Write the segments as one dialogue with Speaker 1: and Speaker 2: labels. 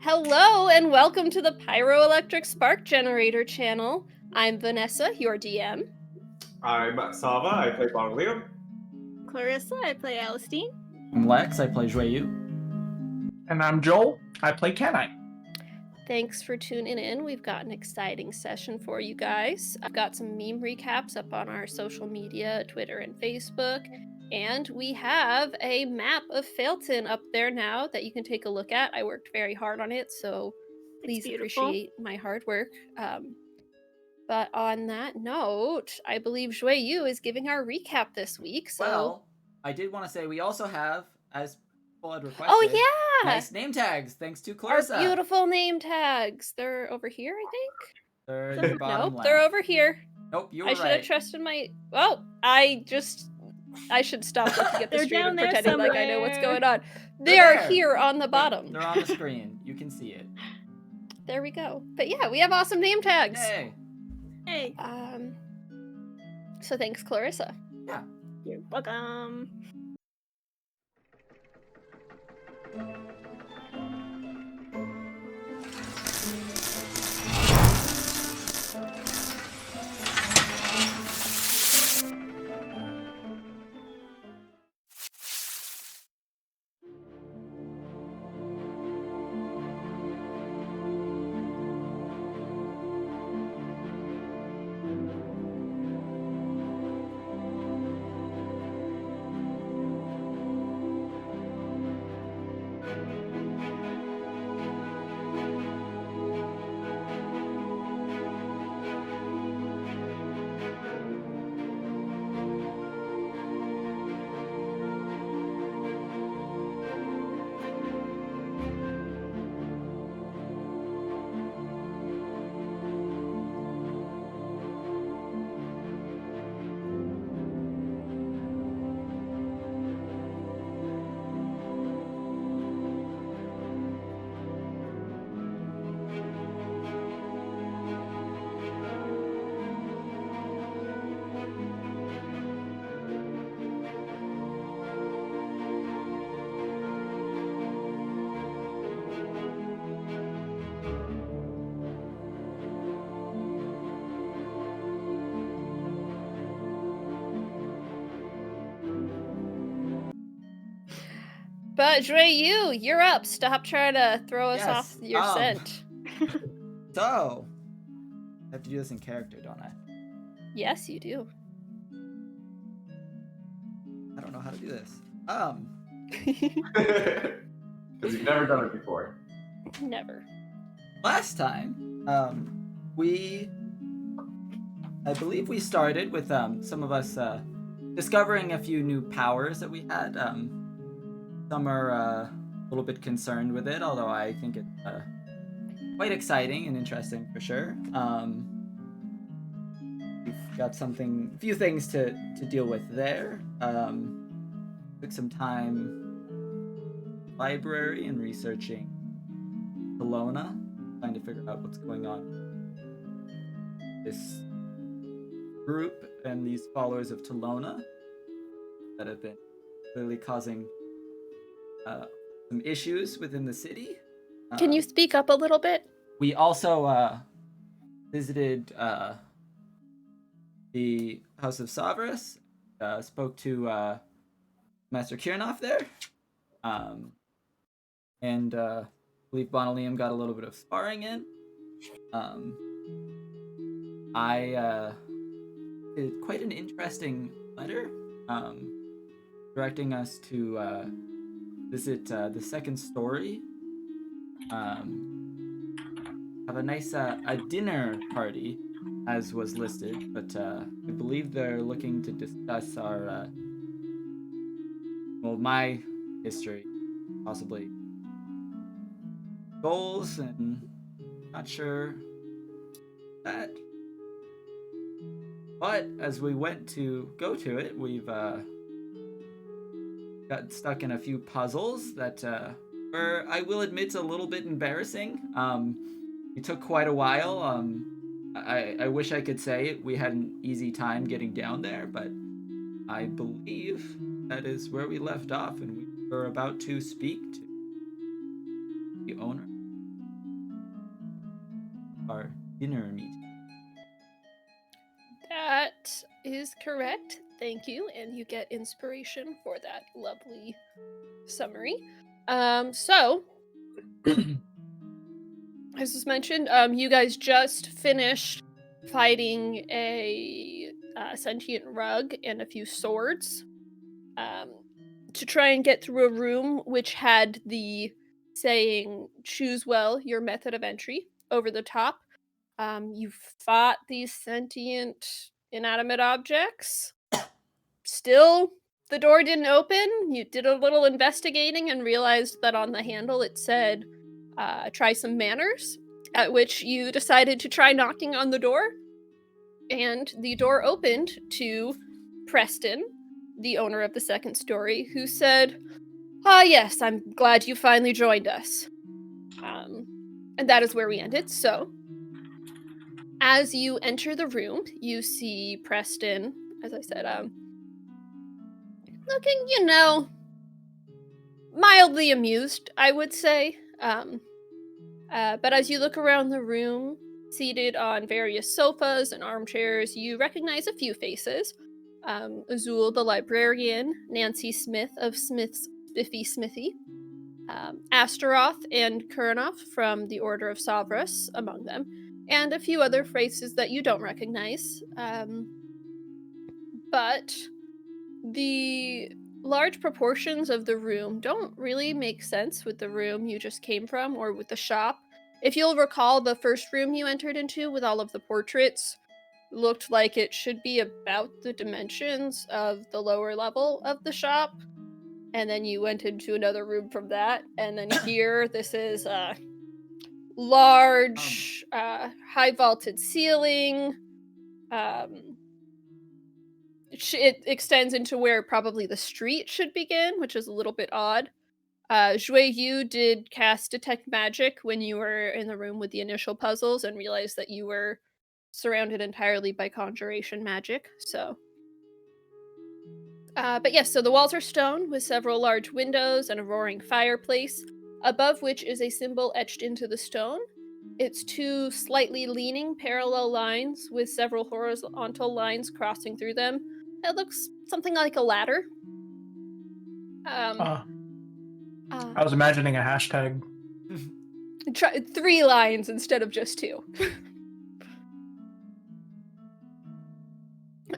Speaker 1: Hello and welcome to the Pyroelectric Spark Generator channel. I'm Vanessa, your DM.
Speaker 2: I'm Sava, I play Bonalium.
Speaker 3: Clarissa, I play Alystine.
Speaker 4: I'm Lex, I play Xueyou.
Speaker 5: And I'm Joel, I play Canni.
Speaker 1: Thanks for tuning in. We've got an exciting session for you guys. I've got some meme recaps up on our social media, Twitter and Facebook. And we have a map of Phailton up there now that you can take a look at. I worked very hard on it, so please appreciate my hard work. But on that note, I believe Xueyou is giving our recap this week. So,
Speaker 4: well, I did want to say we also have, as people had requested,
Speaker 1: oh yeah,
Speaker 4: nice name tags. Thanks to Clarissa.
Speaker 1: Our beautiful name tags. They're over here, I think.
Speaker 4: They're in the bottom
Speaker 1: nope,
Speaker 4: left.
Speaker 1: they're over here.
Speaker 4: Nope, you were
Speaker 1: I
Speaker 4: right.
Speaker 1: should have trusted my. Oh, I should stop looking at the stream and pretending like I know what's going on. They're here on the bottom.
Speaker 4: They're on the screen. You can see it.
Speaker 1: There we go. But yeah, we have awesome name tags.
Speaker 4: Yay.
Speaker 3: Hey.
Speaker 1: So thanks, Clarissa.
Speaker 4: Yeah.
Speaker 3: You're welcome.
Speaker 1: But Xueyou, you're up. Stop trying to throw us off your scent.
Speaker 4: So, I have to do this in character, don't I?
Speaker 1: Yes, you do.
Speaker 4: I don't know how to do this.
Speaker 2: Because you've never done it before.
Speaker 1: Never.
Speaker 4: Last time, I believe we started with some of us discovering a few new powers that we had. Some are a little bit concerned with it, although I think it's quite exciting and interesting for sure. We've got a few things to deal with there. Took some time in the library and researching Kelowna, trying to figure out what's going on. This group and these followers of Kelowna that have been clearly causing some issues within the city.
Speaker 1: Can you speak up a little bit?
Speaker 4: We also visited the House of Savras, spoke to Master Kirnoff there, and I believe Bonalium got a little bit of sparring in. I did quite an interesting letter directing us to visit the second story. Have a nice a dinner party, as was listed, but I believe they're looking to discuss our my history, possibly goals, and not sure that. But as we went to go to it, we've got stuck in a few puzzles that were, I will admit, a little bit embarrassing. It took quite a while. I wish I could say we had an easy time getting down there, but I believe that is where we left off, and we were about to speak to the owner. our dinner meeting.
Speaker 1: That is correct. Thank you. And you get inspiration for that lovely summary. So, as was mentioned, you guys just finished fighting a sentient rug and a few swords to try and get through a room which had the saying, choose well your method of entry over the top. You fought these sentient inanimate objects. Still, the door didn't open. You did a little investigating and realized that on the handle it said, try some manners, at which you decided to try knocking on the door. And the door opened to Preston, the owner of the second story, who said, "Ah, yes, I'm glad you finally joined us." And that is where we ended. So, as you enter the room, you see Preston, as I said, looking, mildly amused, I would say. But as you look around the room, seated on various sofas and armchairs, you recognize a few faces. Azul, the librarian, Nancy Smith of Smith's Spiffy Smithy, Astaroth and Kurnoff from the Order of Savras, among them, and a few other faces that you don't recognize. But the large proportions of the room don't really make sense with the room you just came from or with the shop. If you'll recall, the first room you entered into with all of the portraits looked like it should be about the dimensions of the lower level of the shop. And then you went into another room from that. And then here, this is a large, high vaulted ceiling. It extends into where probably the street should begin, which is a little bit odd. Xueyou did cast Detect Magic when you were in the room with the initial puzzles and realized that you were surrounded entirely by conjuration magic, so... but yes, so the walls are stone with several large windows and a roaring fireplace, above which is a symbol etched into the stone. It's two slightly leaning parallel lines with several horizontal lines crossing through them. It looks something like a ladder.
Speaker 5: I was imagining a hashtag.
Speaker 1: Try 3 lines instead of just 2.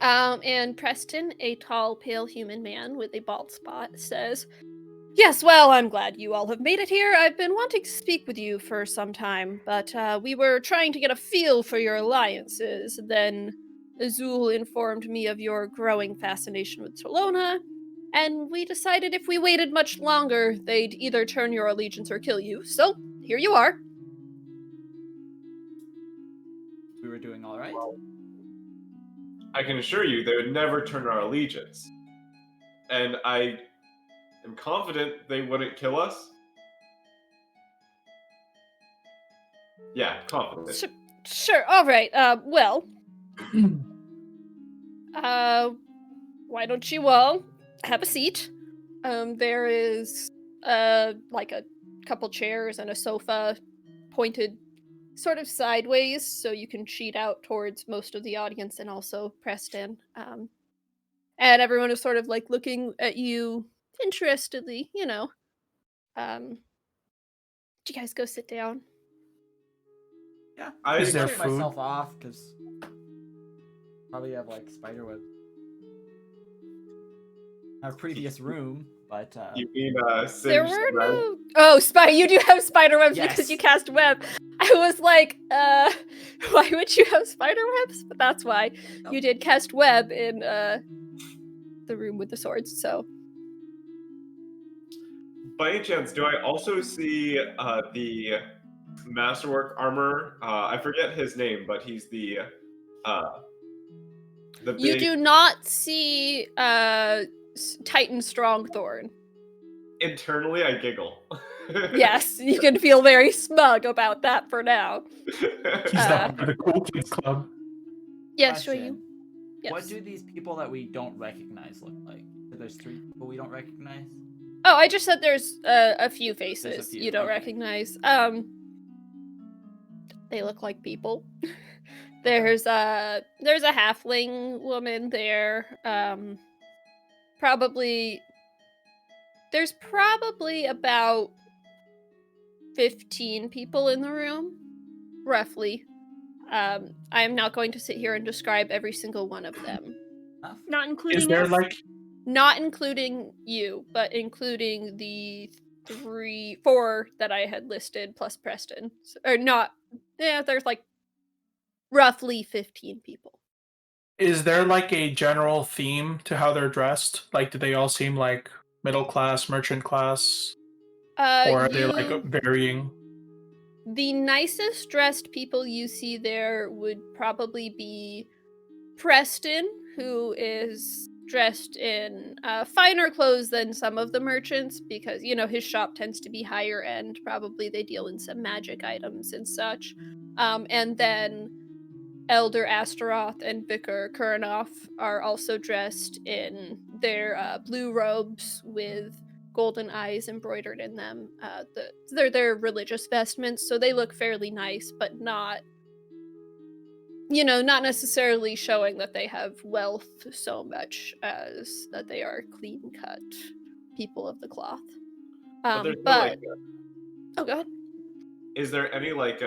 Speaker 1: And Preston, a tall, pale human man with a bald spot, says, "Yes, well, I'm glad you all have made it here. I've been wanting to speak with you for some time, but we were trying to get a feel for your alliances. Then Azul informed me of your growing fascination with Tolona, and we decided if we waited much longer, they'd either turn your allegiance or kill you. So, here you are."
Speaker 4: We were doing all right.
Speaker 2: Well, I can assure you they would never turn our allegiance. And I am confident they wouldn't kill us. Yeah, confident.
Speaker 1: Sure, alright, well... why don't you all have a seat? There is, like a couple chairs and a sofa pointed sort of sideways so you can cheat out towards most of the audience and also Preston. And everyone is sort of like looking at you interestedly, Do you guys go sit down?
Speaker 4: Yeah.
Speaker 5: Is there
Speaker 4: took
Speaker 5: food?
Speaker 4: myself off because probably have like spiderweb. Our previous room, but
Speaker 2: You mean
Speaker 1: There
Speaker 2: Singed
Speaker 1: were
Speaker 2: Red?
Speaker 1: no... Oh, you do have spider webs because
Speaker 4: Yes.
Speaker 1: you cast web. I was like, why would you have spider webs? But that's why. You did cast web in, the room with the swords, so...
Speaker 2: By any chance, do I also see the masterwork armor? I forget his name, but he's the big...
Speaker 1: You do not see, Titan Strongthorn.
Speaker 2: Internally, I giggle.
Speaker 1: Yes, you can feel very smug about that for now.
Speaker 5: He's the part of the cool kids club.
Speaker 1: Yes,
Speaker 4: question,
Speaker 1: Xueyou. Yes.
Speaker 4: What do these people that we don't recognize look like? There's 3 people we don't recognize.
Speaker 1: Oh, I just said there's a few faces
Speaker 4: few,
Speaker 1: you don't
Speaker 4: okay.
Speaker 1: recognize. They look like people. There's a halfling woman there. There's probably about 15 people in the room, roughly. I am not going to sit here and describe every single one of them.
Speaker 3: Not including
Speaker 5: Is there
Speaker 3: us?
Speaker 5: like
Speaker 1: Not including you, but including the 4 that I had listed plus Preston. Or not. Yeah, there's like roughly 15 people.
Speaker 5: is there like a general theme to how they're dressed? Like, do they all seem like middle class, merchant class, or are they like varying?
Speaker 1: The nicest dressed people you see there would probably be Preston, who is dressed in finer clothes than some of the merchants because, his shop tends to be higher end. Probably they deal in some magic items and such. And then Elder Astaroth and Vicar Kurnoff are also dressed in their blue robes with golden eyes embroidered in them. They're their religious vestments, so they look fairly nice, but not necessarily showing that they have wealth so much as that they are clean-cut people of the cloth.
Speaker 2: But there's no, like,
Speaker 1: Oh, go ahead.
Speaker 2: is there any like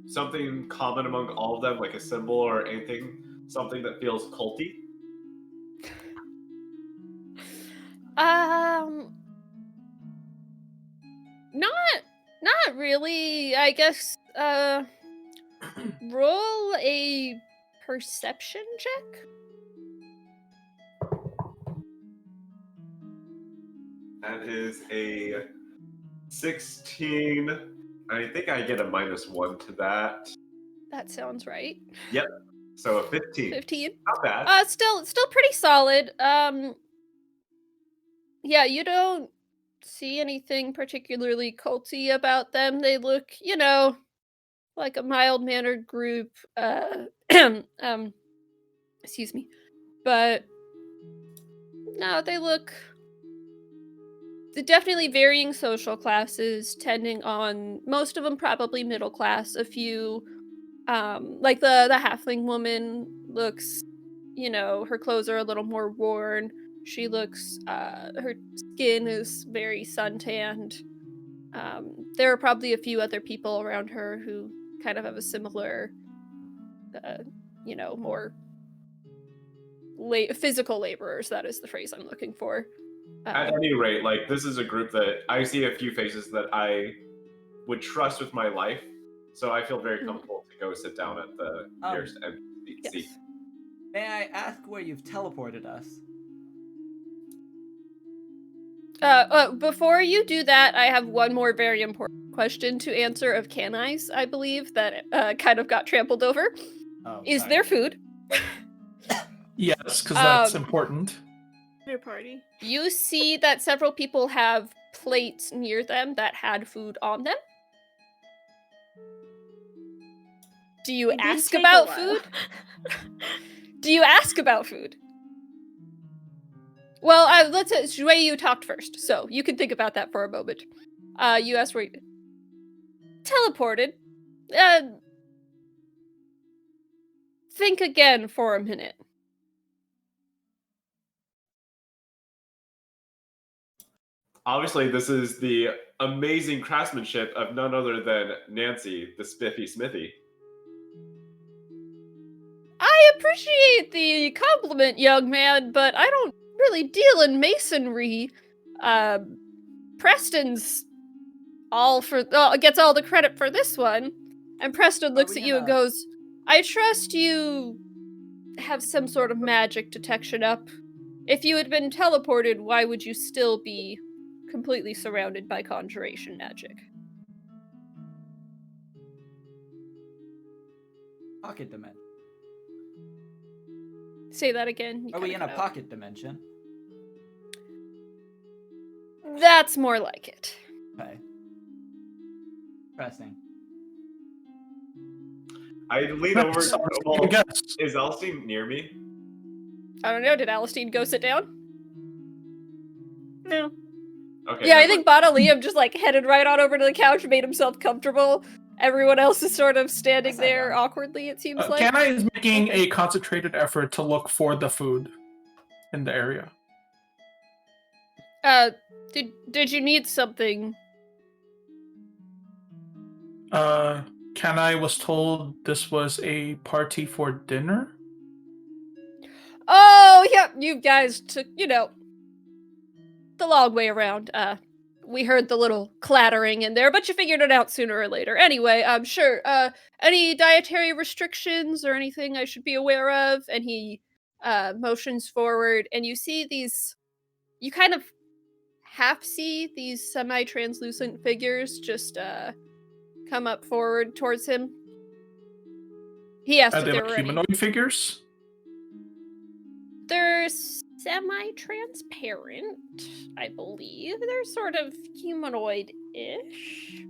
Speaker 2: something common among all of them, like a symbol or anything, something that feels culty?
Speaker 1: Not really. I guess roll a perception check.
Speaker 2: That is a 16. I think I get a -1 to that.
Speaker 1: That sounds right.
Speaker 2: Yep. So a 15.
Speaker 1: 15.
Speaker 2: Not bad.
Speaker 1: Still pretty solid. Yeah, you don't see anything particularly culty about them. They look, like a mild-mannered group. Excuse me. But no, they look definitely varying social classes, tending on most of them probably middle class. A few, like the halfling woman looks, her clothes are a little more worn. She looks, her skin is very suntanned. There are probably a few other people around her who kind of have a similar, more physical laborers. That is the phrase I'm looking for.
Speaker 2: At any rate, like, this is a group that I see a few faces that I would trust with my life, so I feel very comfortable to go sit down at the nearest empty seat.
Speaker 1: Yes.
Speaker 4: May I ask where you've teleported us?
Speaker 1: Before you do that, I have one more very important question to answer of Canni's, I believe, that kind of got trampled over.
Speaker 4: Oh,
Speaker 1: is
Speaker 4: sorry.
Speaker 1: there food?
Speaker 5: Yes, because that's important.
Speaker 3: Dinner party.
Speaker 1: You see that several people have plates near them that had food on them. Do you
Speaker 3: It did
Speaker 1: ask
Speaker 3: take a
Speaker 1: about
Speaker 3: while.
Speaker 1: food? Do you ask about food? Well, let's Xueyou talked first, so you can think about that for a moment. You asked where you teleported. Think again for a minute.
Speaker 2: Obviously, this is the amazing craftsmanship of none other than Nancy, the spiffy smithy.
Speaker 1: I appreciate the compliment, young man, but I don't really deal in masonry. Preston's gets all the credit for this one. And Preston looks at you and goes, I trust you have some sort of magic detection up. If you had been teleported, why would you still be completely surrounded by conjuration magic?
Speaker 4: Pocket dimension.
Speaker 1: Say that again.
Speaker 4: Are we in a pocket dimension?
Speaker 1: That's more like it.
Speaker 4: Okay. Interesting.
Speaker 2: I lean over.
Speaker 5: Well,
Speaker 2: is Alystine near me?
Speaker 1: I don't know. Did Alystine go sit down?
Speaker 3: No.
Speaker 2: Okay.
Speaker 1: Yeah, I think Bada Liam just headed right on over to the couch and made himself comfortable. Everyone else is sort of standing
Speaker 4: I sat
Speaker 1: there
Speaker 4: down.
Speaker 1: awkwardly, it seems like.
Speaker 5: Canni is making
Speaker 1: Okay.
Speaker 5: a concentrated effort to look for the food in the area.
Speaker 1: Did you need something?
Speaker 5: Canni was told this was a party for dinner.
Speaker 1: Oh, yep, you guys took, the long way around. We heard the little clattering in there, but you figured it out sooner or later. Anyway, sure. Any dietary restrictions or anything I should be aware of? And he motions forward, and you see these. You kind of half see these semi-translucent figures just come up forward towards him. He asked
Speaker 5: Are
Speaker 1: if
Speaker 5: they
Speaker 1: there
Speaker 5: like
Speaker 1: were any.
Speaker 5: humanoid figures?
Speaker 1: They're semi-transparent, I believe. They're sort of humanoid-ish.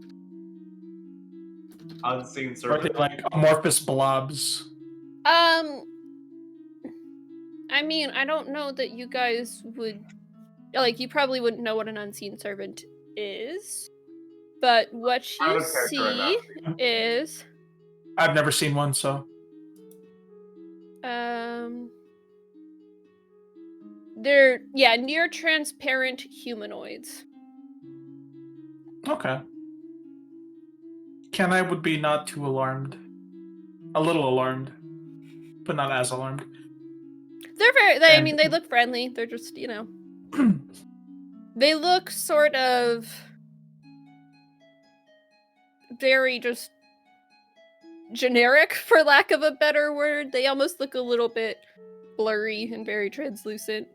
Speaker 2: Unseen
Speaker 5: Or are they
Speaker 2: servant.
Speaker 5: like amorphous blobs?
Speaker 1: I mean, I don't know that you guys would... Like, you probably wouldn't know what an unseen servant is. But what
Speaker 2: Out
Speaker 1: you
Speaker 2: of character, I'm
Speaker 1: see
Speaker 2: asking.
Speaker 1: is...
Speaker 5: I've never seen one, so.
Speaker 1: They're, near transparent humanoids.
Speaker 5: Okay. Canni would be not too alarmed. A little alarmed, but not as alarmed.
Speaker 1: They're I mean, they look friendly. They're just, they look sort of very just generic, for lack of a better word. They almost look a little bit blurry and very translucent,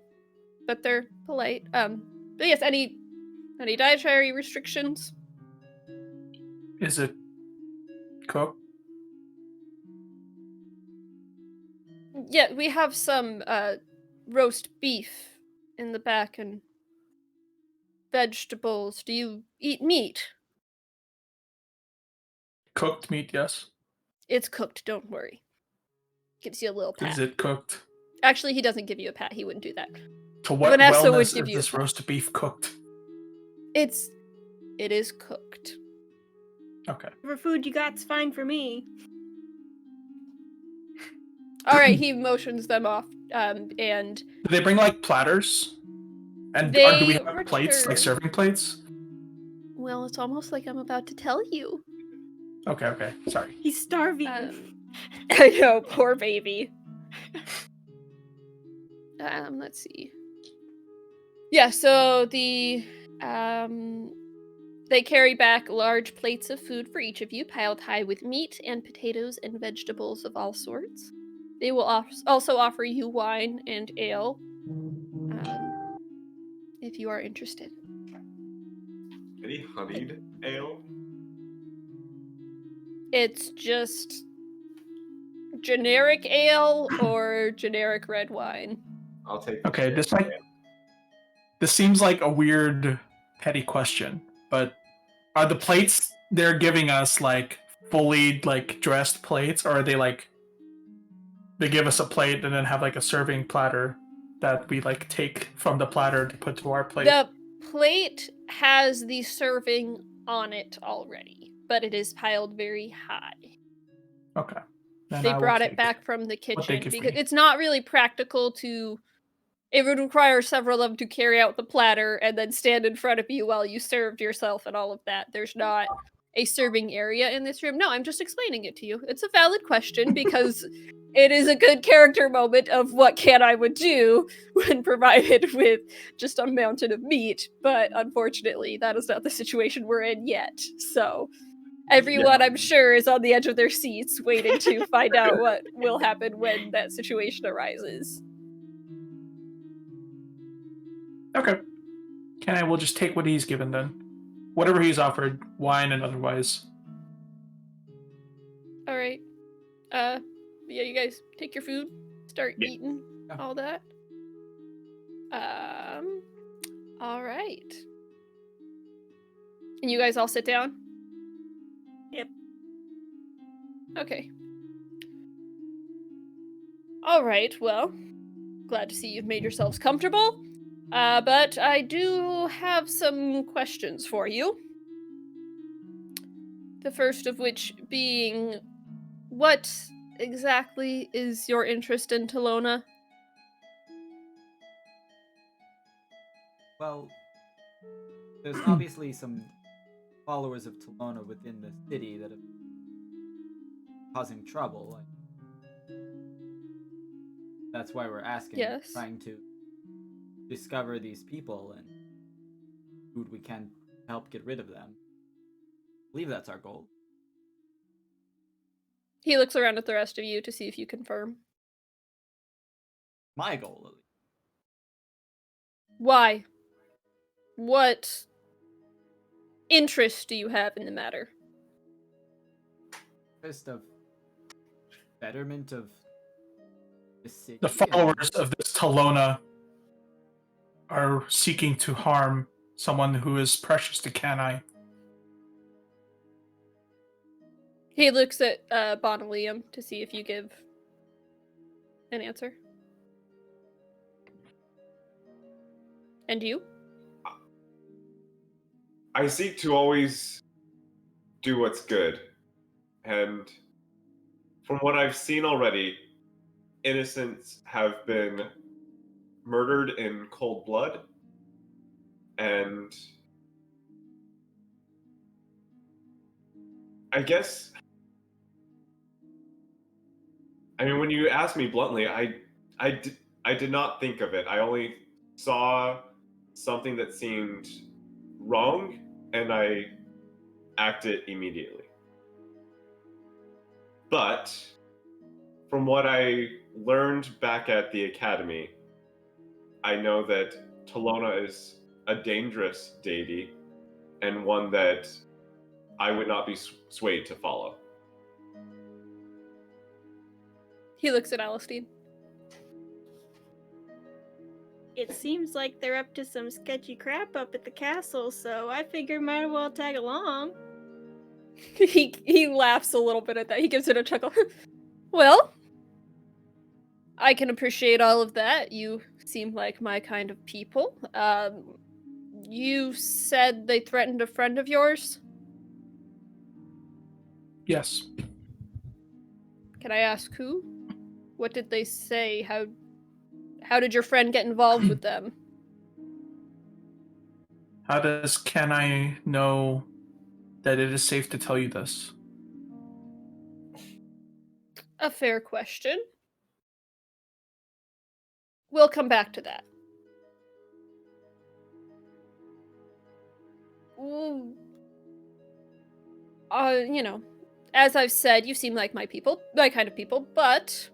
Speaker 1: but they're polite. But yes, any dietary restrictions?
Speaker 5: Is it cooked?
Speaker 1: Yeah, we have some roast beef in the back and vegetables. Do you eat meat?
Speaker 5: Cooked meat, yes.
Speaker 1: It's cooked, don't worry. Gives you a little pat.
Speaker 5: Is it cooked?
Speaker 1: Actually, he doesn't give you a pat. He wouldn't do that.
Speaker 5: To what
Speaker 1: Vanessa would
Speaker 5: wellness
Speaker 1: give
Speaker 5: is
Speaker 1: you
Speaker 5: this roast beef cooked?
Speaker 1: It is cooked.
Speaker 5: Okay.
Speaker 3: Whatever food you got's fine for me.
Speaker 1: All right, he motions them off, and
Speaker 5: Do they bring like platters? And
Speaker 1: they
Speaker 5: do we have plates, like
Speaker 1: return.
Speaker 5: serving plates?
Speaker 1: Well, it's almost like I'm about to tell you.
Speaker 5: Okay. Sorry.
Speaker 3: He's starving.
Speaker 1: I know, poor baby. Let's see. Yeah, so they carry back large plates of food for each of you, piled high with meat and potatoes and vegetables of all sorts. They will also offer you wine and ale, if you are interested.
Speaker 2: Any honeyed ale?
Speaker 1: It's just generic ale or generic red wine.
Speaker 2: I'll take.
Speaker 5: Okay, this seems like a weird, petty question, but are the plates they're giving us like fully like dressed plates, or are they like they give us a plate and then have like a serving platter that we like take from the platter to put to our plate?
Speaker 1: The plate has the serving on it already, but it is piled very high.
Speaker 5: Okay. Then
Speaker 1: They brought it back from the kitchen
Speaker 5: give
Speaker 1: because
Speaker 5: me.
Speaker 1: it's not really practical to... It would require several of them to carry out the platter and then stand in front of you while you served yourself and all of that. There's not a serving area in this room. No, I'm just explaining it to you. It's a valid question because it is a good character moment of what Canni would do when provided with just a mountain of meat. But unfortunately, that is not the situation we're in yet. So everyone, I'm sure, is on the edge of their seats waiting to find out what will happen when that situation arises.
Speaker 5: Okay. Canni will just take what he's given then. Whatever he's offered, wine and otherwise.
Speaker 1: All right. Yeah, you guys take your food, start eating, all that. All right. And you guys all sit down?
Speaker 3: Yep.
Speaker 1: Okay. All right, well, glad to see you've made yourselves comfortable. But I do have some questions for you. The first of which being, what exactly is your interest in Talona?
Speaker 4: Well, there's obviously some followers of Talona within the city that are causing trouble. That's why we're asking,
Speaker 1: Yes.
Speaker 4: trying to discover these people and do what we can to help get rid of them. I believe that's our goal.
Speaker 1: He looks around at the rest of you to see if you confirm.
Speaker 4: My goal, at least.
Speaker 1: Why? What interest do you have in the matter?
Speaker 4: First of betterment of the city.
Speaker 5: The followers of this Talona are seeking to harm someone who is precious to Canni.
Speaker 1: He looks at Bonalium to see if you give an answer. And you?
Speaker 2: I seek to always do what's good. And from what I've seen already, innocents have been murdered in cold blood. And I guess, I mean, when you ask me bluntly, I did not think of it. I only saw something that seemed wrong, and I acted immediately. But from what I learned back at the academy, I know that Talona is a dangerous deity and one that I would not be swayed to follow.
Speaker 1: He looks at Alystine.
Speaker 3: It seems like they're up to some sketchy crap up at the castle, so I figure might as well tag along.
Speaker 1: He laughs a little bit at that. He gives it a chuckle. Well, I can appreciate all of that. You seem like my kind of people. You said they threatened a friend of yours?
Speaker 5: Yes.
Speaker 1: Can I ask who? What did they say? How did your friend get involved with them?
Speaker 5: How does Canni know that it is safe to tell you this?
Speaker 1: A fair question. We'll come back to that. Ooh. You know, as I've said, you seem like my kind of people, but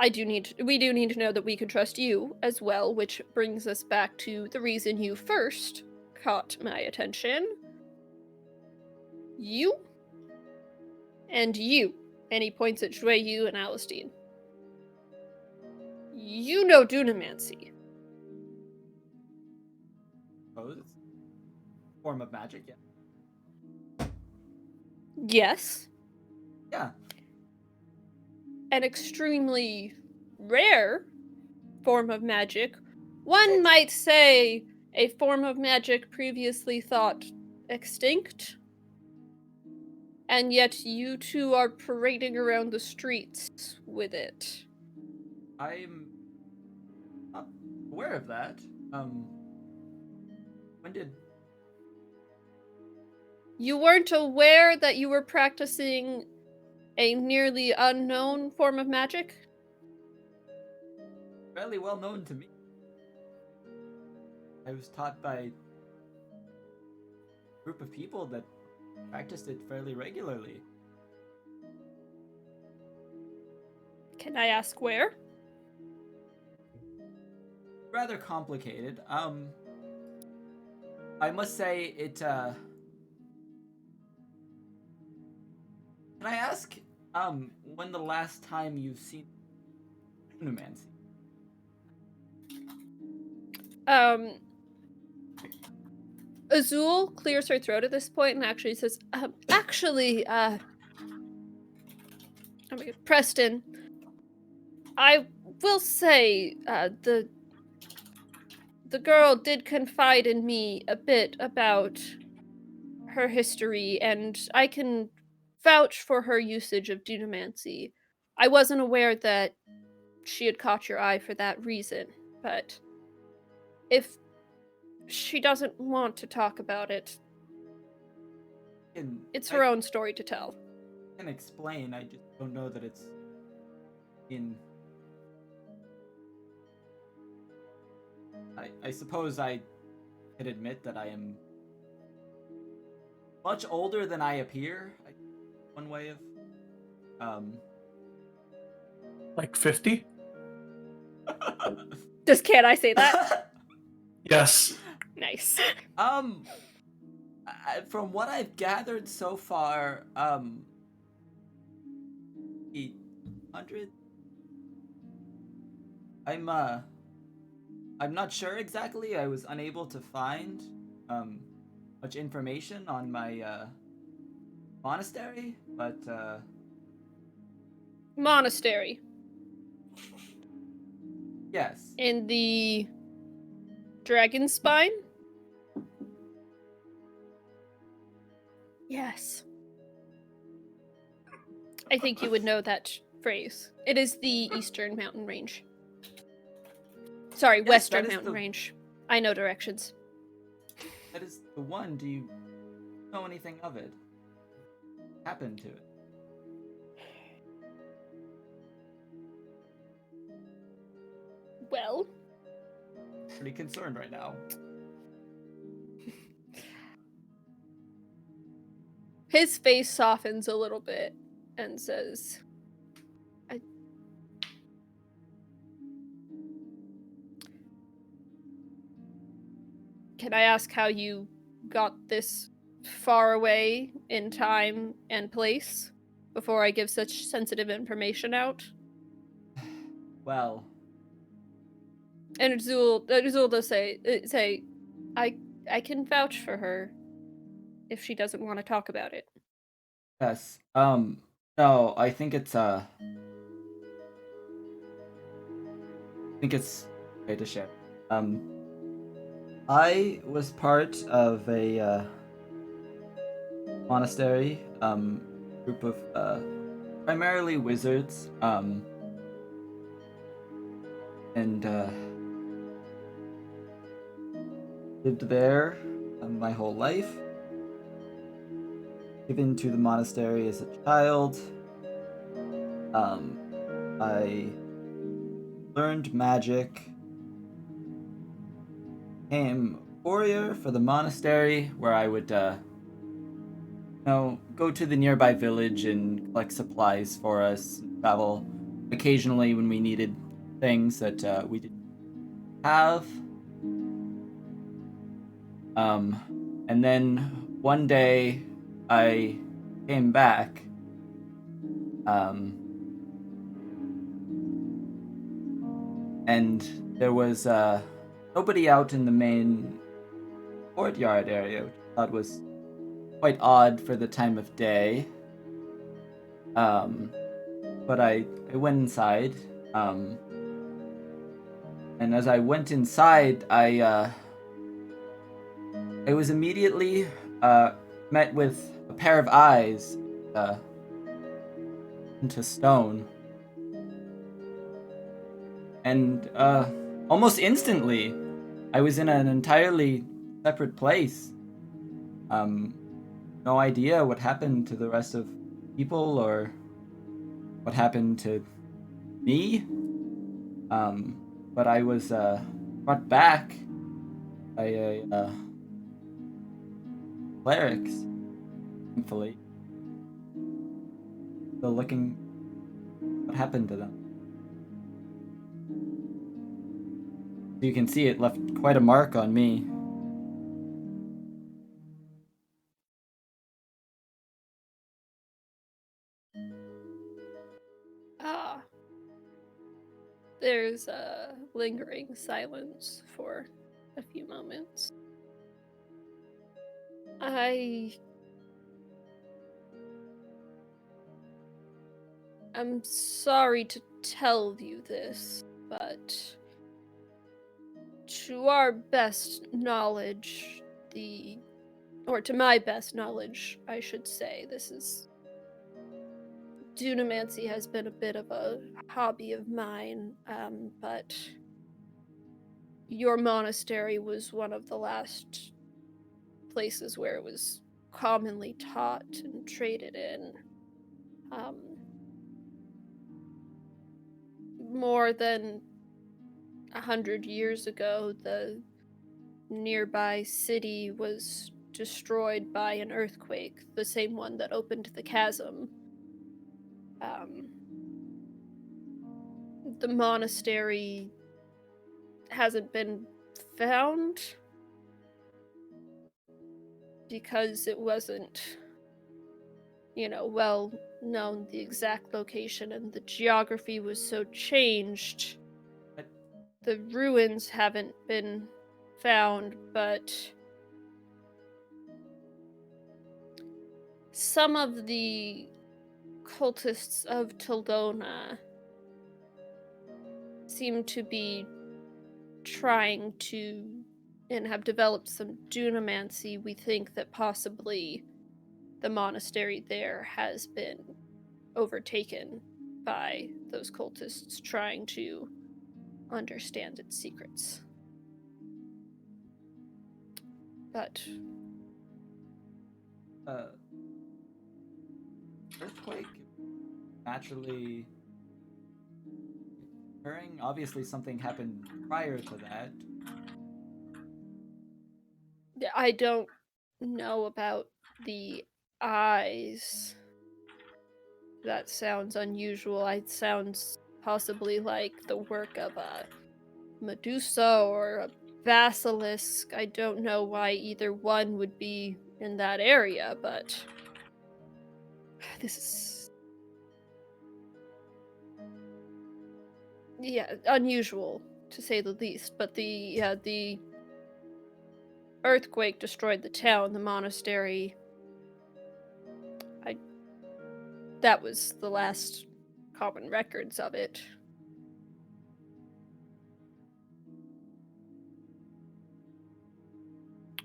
Speaker 1: we do need to know that we can trust you as well, which brings us back to the reason you first caught my attention. You and you. And he points at Xueyou and Alystine. You know Dunamancy.
Speaker 4: Oh, it's a form of magic, yeah.
Speaker 1: Yes.
Speaker 4: Yeah.
Speaker 1: An extremely rare form of magic. One might say a form of magic previously thought extinct. And yet you two are parading around the streets with it.
Speaker 4: I'm not aware of that. When did...
Speaker 1: You weren't aware that you were practicing a nearly unknown form of magic?
Speaker 4: Fairly well known to me. I was taught by a group of people that practiced it fairly regularly.
Speaker 1: Can I ask where?
Speaker 4: Rather complicated. I must say it, Can I ask, when the last time you've seen Dunamancy?
Speaker 1: Azul clears her throat at this point and actually says, Preston, I will say, the girl did confide in me a bit about her history, and I can vouch for her usage of dunamancy. I wasn't aware that she had caught your eye for that reason, but if she doesn't want to talk about it,
Speaker 4: And
Speaker 1: it's
Speaker 4: I
Speaker 1: her own story to tell.
Speaker 4: can explain. I just don't know that it's in. I suppose I can admit that I am much older than I appear. One way of
Speaker 5: Like 50?
Speaker 1: Just can't I say that?
Speaker 5: Yes.
Speaker 1: Nice.
Speaker 4: From what I've gathered so far, 800. I'm not sure exactly. I was unable to find much information on my monastery, but
Speaker 1: Monastery.
Speaker 4: yes.
Speaker 1: In the Dragon Spine? Yes. I think you would know that phrase. It is the Eastern Mountain Range. Sorry,
Speaker 4: Yes,
Speaker 1: Western
Speaker 4: that is
Speaker 1: Mountain
Speaker 4: the-
Speaker 1: Range. I know directions.
Speaker 4: That is the one. Do you know anything of it? Happened to it?
Speaker 1: Well,
Speaker 4: Pretty concerned right now.
Speaker 1: his face softens a little bit and says, Can I ask how you got this far away in time and place before I give such sensitive information out?
Speaker 4: Well,
Speaker 1: And Azul does say, I can vouch for her if she doesn't want to talk about it.
Speaker 4: yes. No, I think it's okay to share. I was part of a monastery, group of primarily wizards, and lived there my whole life. Given to the monastery as a child. I learned magic. Became a warrior for the monastery, where I would, go to the nearby village and collect supplies for us. Travel occasionally when we needed things that we didn't have. And then one day I came back. And there was nobody out in the main courtyard area, which I thought was quite odd for the time of day. But I went inside. And as I went inside, I was immediately met with a pair of eyes into stone. And almost instantly, I was in an entirely separate place. No idea what happened to the rest of people or what happened to me. But I was brought back by clerics, thankfully. Still looking what happened to them. So you can see it left quite a mark on me.
Speaker 1: Ah. There's a lingering silence for a few moments. I'm sorry to tell you this, but to our best knowledge, the or to my best knowledge, I should say, Dunamancy has been a bit of a hobby of mine, but your monastery was one of the last places where it was commonly taught and traded in. More than 100 years ago, the nearby city was destroyed by an earthquake, the same one that opened the chasm. The monastery hasn't been found because it wasn't, well known the exact location, and the geography was so changed.
Speaker 4: But
Speaker 1: The ruins haven't been found, but some of the cultists of Tildona seem to be trying to and have developed some dunamancy. We think that possibly the monastery there has been overtaken by those cultists trying to understand its secrets. But
Speaker 4: earthquake naturally occurring. Obviously, something happened prior to that.
Speaker 1: I don't know about the eyes. That sounds unusual. It sounds possibly like the work of a Medusa or a basilisk. I don't know why either one would be in that area, but this is, yeah, unusual to say the least. But the earthquake destroyed the town. The monastery, that was the last common records of it.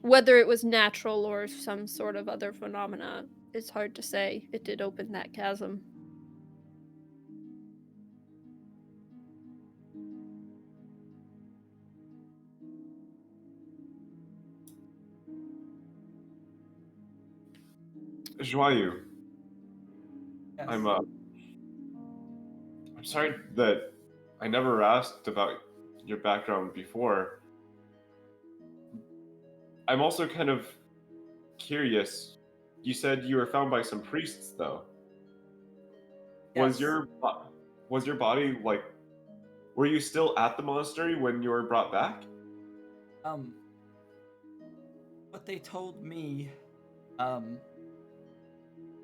Speaker 1: Whether it was natural or some sort of other phenomena, it's hard to say. It did open that chasm.
Speaker 2: Xueyou,
Speaker 4: Yes.
Speaker 2: I'm sorry that I never asked about your background before. I'm also kind of curious. You said you were found by some priests, though. Was
Speaker 4: Yes.
Speaker 2: your body like? Were you still at the monastery when you were brought back?
Speaker 4: What they told me,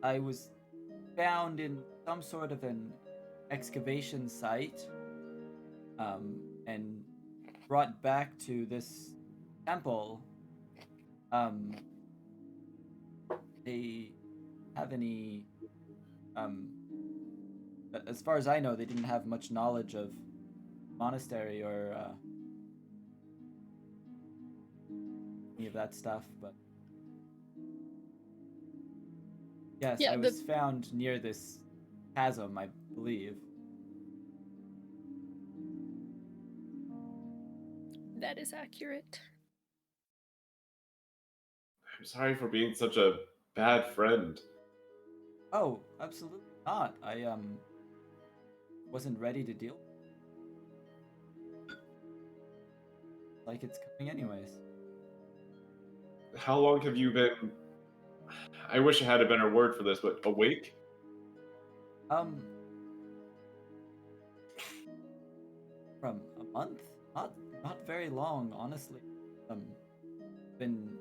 Speaker 4: I was found in some sort of an excavation site, and brought back to this temple. They have any, as far as I know, they didn't have much knowledge of monastery or any of that stuff, but yes,
Speaker 1: Yeah,
Speaker 4: I was found near this chasm, I believe.
Speaker 1: that is accurate.
Speaker 2: I'm sorry for being such a bad friend.
Speaker 4: Oh, absolutely not. I wasn't ready to deal. Like it's coming anyways.
Speaker 2: How long have you been? I wish I had a better word for this, but awake?
Speaker 4: From a month? Not very long, honestly. Been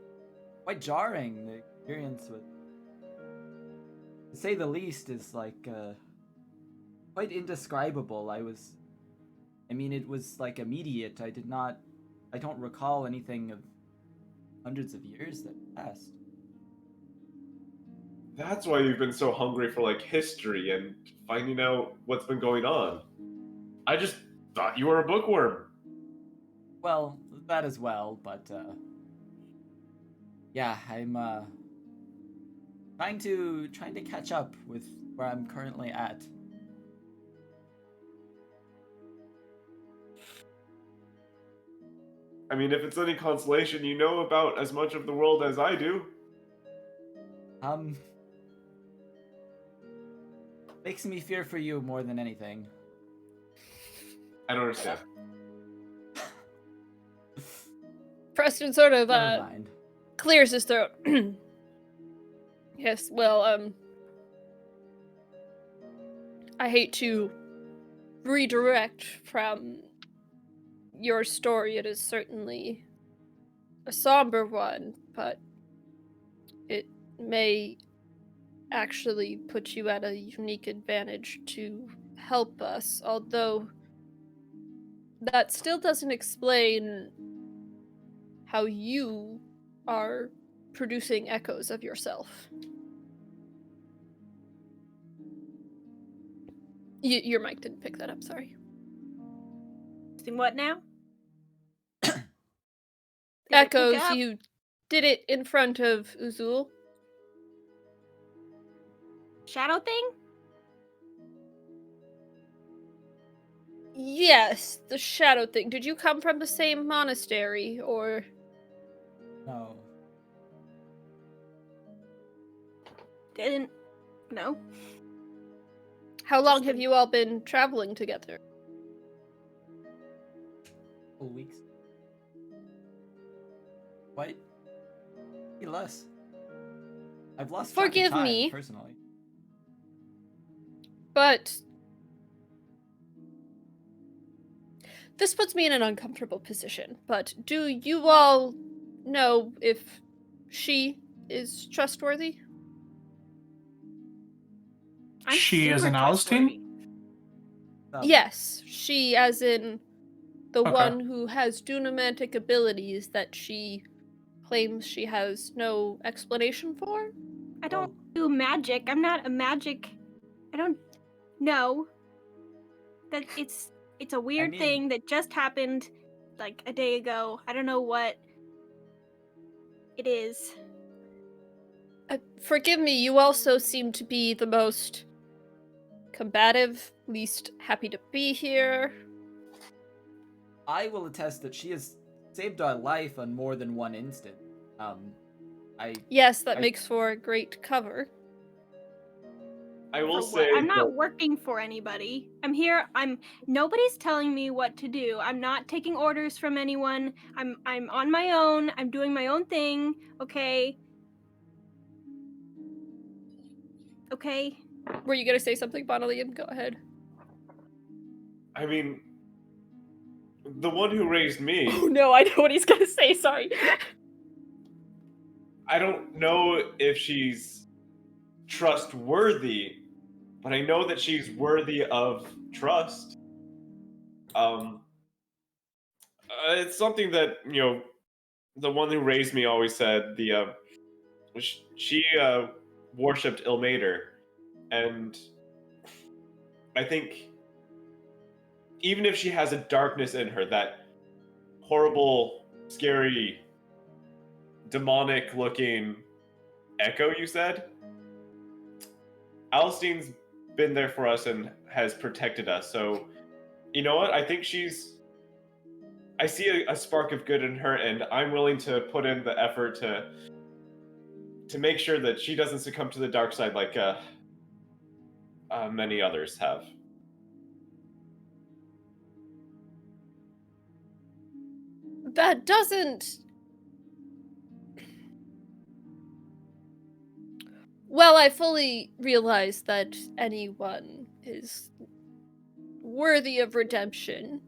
Speaker 4: quite jarring. The experience with, to say the least, is like quite indescribable. I mean, it was like immediate. I don't recall anything of hundreds of years that passed.
Speaker 2: That's why you've been so hungry for like history and finding out what's been going on. I just thought you were a bookworm.
Speaker 4: Well, that as well, but yeah, I'm trying to catch up with where I'm currently at.
Speaker 2: I mean, if it's any consolation, you know about as much of the world as I do.
Speaker 4: Makes me fear for you more than anything.
Speaker 2: I don't understand.
Speaker 1: Preston sort of
Speaker 4: Never mind.
Speaker 1: clears his throat. Yes, well, I hate to redirect from your story. It is certainly a somber one, but it may actually put you at a unique advantage to help us, although that still doesn't explain how you are producing echoes of yourself. Your mic didn't pick that up, sorry.
Speaker 3: What now? Did it pick
Speaker 1: Echoes,
Speaker 3: up?
Speaker 1: you did it in front of Uzul.
Speaker 3: Shadow thing?
Speaker 1: Yes, the shadow thing. Did you come from the same monastery, or...
Speaker 4: No.
Speaker 3: Didn't. No.
Speaker 1: How long
Speaker 3: Just
Speaker 1: have
Speaker 3: a-
Speaker 1: you all been traveling together?
Speaker 4: Couple weeks. Quite. Maybe less. I've lost track of
Speaker 1: Forgive
Speaker 4: time,
Speaker 1: me.
Speaker 4: personally.
Speaker 1: But this puts me in an uncomfortable position. But do you all know if she is trustworthy?
Speaker 3: I'm
Speaker 5: She is
Speaker 3: super
Speaker 5: an Alystine?
Speaker 3: trustworthy.
Speaker 1: Yes, she as in the
Speaker 5: Okay.
Speaker 1: one who has dunamantic abilities that she claims she has no explanation for?
Speaker 3: I don't
Speaker 4: Well,
Speaker 3: do magic. I'm not a magic. I don't know. That it's a weird
Speaker 4: mean-
Speaker 3: thing that just happened like a day ago. I don't know what it is.
Speaker 1: Forgive me, you also seem to be the most combative, least happy to be here.
Speaker 4: I will attest that she has saved our life on more than one instant.
Speaker 1: Yes, that
Speaker 4: I-
Speaker 1: makes for a great cover.
Speaker 2: I will
Speaker 3: For what?
Speaker 2: say
Speaker 3: I'm not
Speaker 2: that
Speaker 3: working for anybody. I'm here. Nobody's telling me what to do. I'm not taking orders from anyone. I'm on my own. I'm doing my own thing. Okay. Okay.
Speaker 1: Were you gonna say something, Bonalian? Go ahead.
Speaker 2: I mean, the one who raised me,
Speaker 1: Oh no, I know what he's gonna say, sorry.
Speaker 2: I don't know if she's trustworthy, but I know that she's worthy of trust. It's something that, the one who raised me always said. She worshipped Ilmater, and I think even if she has a darkness in her, that horrible, scary, demonic-looking echo you said, Alystine's been there for us and has protected us. So, you know what? I think I see a spark of good in her, and I'm willing to put in the effort to make sure that she doesn't succumb to the dark side like many others have.
Speaker 1: That doesn't... Well, I fully realize that anyone is worthy of redemption.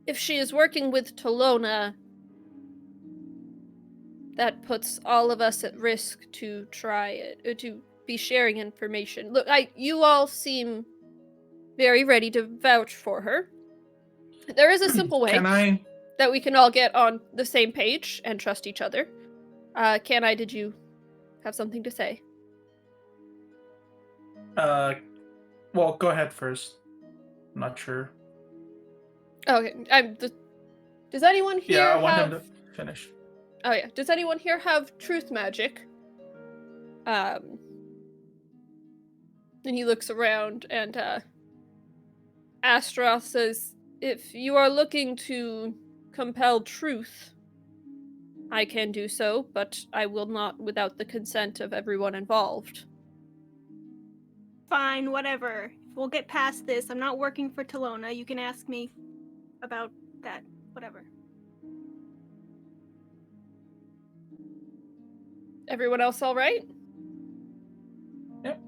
Speaker 1: If she is working with Tolona, that puts all of us at risk to try it, to be sharing information. Look, you all seem very ready to vouch for her. There is a simple way
Speaker 5: Can I?
Speaker 1: that we can all get on the same page and trust each other. Canni, did you have something to say?
Speaker 5: Well, go ahead first. I'm not sure.
Speaker 1: Okay, does anyone here
Speaker 5: Yeah, I want
Speaker 1: have...
Speaker 5: him to finish.
Speaker 1: Oh yeah. Does anyone here have truth magic? And he looks around, and Astaroth says, "If you are looking to compel truth, I can do so, but I will not without the consent of everyone involved."
Speaker 3: Fine, whatever. We'll get past this. I'm not working for Talona. You can ask me about that. Whatever.
Speaker 1: Everyone else all right?
Speaker 5: Yep.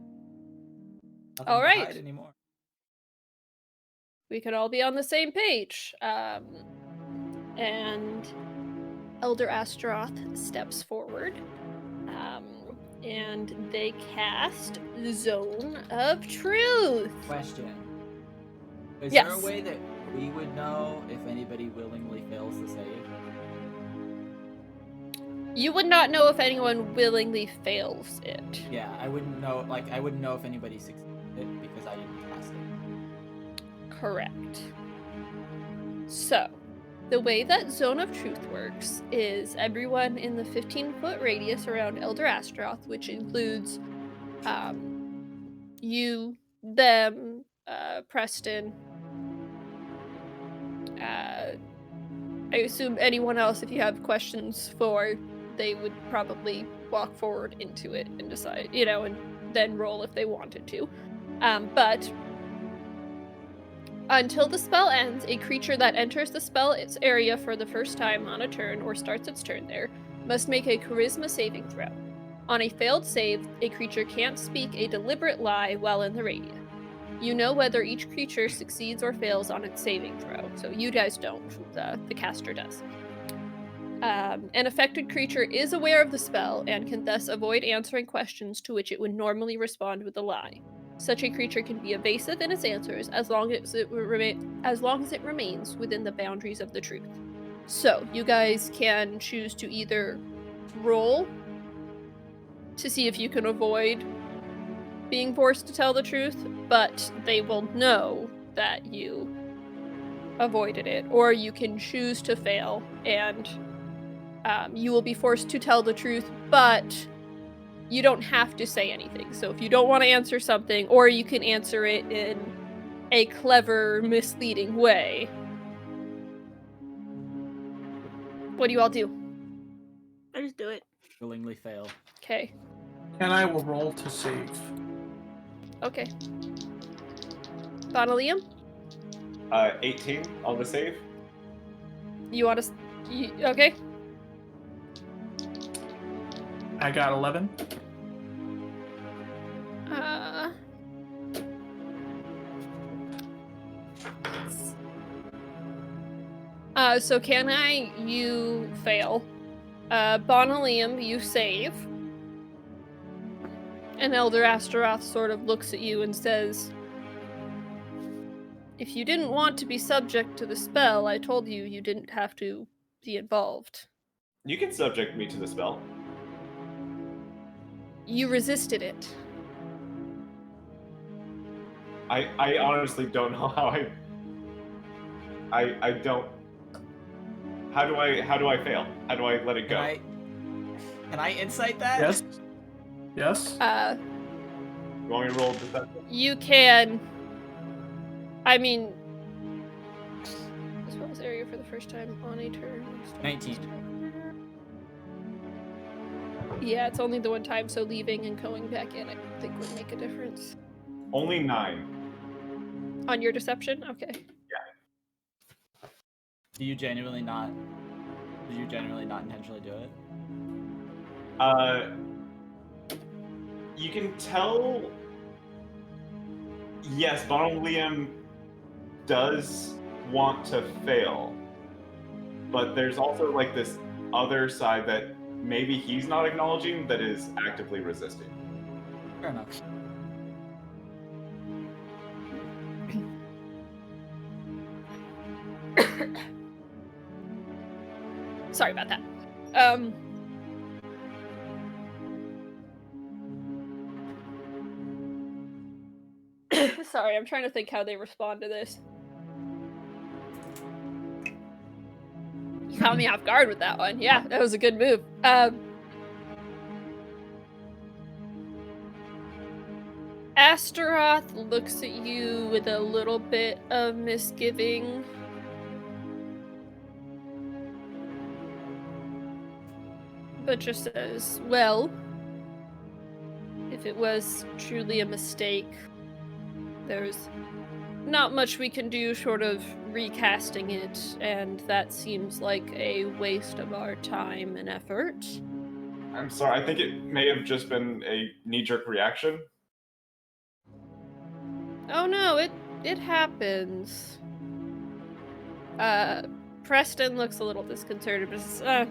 Speaker 4: Nothing
Speaker 1: All
Speaker 4: to
Speaker 1: right.
Speaker 4: hide anymore.
Speaker 1: We can all be on the same page. And Elder Astaroth steps forward. And they cast Zone of Truth.
Speaker 4: Question. Is there a
Speaker 1: Yes.
Speaker 4: way that we would know if anybody willingly fails the save?
Speaker 1: You would not know if anyone willingly fails it.
Speaker 4: Yeah, I wouldn't know. Like, I wouldn't know if anybody succeeded it because I didn't cast it.
Speaker 1: Correct. So, the way that Zone of Truth works is everyone in the 15-foot radius around Elder Astaroth, which includes you, them, Preston, I assume anyone else, if you have questions for, they would probably walk forward into it and decide, and then roll if they wanted to. But until the spell ends, a creature that enters the spell's area for the first time on a turn or starts its turn there must make a charisma saving throw. On a failed save, a creature can't speak a deliberate lie while in the radius. You know whether each creature succeeds or fails on its saving throw, so you guys don't. The caster does. An affected creature is aware of the spell and can thus avoid answering questions to which it would normally respond with a lie. Such a creature can be evasive in its answers as long as it remains within the boundaries of the truth. So, you guys can choose to either roll to see if you can avoid being forced to tell the truth, but they will know that you avoided it, or you can choose to fail and you will be forced to tell the truth, but you don't have to say anything. So if you don't want to answer something, or you can answer it in a clever, misleading way. What do you all do?
Speaker 3: I just do it.
Speaker 4: Willingly fail.
Speaker 1: Okay.
Speaker 5: And I will roll to save.
Speaker 1: Okay. Bonalium,
Speaker 2: 18 on the save.
Speaker 1: you want to... okay.
Speaker 5: I got 11.
Speaker 1: So Canni, you fail. Bonalium, you save. And Elder Astaroth sort of looks at you and says, "If you didn't want to be subject to the spell, I told you you didn't have to be involved.
Speaker 2: You can subject me to the spell.
Speaker 1: You resisted it."
Speaker 2: I honestly don't know how I don't. How do I fail? How do I let it go?
Speaker 4: Can I insight that?
Speaker 5: Yes. Yes.
Speaker 2: You want me to roll deception?
Speaker 1: You can... I mean... This was area for the first time on a turn.
Speaker 4: 19.
Speaker 1: Yeah, it's only the one time, so leaving and going back in, I don't think would make a difference.
Speaker 2: Only 9.
Speaker 1: On your deception? Okay.
Speaker 4: Did you genuinely not intentionally do it?
Speaker 2: You can tell. Yes, Bonalium does want to fail, but there's also like this other side that maybe he's not acknowledging that is actively resisting.
Speaker 4: Fair enough.
Speaker 1: Sorry about that. Sorry, I'm trying to think how they respond to this. You caught me off guard with that one. Yeah, that was a good move. Astaroth looks at you with a little bit of misgiving. But just says, well, if it was truly a mistake, there's not much we can do short of recasting it, and that seems like a waste of our time and effort.
Speaker 2: I'm sorry, I think it may have just been a knee-jerk reaction.
Speaker 1: Oh no, it happens. Preston looks a little disconcerted, but says,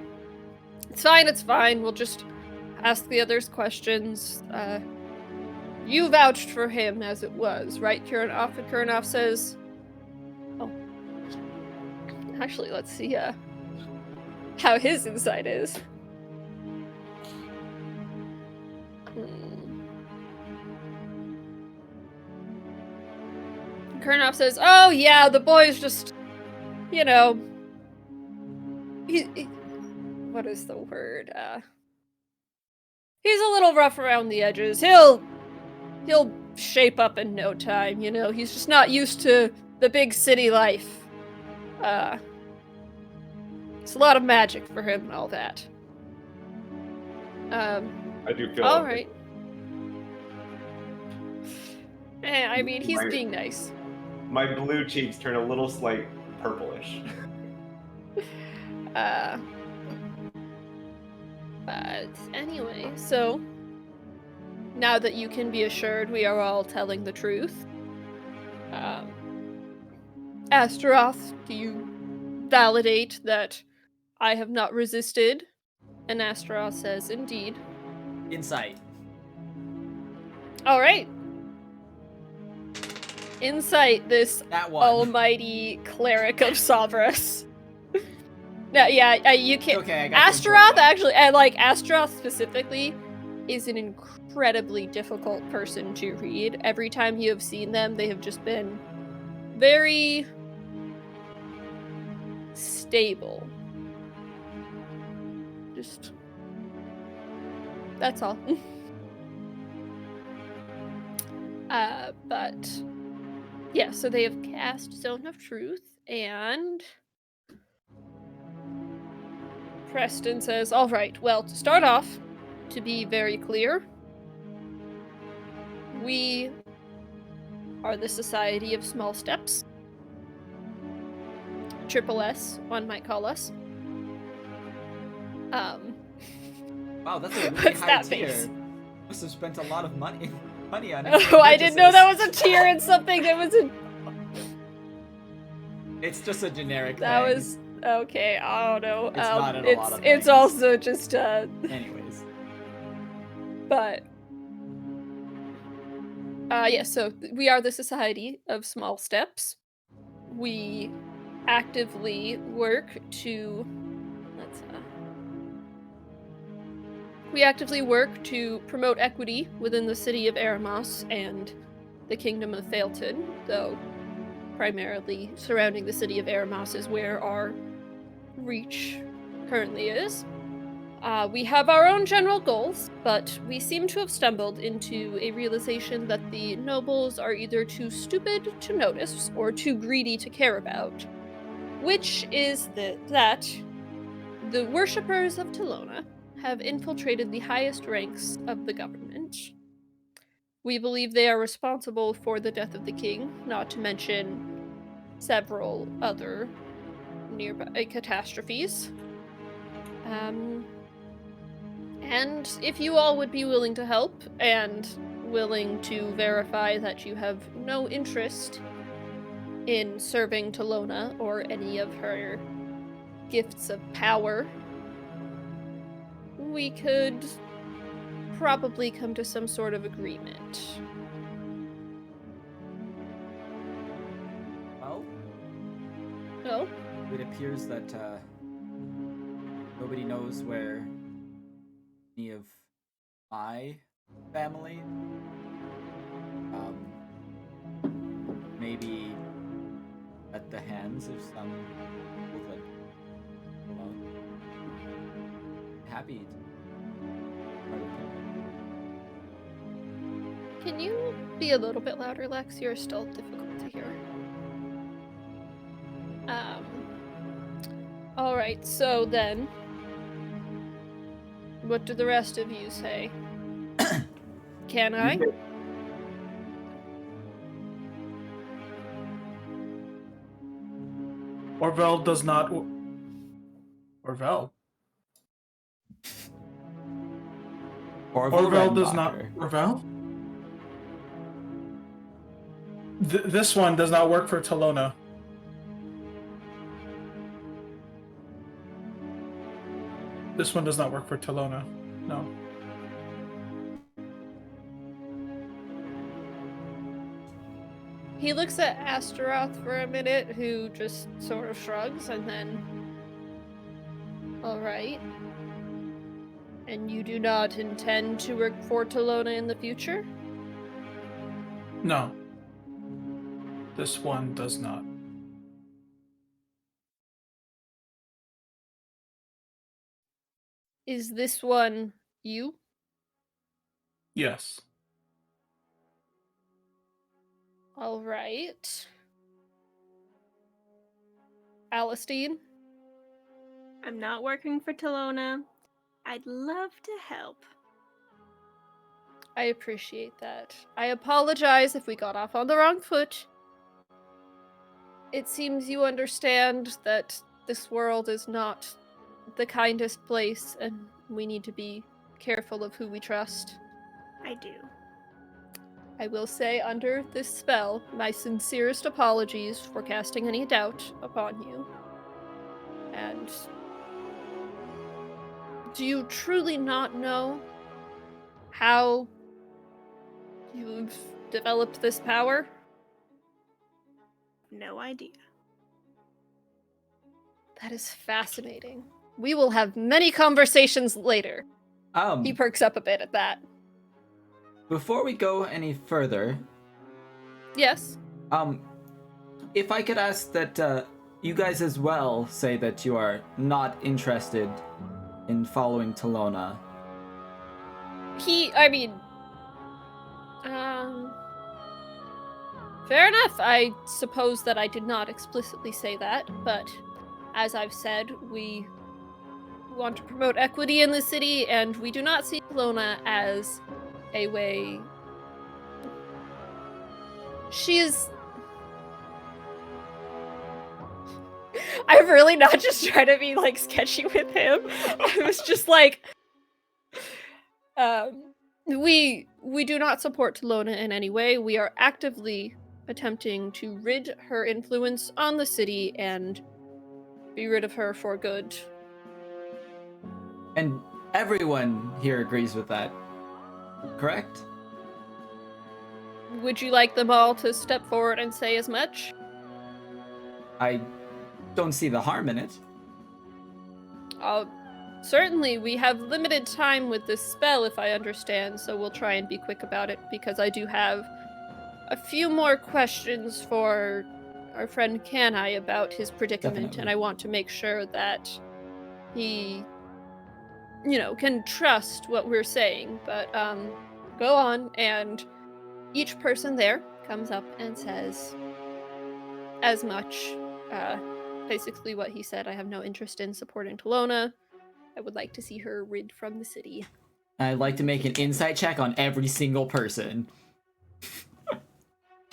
Speaker 1: it's fine. We'll just ask the others questions. You vouched for him as it was, right, Kuranoff? And Kuranoff says, oh, actually, let's see how his insight is. Kuranoff says, oh yeah, the boy's just, you know, he what is the word? He's a little rough around the edges. He'll shape up in no time, you know. He's just not used to the big city life. It's a lot of magic for him and all that.
Speaker 2: I do feel
Speaker 1: all right. I mean, he's being nice.
Speaker 2: My blue cheeks turn a little slight purplish.
Speaker 1: But anyway, so now that you can be assured we are all telling the truth, Astaroth, do you validate that I have not resisted? And Astaroth says, indeed.
Speaker 4: Insight.
Speaker 1: All right. Insight, this
Speaker 4: That one.
Speaker 1: almighty cleric of Savras. No, yeah, you can't.
Speaker 4: Okay, I got
Speaker 1: Astaroth actually, and like Astaroth specifically, is an incredibly difficult person to read. Every time you have seen them, they have just been very stable. Just that's all. But yeah, so they have cast Zone of Truth, and Preston says, all right, well, to start off, to be very clear, we are the Society of Small Steps. Triple S, one might call us.
Speaker 4: Wow, that's a really
Speaker 1: What's
Speaker 4: high
Speaker 1: that
Speaker 4: tier.
Speaker 1: face?
Speaker 4: Must have spent a lot of money on it.
Speaker 1: Oh, I didn't know that was a tier and something that was a...
Speaker 4: It's just a generic
Speaker 1: That
Speaker 4: thing.
Speaker 1: was... Okay, I don't know.
Speaker 4: It's not in a lot of
Speaker 1: It's
Speaker 4: things.
Speaker 1: also just,
Speaker 4: Anyways.
Speaker 1: But... yeah, so we are the Society of Small Steps. We actively work to... We actively work to promote equity within the city of Eremos and the Kingdom of Phaelton, though primarily surrounding the city of Eremos is where our reach currently is. We have our own general goals, but we seem to have stumbled into a realization that the nobles are either too stupid to notice or too greedy to care about, which is that the worshippers of Telona have infiltrated the highest ranks of the government. We believe they are responsible for the death of the king, not to mention several other nearby catastrophes. And if you all would be willing to help and willing to verify that you have no interest in serving Telona or any of her gifts of power, we could probably come to some sort of agreement.
Speaker 4: Well,
Speaker 1: Oh?
Speaker 4: it appears that nobody knows where any of my family maybe at the hands of some people that belong happy to.
Speaker 1: Can you be a little bit louder, Lex? You're still difficult to hear. Alright, so then, what do the rest of you say? Can I?
Speaker 5: Orvel does not. Orvel. Orvel does not. Orvel? This one does not work for Talona. This one does not work for Talona. No.
Speaker 1: He looks at Astaroth for a minute, who just sort of shrugs, and then... Alright. And you do not intend to work for Talona in the future?
Speaker 5: No. This one does not.
Speaker 1: Is this one you?
Speaker 5: Yes.
Speaker 1: Alright. Alystine?
Speaker 3: I'm not working for Talona. I'd love to help.
Speaker 1: I appreciate that. I apologize if we got off on the wrong foot. It seems you understand that this world is not the kindest place, and we need to be careful of who we trust.
Speaker 3: I do.
Speaker 1: I will say, under this spell, my sincerest apologies for casting any doubt upon you. And do you truly not know how you've developed this power?
Speaker 3: No idea.
Speaker 1: That is fascinating. We will have many conversations later. He perks up a bit at that.
Speaker 4: Before we go any further,
Speaker 1: Yes.
Speaker 4: if I could ask that you guys as well say that you are not interested in following Talona.
Speaker 1: Fair enough. I suppose that I did not explicitly say that, but as I've said, we want to promote equity in the city, and we do not see Talona as a way... She is... I'm really not just trying to be, like, sketchy with him. I was just like... We do not support Talona in any way. We are actively attempting to rid her influence on the city and be rid of her for good.
Speaker 4: And everyone here agrees with that, correct?
Speaker 1: Would you like them all to step forward and say as much?
Speaker 4: I don't see the harm in it.
Speaker 1: Certainly, we have limited time with this spell, if I understand, so we'll try and be quick about it, because I do have a few more questions for our friend Canni about his predicament,
Speaker 4: Definitely.
Speaker 1: and I want to make sure that he, can trust what we're saying. But, go on, and each person there comes up and says as much, basically what he said. I have no interest in supporting Talona. I would like to see her rid from the city.
Speaker 4: I'd like to make an insight check on every single person.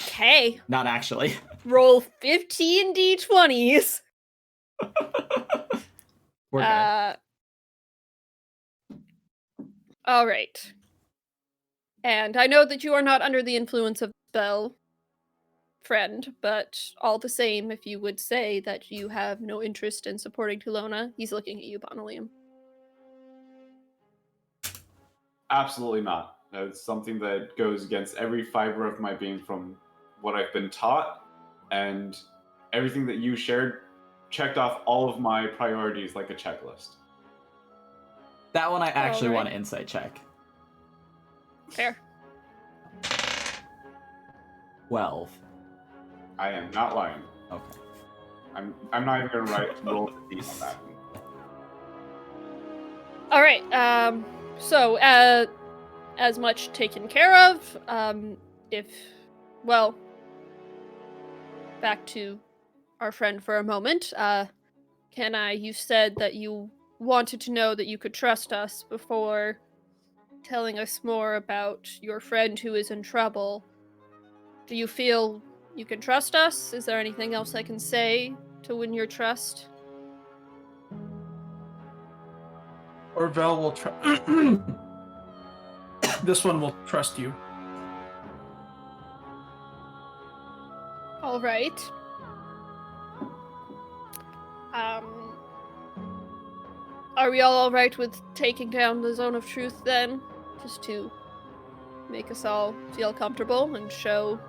Speaker 1: Okay.
Speaker 4: Not actually.
Speaker 1: Roll 15 d20s.
Speaker 4: We're good.
Speaker 1: All right. And I know that you are not under the influence of the spell, friend, but all the same, if you would say that you have no interest in supporting Talona, he's looking at you, Bonalium.
Speaker 2: Absolutely not. It's something that goes against every fiber of my being from what I've been taught, and everything that you shared checked off all of my priorities like a checklist.
Speaker 4: That one I actually
Speaker 1: Alright.
Speaker 4: want to insight check.
Speaker 1: Fair.
Speaker 4: 12.
Speaker 2: I am not lying.
Speaker 4: Okay.
Speaker 2: I'm not even gonna roll the d on that.
Speaker 1: All right. So, as much taken care of. Back to our friend for a moment. Canni, you said that you wanted to know that you could trust us before telling us more about your friend who is in trouble. Do you feel you can trust us? Is there anything else I can say to win your trust?
Speaker 5: Orvel will this one will trust you.
Speaker 1: All right. Um, are we all right with taking down the Zone of Truth then? Just to make us all feel comfortable and show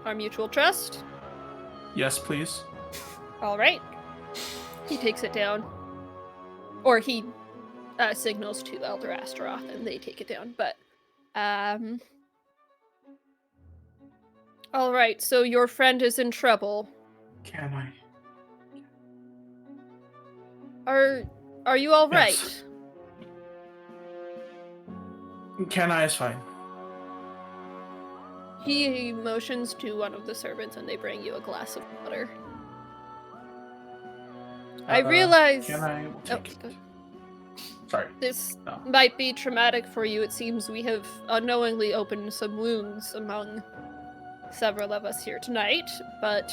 Speaker 1: our mutual trust?
Speaker 5: Yes, please.
Speaker 1: All right. He takes it down. Or he signals to Elder Astaroth and they take it down. But, all right, so your friend is in trouble.
Speaker 5: Can I?
Speaker 1: Are you all right?
Speaker 5: Yes. Can I is fine.
Speaker 1: He motions to one of the servants and they bring you a glass of water. I realize...
Speaker 5: Can I will take it? Sorry.
Speaker 1: This
Speaker 5: No.
Speaker 1: might be traumatic for you. It seems we have unknowingly opened some wounds among several of us here tonight, but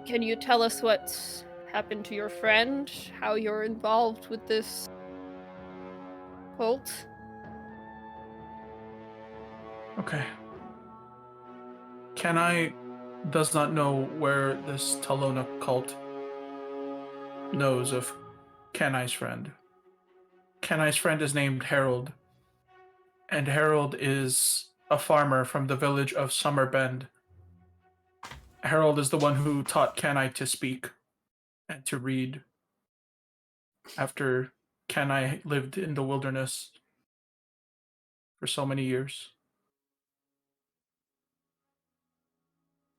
Speaker 1: can you tell us what's happened to your friend? How you're involved with this cult?
Speaker 5: Okay. Canni does not know where this Talona cult knows of Canni's friend. Canni's friend is named Harold, and Harold is a farmer from the village of Summerbend. Harold is the one who taught Canni to speak and to read after Canni lived in the wilderness for so many years.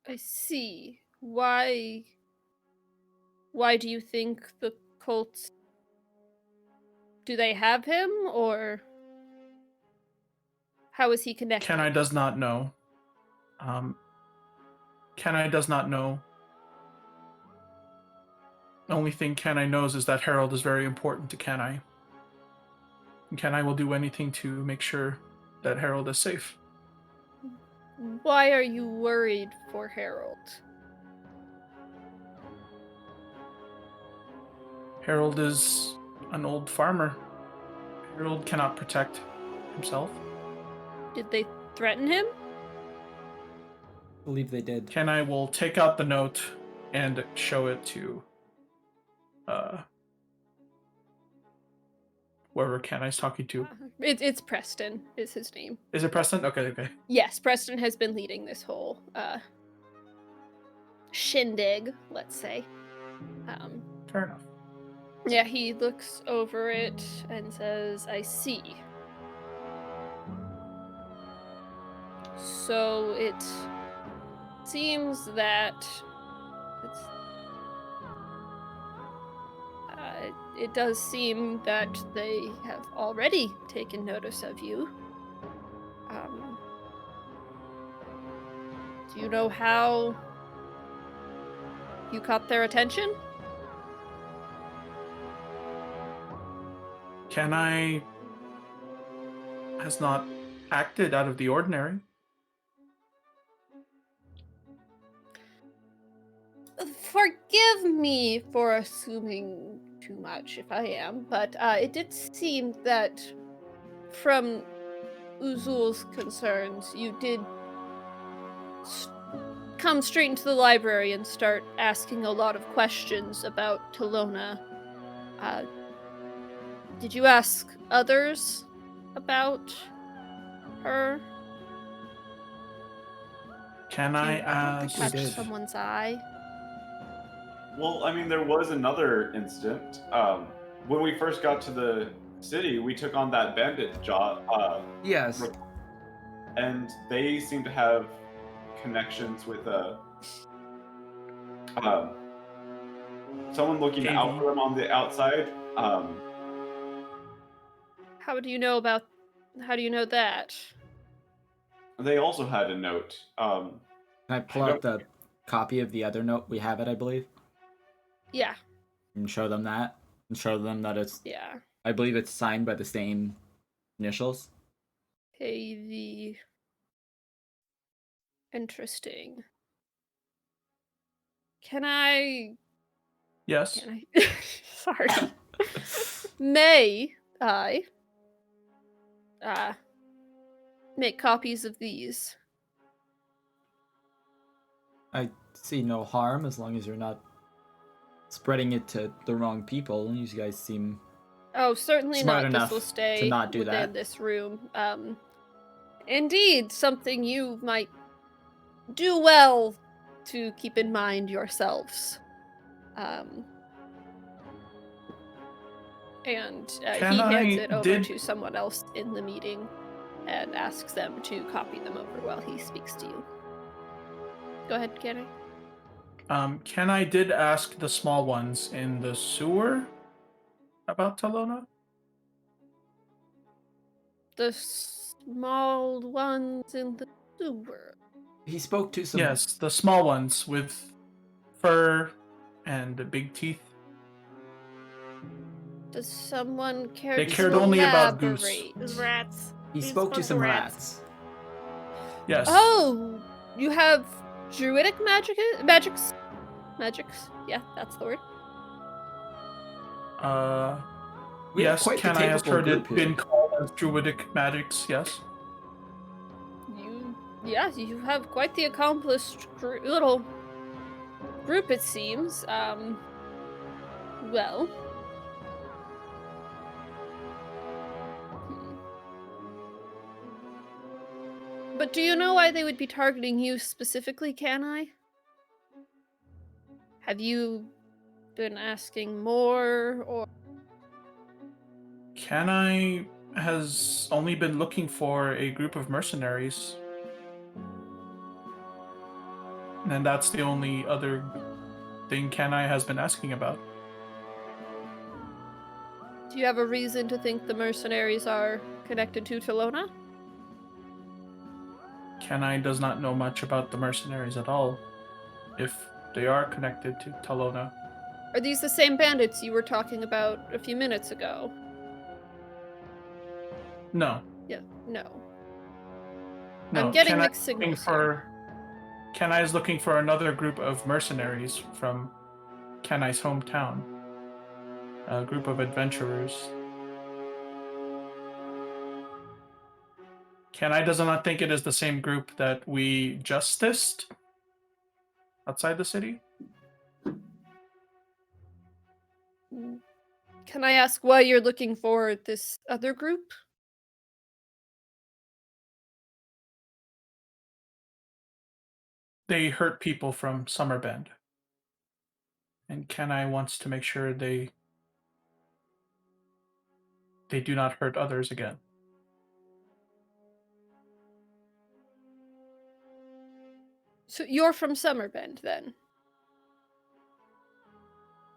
Speaker 1: I see. Why do you think the cults... Do they have him, or how is he connected?
Speaker 5: Canni does not know. Canni does not know. The only thing Canni knows is that Harold is very important to Canni. And Canni will do anything to make sure that Harold is safe.
Speaker 1: Why are you worried for Harold?
Speaker 5: Harold is an old farmer. Harold cannot protect himself.
Speaker 1: Did they threaten him?
Speaker 4: I believe they did.
Speaker 5: Canni will take out the note and show it to whoever Canni's talking to.
Speaker 1: It's Preston, is his name.
Speaker 5: Is it Preston? Okay.
Speaker 1: Yes, Preston has been leading this whole shindig, let's say.
Speaker 5: Fair enough.
Speaker 1: Yeah, he looks over it and says, I see. So it seems that it does seem that they have already taken notice of you. Do you know how you caught their attention?
Speaker 5: Canni has not acted out of the ordinary.
Speaker 1: Forgive me for assuming too much if I am, but it did seem that from Uzul's concerns, you did come straight into the library and start asking a lot of questions about Talona. Did you ask others about her?
Speaker 5: Can I ask?
Speaker 1: Catch
Speaker 4: did.
Speaker 1: someone's eye?
Speaker 2: Well, I mean, there was another incident. When we first got to the city, we took on that bandit job.
Speaker 4: Yes.
Speaker 2: And they seem to have connections with someone looking
Speaker 5: Katie.
Speaker 2: out for them on the outside.
Speaker 1: How do you know that?
Speaker 2: They also had a note.
Speaker 4: Can I pull out the copy of the other note? We have it, I believe.
Speaker 1: Yeah.
Speaker 4: And show them that. And show them that it's...
Speaker 1: Yeah.
Speaker 4: I believe it's signed by the same initials.
Speaker 1: KV. Interesting. Can I...
Speaker 5: Yes.
Speaker 1: Can I... Sorry. May I... make copies of these?
Speaker 4: I see no harm as long as you're not spreading it to the wrong people. You guys seem
Speaker 1: Oh, certainly
Speaker 4: smart
Speaker 1: not.
Speaker 4: enough
Speaker 1: This will stay
Speaker 4: to not do
Speaker 1: within
Speaker 4: that.
Speaker 1: this room. Indeed, something you might do well to keep in mind yourselves. And he hands it over to someone else in the meeting and asks them to copy them over while he speaks to you. Go ahead, Canni.
Speaker 5: Canni did ask the small ones in the sewer about Talona.
Speaker 1: The small ones in the sewer.
Speaker 4: He spoke to some...
Speaker 5: Yes, the small ones with fur and big teeth.
Speaker 1: Does someone care
Speaker 5: They
Speaker 1: to
Speaker 5: cared only about Goose.
Speaker 1: elaborate?
Speaker 3: Rats.
Speaker 4: He
Speaker 3: He
Speaker 4: spoke to
Speaker 3: spoke
Speaker 4: some
Speaker 3: to
Speaker 4: rats.
Speaker 5: Yes.
Speaker 1: Oh, you have druidic magics? Yeah, that's the word.
Speaker 4: We have
Speaker 5: Yes,
Speaker 4: quite the
Speaker 5: Canni has
Speaker 4: capable
Speaker 5: heard
Speaker 4: group
Speaker 5: it
Speaker 4: here.
Speaker 5: been called as druidic magics, yes.
Speaker 1: You have quite the accomplished little group, it seems. Well. But do you know why they would be targeting you specifically, Canni? Have you been asking more, or...
Speaker 5: Canni has only been looking for a group of mercenaries. And that's the only other thing Canni has been asking about.
Speaker 1: Do you have a reason to think the mercenaries are connected to Talona?
Speaker 5: Canni does not know much about the mercenaries at all, if they are connected to Talona.
Speaker 1: Are these the same bandits you were talking about a few minutes ago?
Speaker 5: No.
Speaker 1: Yeah, no.
Speaker 5: No,
Speaker 1: I'm getting
Speaker 5: Canni
Speaker 1: mixed signals here.
Speaker 5: Canni is looking for another group of mercenaries from Canni's hometown. A group of adventurers. Canni does not think it is the same group that we justiced outside the city.
Speaker 1: Can I ask why you're looking for this other group?
Speaker 5: They hurt people from Summerbend. And Canni wants to make sure they do not hurt others again.
Speaker 1: So you're from Summerbend, then?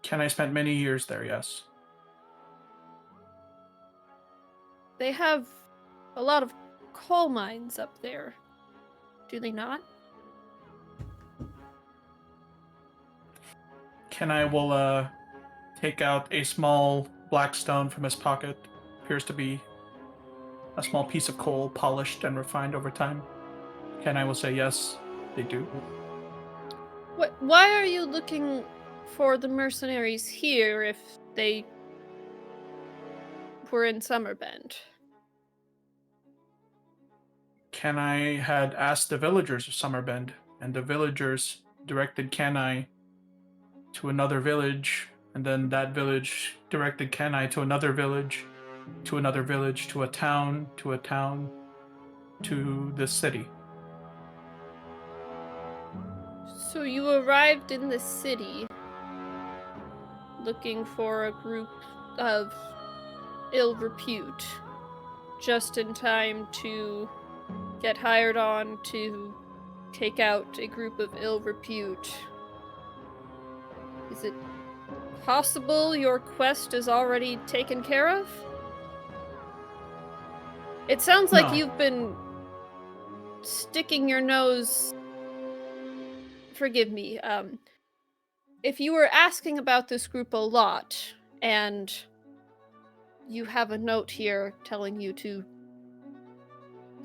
Speaker 5: Canni spent many years there, yes.
Speaker 1: They have a lot of coal mines up there, do they not?
Speaker 5: Canni will take out a small black stone from his pocket. Appears to be a small piece of coal, polished and refined over time. Canni will say, yes, they do.
Speaker 1: Why are you looking for the mercenaries here if they were in Summerbend?
Speaker 5: Canni had asked the villagers of Summerbend, and the villagers directed Canni to another village, and then that village directed Canni to another village, to another village, to a town, to the city.
Speaker 1: So you arrived in the city looking for a group of ill repute, just in time to get hired on to take out a group of ill repute. Is it possible your quest is already taken care of? It sounds like
Speaker 5: No.
Speaker 1: you've been sticking your nose. Forgive me. If you were asking about this group a lot, and you have a note here telling you to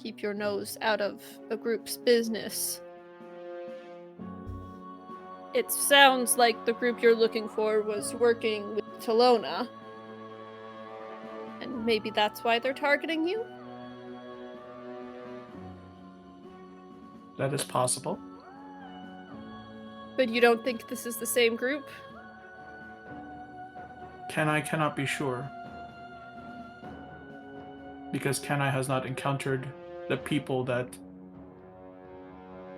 Speaker 1: keep your nose out of a group's business, it sounds like the group you're looking for was working with Talona. And maybe that's why they're targeting you?
Speaker 5: That is possible.
Speaker 1: But you don't think this is the same group?
Speaker 5: Canni cannot be sure. Because Canni has not encountered the people that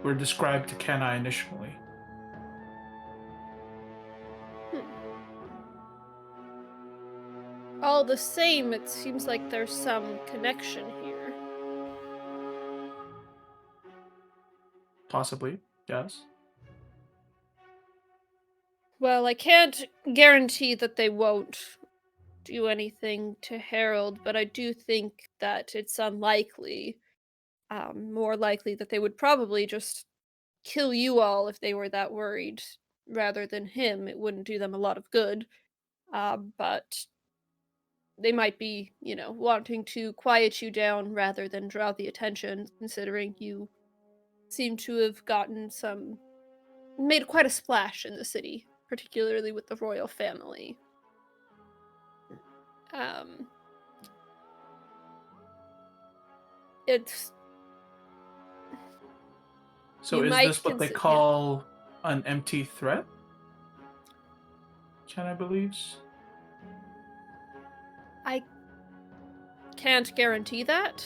Speaker 5: were described to Canni initially.
Speaker 1: All the same, it seems like there's some connection here.
Speaker 5: Possibly, yes.
Speaker 1: Well, I can't guarantee that they won't do anything to Harold, but I do think that it's unlikely, more likely that they would probably just kill you all if they were that worried, rather than him. It wouldn't do them a lot of good. But they might be, wanting to quiet you down rather than draw the attention, considering you seem to have made quite a splash in the city, particularly with the royal family. It's
Speaker 5: So
Speaker 1: You
Speaker 5: is
Speaker 1: might
Speaker 5: this what they
Speaker 1: consi- yeah.
Speaker 5: call an empty threat? Canni believes?
Speaker 1: I can't guarantee that.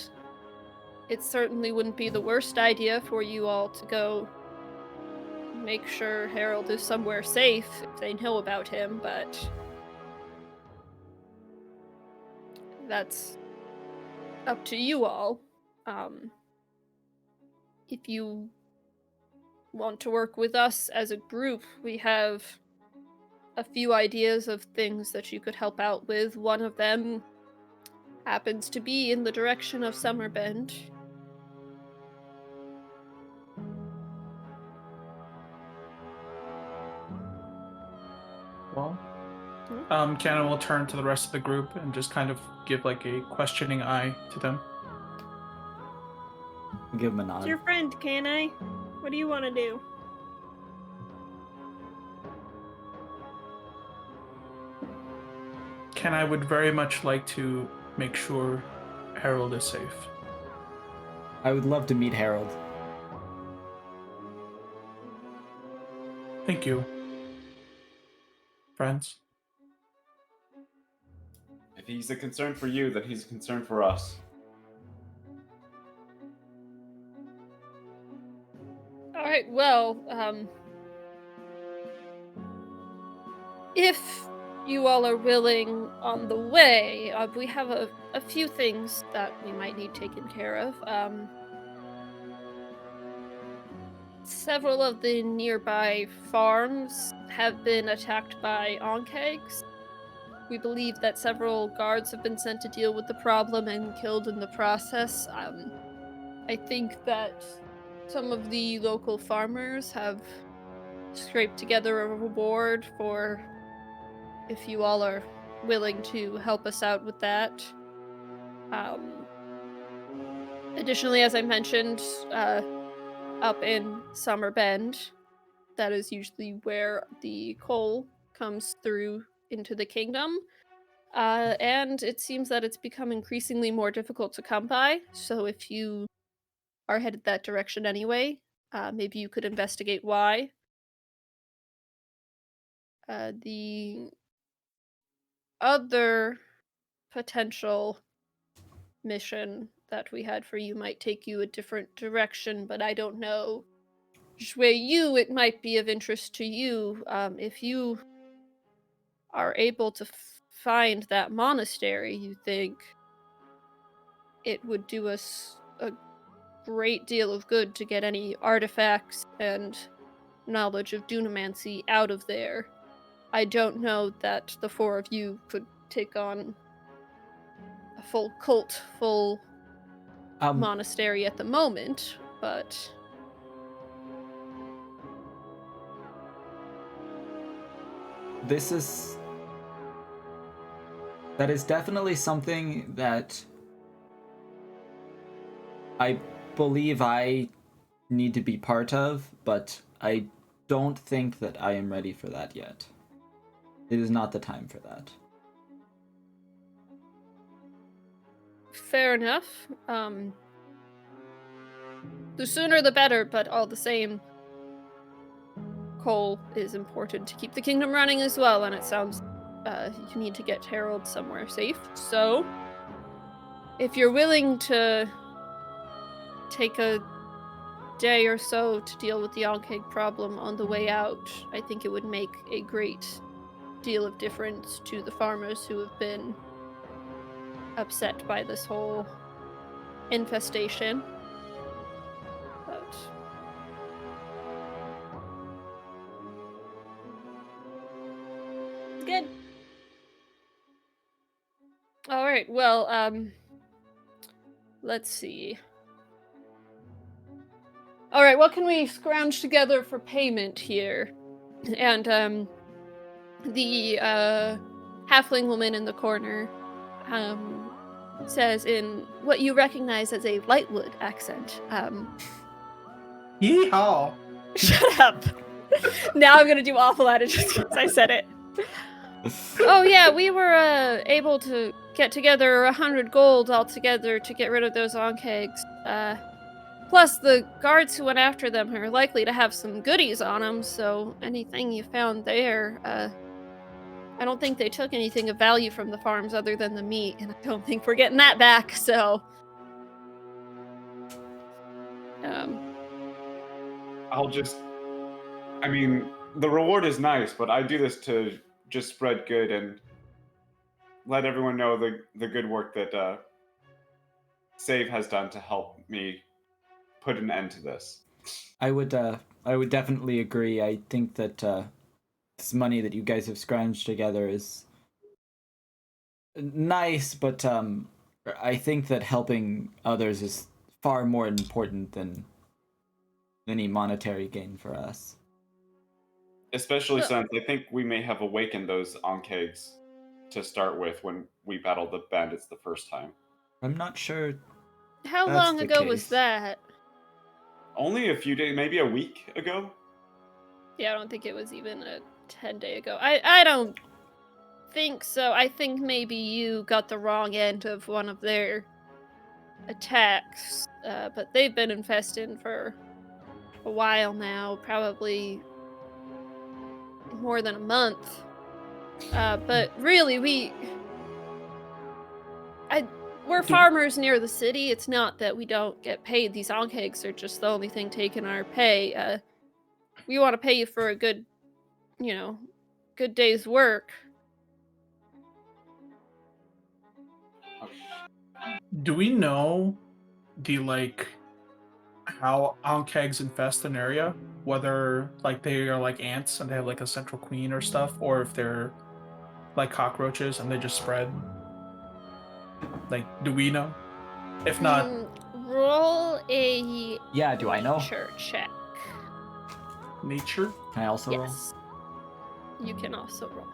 Speaker 1: It certainly wouldn't be the worst idea for you all to go make sure Harold is somewhere safe if they know about him, but that's up to you all. If you want to work with us as a group, we have a few ideas of things that you could help out with. One of them happens to be in the direction of Summerbend.
Speaker 5: Well, Canni will turn to the rest of the group and just kind of give like a questioning eye to them.
Speaker 4: Give him a
Speaker 3: It's
Speaker 4: nod.
Speaker 3: your friend, Canni. What do you want to do?
Speaker 5: Canni would very much like to make sure Harold is safe.
Speaker 4: I would love to meet Harold.
Speaker 5: Thank you, friends.
Speaker 2: If he's a concern for you, then he's a concern for us.
Speaker 1: Alright, well, if you all are willing on the way, we have a few things that we might need taken care of. Several of the nearby farms have been attacked by onkegs. We believe that several guards have been sent to deal with the problem and killed in the process. I think that some of the local farmers have scraped together a reward for if you all are willing to help us out with that. Additionally, as I mentioned, up in Summer Bend, that is usually where the coal comes through into the kingdom. And it seems that it's become increasingly more difficult to come by. So if you are headed that direction anyway, maybe you could investigate why. The other potential mission that we had for you might take you a different direction, but I don't know. Xueyou, it might be of interest to you. If you are able to find that monastery, you think it would do us a great deal of good to get any artifacts and knowledge of dunamancy out of there. I don't know that the four of you could take on a full cult full monastery at the moment, but
Speaker 4: that is definitely something that I believe I need to be part of, but I don't think that I am ready for that yet. It is not the time for that.
Speaker 1: fair enough. The sooner the better, but all the same, coal is important to keep the kingdom running as well, and it sounds you need to get Harold somewhere safe. So, if you're willing to take a day or so to deal with the Onkeg problem on the way out, I think it would make a great deal of difference to the farmers who have been upset by this whole infestation. But
Speaker 3: Good.
Speaker 1: all right, well, let's see. All right, what can we scrounge together for payment here? And the halfling woman in the corner says in what you recognize as a Lightwood accent.
Speaker 5: Yeehaw!
Speaker 1: Shut up. Now I'm gonna do awful at it just because I said it. Oh yeah, we were able to get together 100 gold altogether to get rid of those onkegs. Plus the guards who went after them are likely to have some goodies on them, so anything you found there, I don't think they took anything of value from the farms other than the meat, and I don't think we're getting that back, so...
Speaker 2: I mean, the reward is nice, but I do this to just spread good and let everyone know the good work that Save has done to help me put an end to this.
Speaker 4: I would definitely agree. I think that this money that you guys have scrounged together is nice, but I think that helping others is far more important than any monetary gain for us.
Speaker 2: Especially since I think we may have awakened those onkegs to start with when we battled the bandits the first time.
Speaker 4: I'm not sure.
Speaker 1: How
Speaker 4: That's
Speaker 1: long
Speaker 4: the
Speaker 1: ago was
Speaker 4: case.
Speaker 1: that?
Speaker 2: Only a few days, maybe a week ago?
Speaker 1: Yeah, I don't think it was even a 10-day ago. I don't think so. I think maybe you got the wrong end of one of their attacks, but they've been infesting for a while now, probably more than a month. But really, we're farmers near the city. It's not that we don't get paid. These onkegs are just the only thing taking our pay. We want to pay you for a good, good day's work.
Speaker 5: Do we know how onkegs infest an area? Whether they are like ants and they have a central queen or stuff, or if they're like cockroaches and they just spread? Do we know? If not,
Speaker 1: roll a
Speaker 4: Yeah, do I know?
Speaker 1: nature check.
Speaker 5: nature?
Speaker 4: Can I also roll?
Speaker 1: Yes. You can also roll.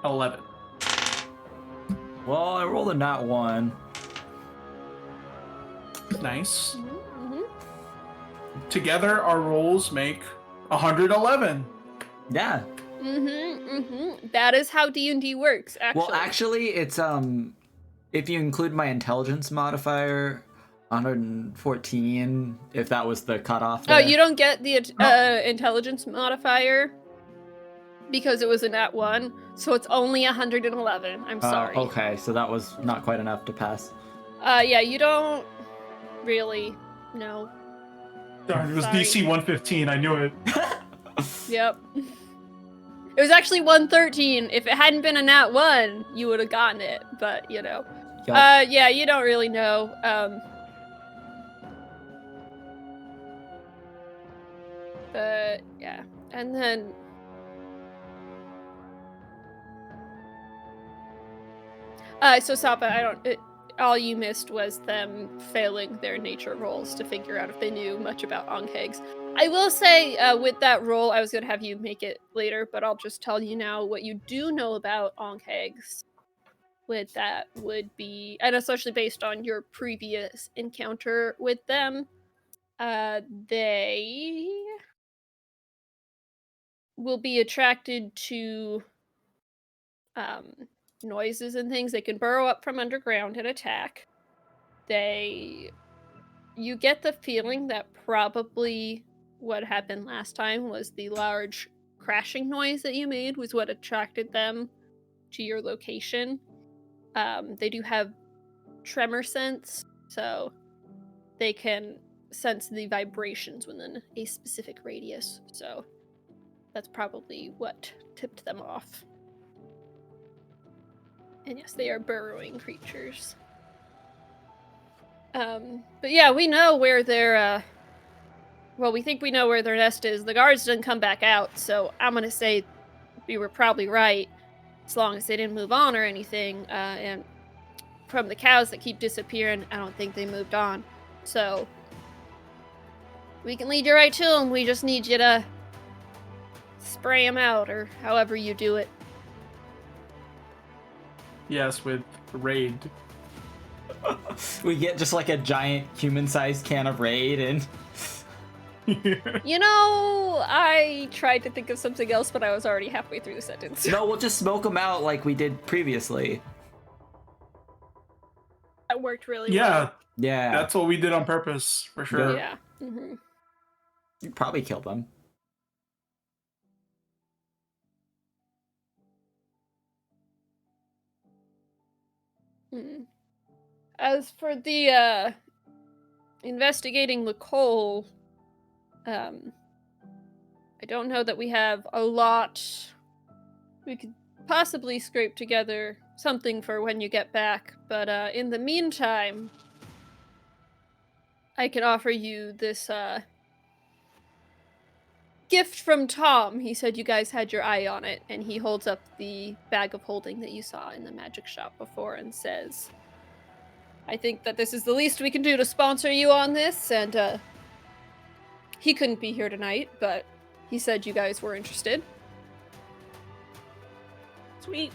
Speaker 5: 11.
Speaker 4: Well, I rolled a nat 1.
Speaker 5: Nice.
Speaker 1: Mm-hmm.
Speaker 5: Together, our rolls make 111.
Speaker 4: Yeah.
Speaker 1: That is how D&D works, actually.
Speaker 4: Well, actually, it's if you include my intelligence modifier, 114. If that was the cutoff.
Speaker 1: Oh,
Speaker 4: there.
Speaker 1: you don't get the intelligence modifier because it was a nat 1, so it's only 111. I'm sorry.
Speaker 4: Okay, so that was not quite enough to pass.
Speaker 1: Yeah, you don't really know.
Speaker 5: Darn, it was
Speaker 1: Sorry.
Speaker 5: DC 115. I knew it.
Speaker 1: Yep. It was actually 113. If it hadn't been a nat 1, you would have gotten it, but
Speaker 4: Yup.
Speaker 1: yeah, you don't really know. But yeah, and then So Sapa, all you missed was them failing their nature rolls to figure out if they knew much about Onghegs. I will say, with that roll, I was going to have you make it later, but I'll just tell you now what you do know about Onghegs. With that would be, and especially based on your previous encounter with them, they will be attracted to noises and things. They can burrow up from underground and attack. You get the feeling that probably what happened last time was the large crashing noise that you made was what attracted them to your location. They do have tremor sense, so they can sense the vibrations within a specific radius. So that's probably what tipped them off. And yes, they are burrowing creatures. But yeah, we know where their, we think we know where their nest is. The guards didn't come back out, so I'm gonna say we were probably right, as long as they didn't move on or anything. And from the cows that keep disappearing, I don't think they moved on. So we can lead you right to them. We just need you to spray them out, or however you do it.
Speaker 5: Yes, with Raid.
Speaker 4: We get just like a giant human-sized can of Raid and...
Speaker 1: You know, I tried to think of something else, but I was already halfway through the sentence.
Speaker 4: No, we'll just smoke them out like we did previously.
Speaker 3: That worked really well.
Speaker 4: Yeah.
Speaker 5: That's what we did on purpose, for sure.
Speaker 1: Yeah. Mm-hmm.
Speaker 4: You'd probably kill them.
Speaker 1: Mm-hmm. As for the, investigating the coal, I don't know that we have a lot. We could possibly scrape together something for when you get back, but in the meantime, I can offer you this gift from Tom. He said you guys had your eye on it, and he holds up the bag of holding that you saw in the magic shop before and says, I think that this is the least we can do to sponsor you on this, and he couldn't be here tonight, but he said you guys were interested.
Speaker 3: Sweet.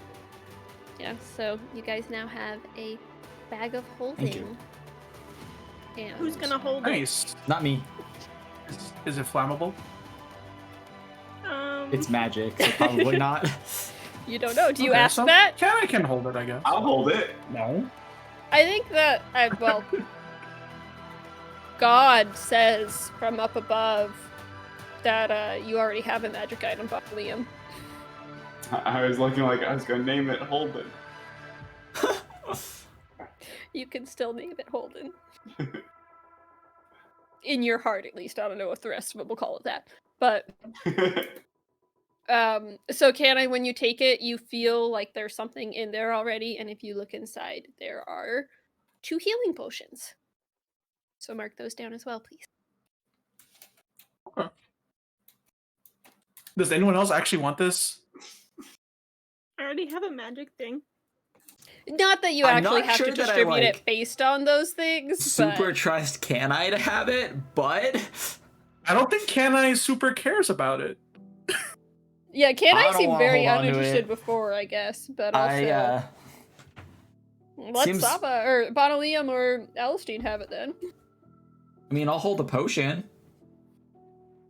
Speaker 1: Yeah, so you guys now have a bag of holding.
Speaker 4: Thank you.
Speaker 3: And who's gonna hold it?
Speaker 5: Nice.
Speaker 4: Not me.
Speaker 5: Is it flammable?
Speaker 4: It's magic, so probably not.
Speaker 1: You don't know. Do you
Speaker 5: Okay,
Speaker 1: ask
Speaker 5: so
Speaker 1: that?
Speaker 5: I can hold it, I guess.
Speaker 2: I'll hold it.
Speaker 5: No.
Speaker 1: I think that, God says from up above that you already have a magic item, but Liam.
Speaker 2: I was looking like I was going to name it Holden.
Speaker 1: You can still name it Holden. In your heart, at least. I don't know if the rest of it will call it that. But, so Canni, when you take it, you feel like there's something in there already, and if you look inside, there are 2 healing potions. So mark those down as well, please.
Speaker 5: Okay. Does anyone else actually want this?
Speaker 3: I already have a magic thing.
Speaker 1: Not that you
Speaker 4: I'm
Speaker 1: actually
Speaker 4: not
Speaker 1: have
Speaker 4: sure
Speaker 1: to
Speaker 4: that I,
Speaker 1: distribute
Speaker 4: like,
Speaker 1: it based on those things,
Speaker 4: Super
Speaker 1: but...
Speaker 4: trust Canni to have it, but...
Speaker 5: I don't think Canni super cares about it.
Speaker 1: Yeah,
Speaker 4: I
Speaker 1: Canni
Speaker 4: don't
Speaker 1: seemed
Speaker 4: wanna
Speaker 1: very
Speaker 4: hold on to
Speaker 1: uninterested
Speaker 4: it.
Speaker 1: before, I guess, but also... let
Speaker 4: seems-
Speaker 1: Saba, or Bonalium, or Alystine have it then.
Speaker 4: I mean, I'll hold the potion.
Speaker 3: If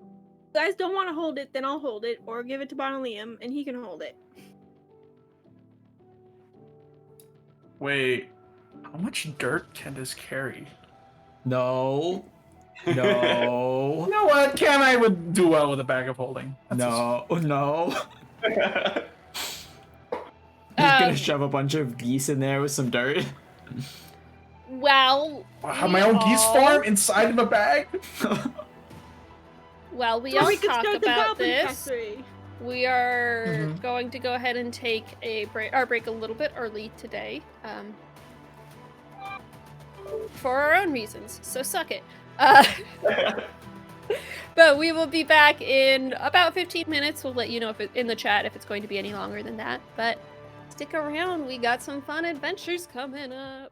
Speaker 3: you guys don't want to hold it, then I'll hold it, or give it to Bonalium, and he can hold it.
Speaker 5: Wait, how much dirt can this carry?
Speaker 4: No. No.
Speaker 5: You know what? Canni would do well with a bag of holding. That's
Speaker 4: No. He's gonna shove a bunch of geese in there with some dirt.
Speaker 1: Well,
Speaker 5: Have my own geese farm inside of a bag?
Speaker 1: Well, we
Speaker 3: Or
Speaker 1: all
Speaker 3: we could
Speaker 1: talk
Speaker 3: start the
Speaker 1: about
Speaker 3: Goblin
Speaker 1: this.
Speaker 3: Factory.
Speaker 1: We are going to go ahead and take a break a little bit early today. For our own reasons, so suck it. But we will be back in about 15 minutes. We'll let you know if in the chat if it's going to be any longer than that. But Stick around, we got some fun adventures coming up.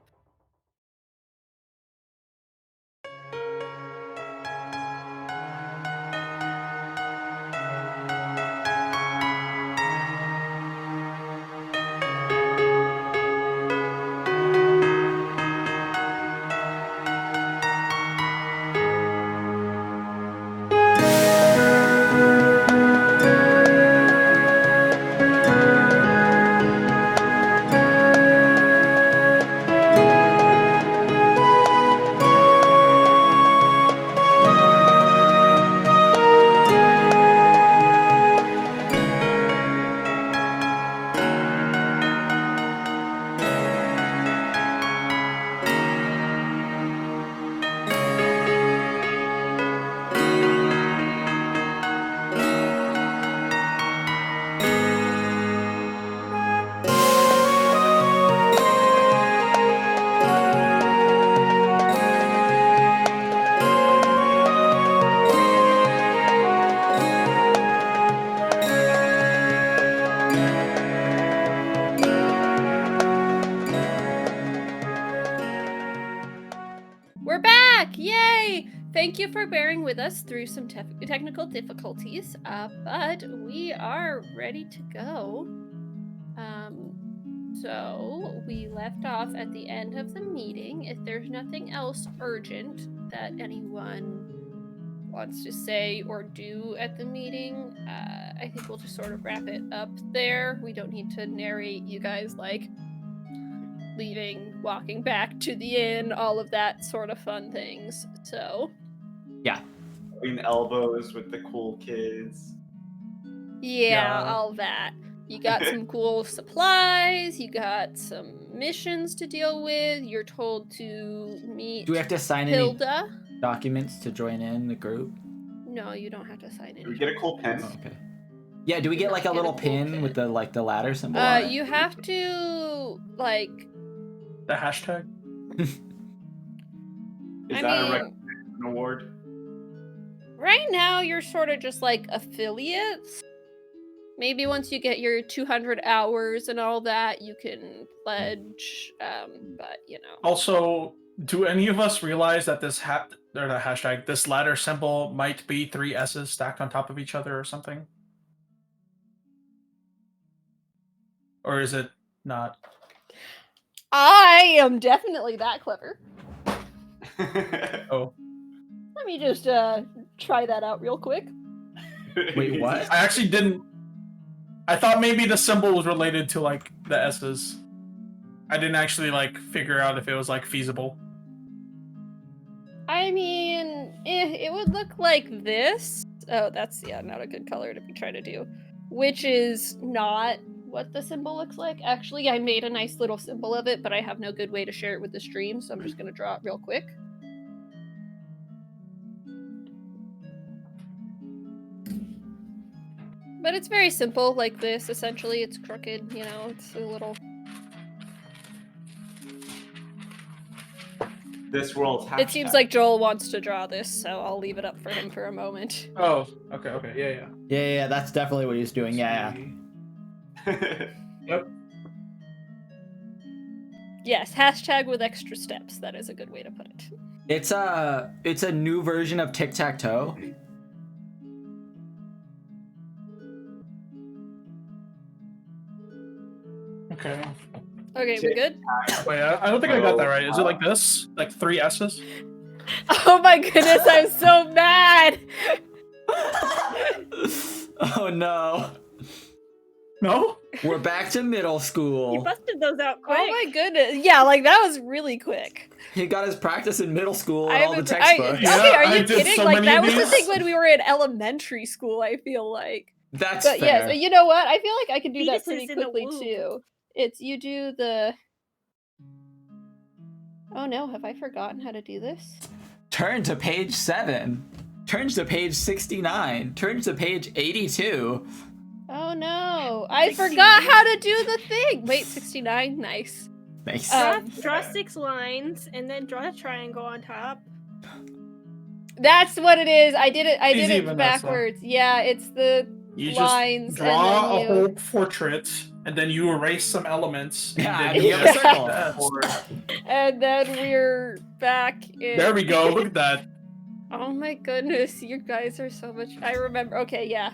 Speaker 1: We're back! Yay! Thank you for bearing with us through some technical difficulties, but we are ready to go. So we left off at the end of the meeting. If there's nothing else urgent that anyone wants to say or do at the meeting, I think we'll just sort of wrap it up there. We don't need to narrate you guys like leaving, walking back to the inn, all of that sort of fun things. So
Speaker 2: Rubbing elbows with the cool kids.
Speaker 1: yeah,
Speaker 5: Yeah.
Speaker 1: all that. You got some cool supplies, you got some missions to deal with, you're told to meet
Speaker 4: Do we have to sign any
Speaker 1: Hilda.
Speaker 4: documents to join in the group?
Speaker 1: No, you don't have to sign
Speaker 2: Do we
Speaker 1: it.
Speaker 2: get a cool pen?
Speaker 4: Oh, okay. Yeah, do we
Speaker 1: Do
Speaker 4: get like
Speaker 1: not
Speaker 4: a
Speaker 1: get a
Speaker 4: little
Speaker 1: cool
Speaker 4: pin
Speaker 1: pin.
Speaker 4: with the the ladder symbol on it?
Speaker 1: You have to like
Speaker 5: The hashtag.
Speaker 2: Is
Speaker 1: I
Speaker 2: that a
Speaker 1: mean,
Speaker 2: recognition award?
Speaker 1: right now you're sort of just like affiliates. Maybe once you get your 200 hours and all that, you can pledge. But you know.
Speaker 5: Also, do any of us realize that this this ladder symbol might be 3 S's stacked on top of each other or something? Or is it not?
Speaker 1: I am definitely that clever.
Speaker 5: Oh,
Speaker 1: Let me just try that out real quick.
Speaker 4: Wait, what?
Speaker 5: I actually didn't. I thought maybe the symbol was related to like the S's. I didn't actually like figure out if it was like feasible.
Speaker 1: I mean, it would look like this. Oh, that's not a good color to be trying to do. Which is not what the symbol looks like. Actually, I made a nice little symbol of it, but I have no good way to share it with the stream, so I'm just gonna draw it real quick. But it's very simple, like this. Essentially, it's crooked, you know, it's a little...
Speaker 2: This world's hashtag.
Speaker 1: It seems like Joel wants to draw this, so I'll leave it up for him for a moment.
Speaker 5: Oh, okay, yeah.
Speaker 4: Yeah, that's definitely what he's doing. Yeah.
Speaker 5: Yep.
Speaker 1: Yes, hashtag with extra steps. That is a good way to put it.
Speaker 4: It's a new version of tic-tac-toe.
Speaker 5: Okay.
Speaker 1: Okay, we good?
Speaker 5: Wait, I don't think I got that right. Is it like this? Like 3 S's?
Speaker 1: Oh my goodness, I'm so mad!
Speaker 4: Oh no.
Speaker 5: No?
Speaker 4: We're back to middle
Speaker 3: You
Speaker 4: school.
Speaker 3: busted those out quick.
Speaker 1: Oh my goodness. Yeah, like that was really quick.
Speaker 4: He got his practice in middle school
Speaker 1: I
Speaker 4: and all the
Speaker 1: remember-
Speaker 4: textbooks.
Speaker 5: Yeah,
Speaker 1: okay, are
Speaker 5: I
Speaker 1: you
Speaker 5: did
Speaker 1: kidding?
Speaker 5: so
Speaker 1: Like
Speaker 5: many
Speaker 1: that
Speaker 5: of
Speaker 1: was the
Speaker 5: these.
Speaker 1: thing when we were in elementary school, I feel like.
Speaker 4: That's
Speaker 1: But
Speaker 4: fair.
Speaker 1: yeah, so you know what? I feel like I can do that
Speaker 3: Fetuses
Speaker 1: pretty
Speaker 3: in the
Speaker 1: quickly
Speaker 3: womb.
Speaker 1: too. It's you do the... Oh no, have I forgotten how to do this?
Speaker 4: Turn to page 7. Turn to page 69. Turn to page 82.
Speaker 1: Oh no, I
Speaker 3: 69.
Speaker 1: forgot how to do the thing! Wait, 69? Nice.
Speaker 4: Nice.
Speaker 3: Draw 6 lines and then draw a triangle on top.
Speaker 1: That's what it is. I did it
Speaker 5: Easy, Vanessa.
Speaker 1: backwards. Yeah, it's the
Speaker 5: You
Speaker 1: lines
Speaker 5: just draw
Speaker 1: and then
Speaker 5: a whole portrait and then you erase some elements.
Speaker 4: Yeah,
Speaker 5: and
Speaker 4: and
Speaker 5: then
Speaker 4: you have a circle.
Speaker 5: Yes.
Speaker 1: And then we're back in.
Speaker 5: There we go. Look at that.
Speaker 1: Oh my goodness, you guys are so much. I remember. Okay, yeah.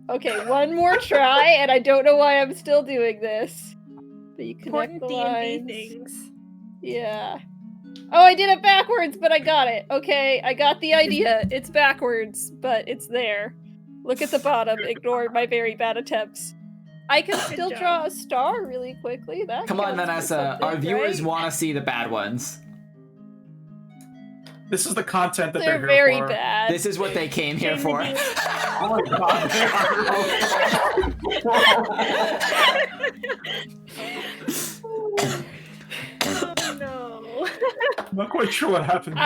Speaker 1: Okay, one more try, and I don't know why I'm still doing this. But you connect
Speaker 3: Important
Speaker 1: the
Speaker 3: D&D
Speaker 1: lines.
Speaker 3: things.
Speaker 1: Yeah. Oh, I did it backwards, but I got it. Okay, I got the idea. It's backwards, but it's there. Look at the bottom. Ignore my very bad attempts. I can still
Speaker 3: job.
Speaker 1: draw a star really quickly. That
Speaker 4: Come on,
Speaker 1: counts for
Speaker 4: Vanessa. Our
Speaker 1: something,
Speaker 4: viewers
Speaker 1: right?
Speaker 4: want to see the bad ones.
Speaker 5: This is the content that
Speaker 1: They're
Speaker 5: here
Speaker 1: very
Speaker 5: for.
Speaker 1: bad.
Speaker 4: This is what they came here
Speaker 3: Came to
Speaker 4: for.
Speaker 3: do.
Speaker 2: Oh my god, they
Speaker 3: Oh no.
Speaker 5: I'm not quite sure what happened.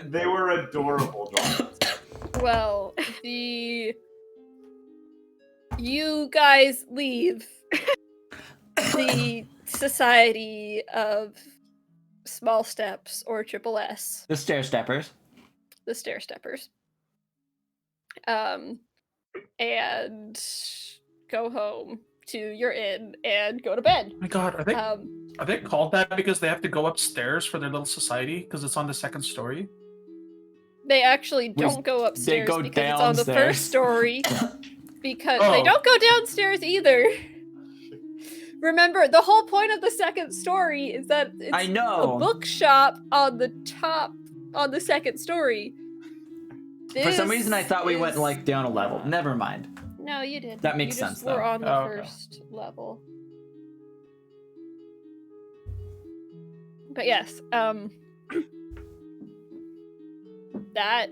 Speaker 2: They were adorable drawings.
Speaker 1: Well, you guys leave the Society of Small Steps, or Triple S,
Speaker 4: The stair steppers.
Speaker 1: the Stair Steppers, and go home to your inn and go to bed.
Speaker 5: Oh my god, are they called that because they have to go upstairs for their little society because it's on the second story?
Speaker 1: They actually don't go upstairs
Speaker 4: go
Speaker 1: because it's on the
Speaker 4: downstairs.
Speaker 1: first story. Because they
Speaker 5: Oh.
Speaker 1: don't go downstairs either. Remember, the whole point of the second story is that it's
Speaker 4: I know.
Speaker 1: a bookshop on the top, on the second story.
Speaker 4: For some reason, I thought we went
Speaker 1: This
Speaker 4: like down a level. Never mind.
Speaker 1: No, you didn't.
Speaker 4: That makes
Speaker 1: You just
Speaker 4: sense,
Speaker 1: were
Speaker 4: though.
Speaker 1: on the
Speaker 5: Oh, okay.
Speaker 1: first level. But yes, that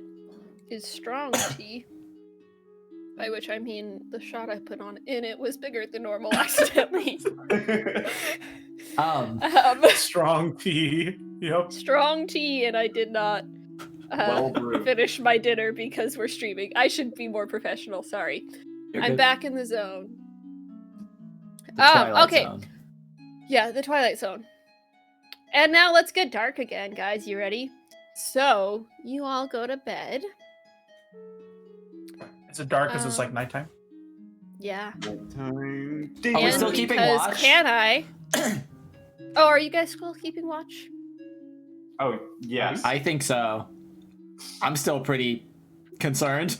Speaker 1: is strong tea. By which I mean the shot I put on in it was bigger than normal accidentally.
Speaker 5: Strong tea. Yep.
Speaker 1: Strong tea, and I did not
Speaker 2: Well brewed.
Speaker 1: finish my dinner because we're streaming. I should be more professional, sorry.
Speaker 4: You're
Speaker 1: I'm
Speaker 4: good.
Speaker 1: back in the zone.
Speaker 4: The Twilight
Speaker 1: Okay.
Speaker 4: Zone.
Speaker 1: Yeah, the Twilight Zone. And now let's get dark again, guys. You ready? So, you all go to bed.
Speaker 5: Is it dark because it's like nighttime?
Speaker 1: Yeah.
Speaker 4: Are we
Speaker 1: And
Speaker 4: still keeping
Speaker 1: because
Speaker 4: watch?
Speaker 1: Can I? Oh, are you guys still keeping watch?
Speaker 2: Oh, yes.
Speaker 4: I think so. I'm still pretty concerned.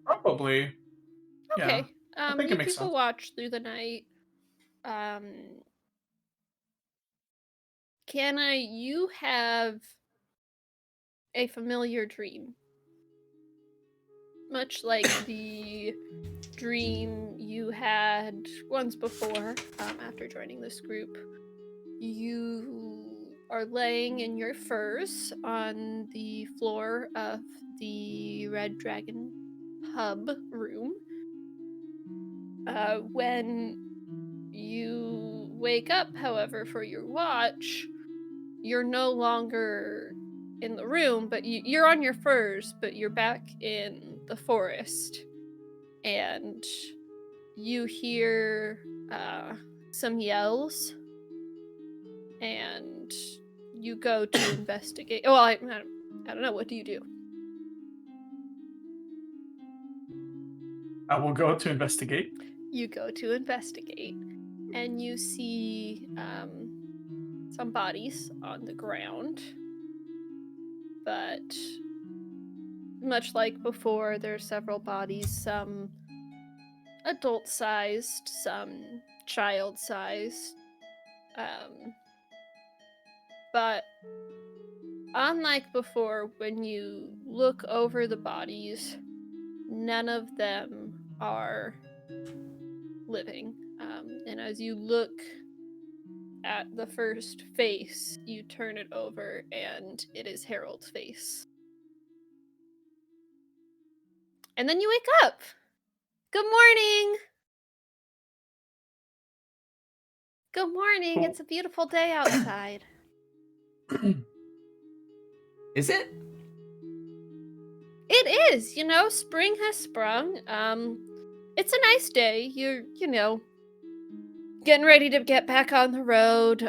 Speaker 5: Probably.
Speaker 1: Okay.
Speaker 5: I think
Speaker 1: You
Speaker 5: it makes
Speaker 1: people
Speaker 5: sense.
Speaker 1: watch through the night. Can I? You have a familiar dream. Much like the dream you had once before, after joining this group. You are laying in your furs on the floor of the Red Dragon hub room. When you wake up, however, for your watch, you're no longer in the room, but you're on your furs, but you're back in the forest. And you hear some yells, and you go to investigate. Well, I don't know. What do you do?
Speaker 5: I will go to investigate.
Speaker 1: You go to investigate, and you see some bodies on the ground. But much like before, there are several bodies, some adult-sized, some child-sized. But unlike before, when you look over the bodies, none of them are living. And as you look at the first face, you turn it over, and it is Harold's face. And then you wake up. Good morning. Good morning. It's a beautiful day outside.
Speaker 4: Is it?
Speaker 1: It is, spring has sprung. It's a nice day. You're, getting ready to get back on the road.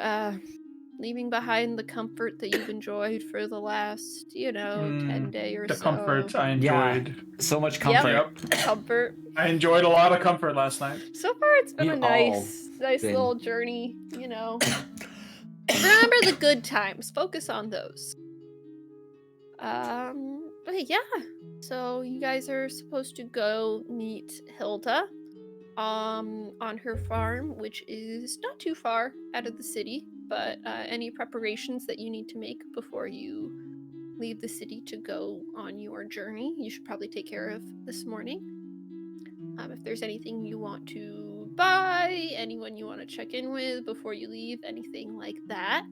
Speaker 1: leaving behind the comfort that you've enjoyed for the last, 10 day or
Speaker 5: The
Speaker 1: so.
Speaker 5: comfort I enjoyed.
Speaker 4: So much comfort.
Speaker 5: Yep.
Speaker 1: Comfort.
Speaker 5: I enjoyed a lot of comfort last night.
Speaker 1: So far, it's been
Speaker 4: We've
Speaker 1: a nice
Speaker 4: been-
Speaker 1: little journey, Remember the good times. Focus on those. But yeah. So you guys are supposed to go meet Hilda, on her farm, which is not too far out of the city. But any preparations that you need to make before you leave the city to go on your journey, you should probably take care of this morning. If there's anything you want to buy, anyone you want to check in with before you leave, anything like that,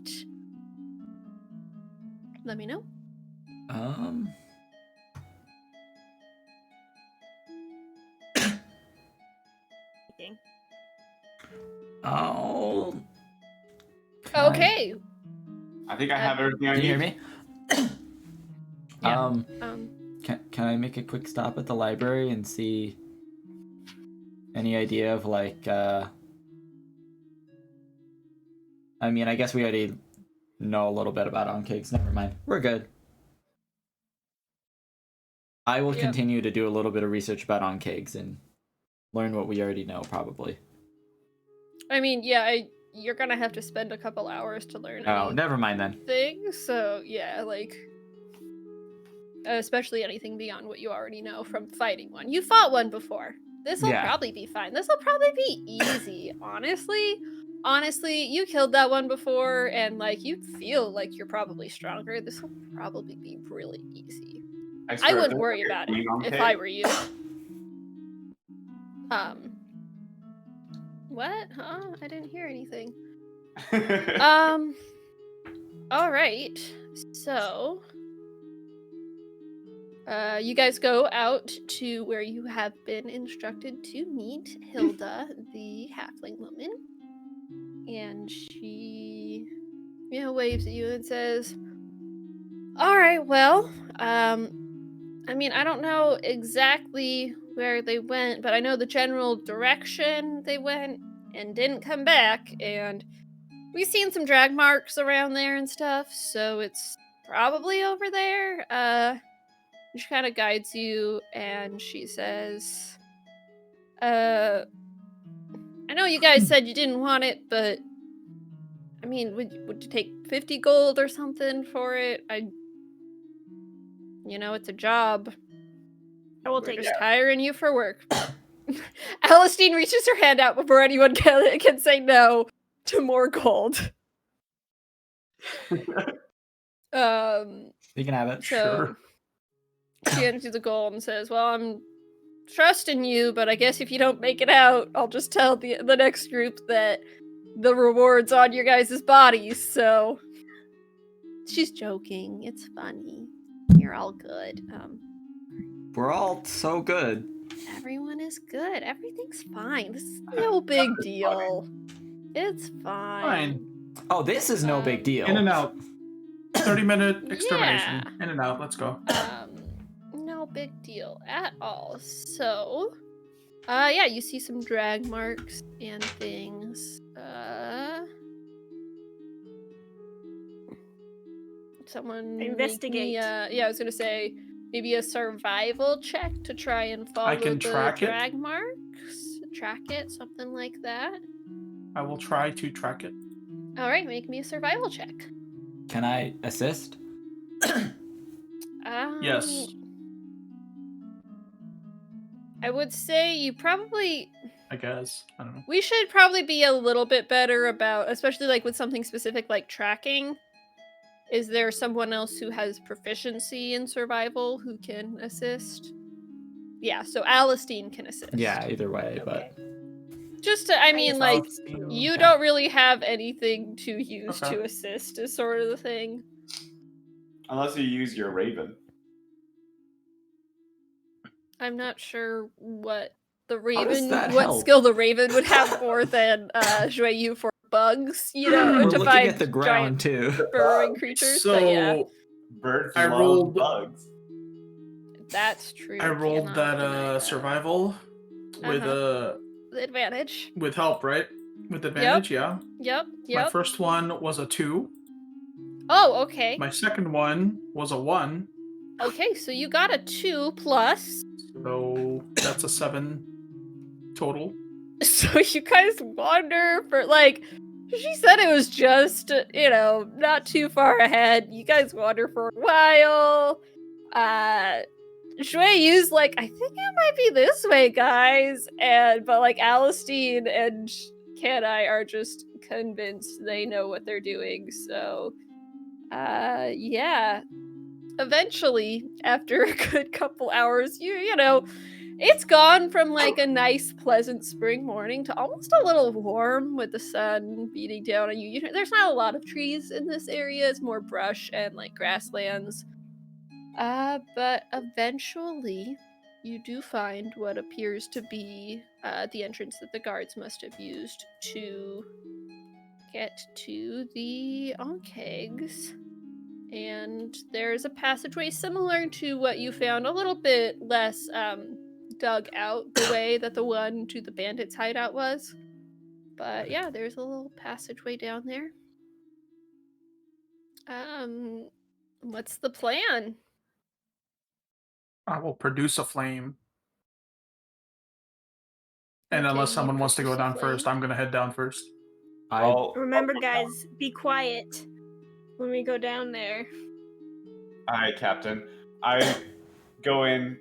Speaker 1: let me know.
Speaker 4: Oh.
Speaker 1: Okay.
Speaker 2: I think I have everything I
Speaker 4: Can
Speaker 2: need.
Speaker 4: you hear me?
Speaker 5: Yeah.
Speaker 4: Can I make a quick stop at the library and see any idea of I mean, I guess we already know a little bit about on-cakes. Never mind. We're good. I will continue to do a little bit of research about on-cakes and learn what we already know, probably.
Speaker 1: I mean, you're gonna have to spend a couple hours to learn.
Speaker 4: Oh, never mind then.
Speaker 1: Things. So yeah, especially anything beyond what you already know from fighting one. You fought one before. This will probably be fine. This will probably be easy. Honestly, you killed that one before, and you feel like you're probably stronger. This will probably be really easy. I wouldn't worry about it if I were you. What? Huh? I didn't hear anything. All right. So, you guys go out to where you have been instructed to meet Hilda, the halfling woman. And she, waves at you and says, all right, well, I mean, I don't know exactly where they went, but I know the general direction they went and didn't come back, and we've seen some drag marks around there and stuff, so it's probably over there. She kind of guides you, and she says, I know you guys said you didn't want it, but I mean, would you take 50 gold or something for it? It's a job.
Speaker 3: I will
Speaker 1: We're
Speaker 3: take
Speaker 1: just
Speaker 3: it.
Speaker 1: hiring you for work. Alystine reaches her hand out before anyone can say no to more gold.
Speaker 4: You can have it.
Speaker 1: So she hands you the gold and says, well, I'm trusting you, but I guess if you don't make it out, I'll just tell the next group that the reward's on your guys' bodies, so she's joking. It's funny. You're all good.
Speaker 4: We're all so good.
Speaker 1: Everyone is good. Everything's fine. This is no big deal. It's fine.
Speaker 4: Oh, this is no big deal.
Speaker 5: In and out. 30-minute extermination.
Speaker 1: Yeah.
Speaker 5: In and out. Let's go.
Speaker 1: No big deal at all. So, you see some drag marks and things. Someone
Speaker 3: investigate.
Speaker 1: I was gonna say maybe a survival check to try and follow
Speaker 5: I can
Speaker 1: the
Speaker 5: track it.
Speaker 1: drag marks. Track it, something like that.
Speaker 5: I will try to track it.
Speaker 1: All right, make me a survival check.
Speaker 4: Can I assist?
Speaker 5: Yes.
Speaker 1: I would say you probably.
Speaker 5: I guess. I don't know.
Speaker 1: We should probably be a little bit better about, especially with something specific like tracking. Is there someone else who has proficiency in survival who can assist? Yeah, so Alystine can assist.
Speaker 4: Yeah, either way,
Speaker 3: Okay.
Speaker 4: but
Speaker 1: Just to, you don't really have anything to use to assist is sort of the thing.
Speaker 2: Unless you use your raven.
Speaker 1: I'm not sure what the
Speaker 4: does
Speaker 1: raven,
Speaker 4: that
Speaker 1: what
Speaker 4: help?
Speaker 1: skill the raven would have more than Xueyou for bugs,
Speaker 4: we're
Speaker 1: to
Speaker 4: looking
Speaker 1: find
Speaker 4: at the ground
Speaker 1: giant
Speaker 4: too.
Speaker 1: burrowing creatures.
Speaker 5: So
Speaker 1: But yeah,
Speaker 2: Birds
Speaker 5: I
Speaker 2: love
Speaker 5: rolled-
Speaker 2: bugs.
Speaker 1: that's true.
Speaker 5: I rolled
Speaker 1: cannot deny
Speaker 5: that
Speaker 1: that.
Speaker 5: survival with
Speaker 1: The advantage.
Speaker 5: with help, right? With advantage, yeah.
Speaker 1: Yep.
Speaker 5: My first one was a 2.
Speaker 1: Oh, okay.
Speaker 5: My second one was a 1.
Speaker 1: Okay, so you got a 2 plus.
Speaker 5: So that's a 7 total.
Speaker 1: So you guys wander for like she said it was just, not too far ahead. You guys wander for a while. Xueyou's like, I think it might be this way, guys. But like Alystine and Canni are just convinced they know what they're doing. So yeah. Eventually, after a good couple hours, you know, it's gone from like a nice, pleasant spring morning to almost a little warm with the sun beating down on you. There's not a lot of trees in this area, it's more brush and like grasslands. But eventually, you do find what appears to be the entrance that the guards must have used to get to the Onkegs. And there's a passageway similar to what you found, a little bit less dug out the way that the one to the bandits' hideout was. But yeah, there's a little passageway down there. What's the plan?
Speaker 5: I will produce a flame. And
Speaker 1: Okay,
Speaker 5: unless
Speaker 1: you
Speaker 5: someone wants to go
Speaker 1: produce a
Speaker 5: down first,
Speaker 1: flame.
Speaker 5: I'm going to head down first.
Speaker 3: Remember, guys, be quiet when we go down there.
Speaker 2: Aye, Captain. I go in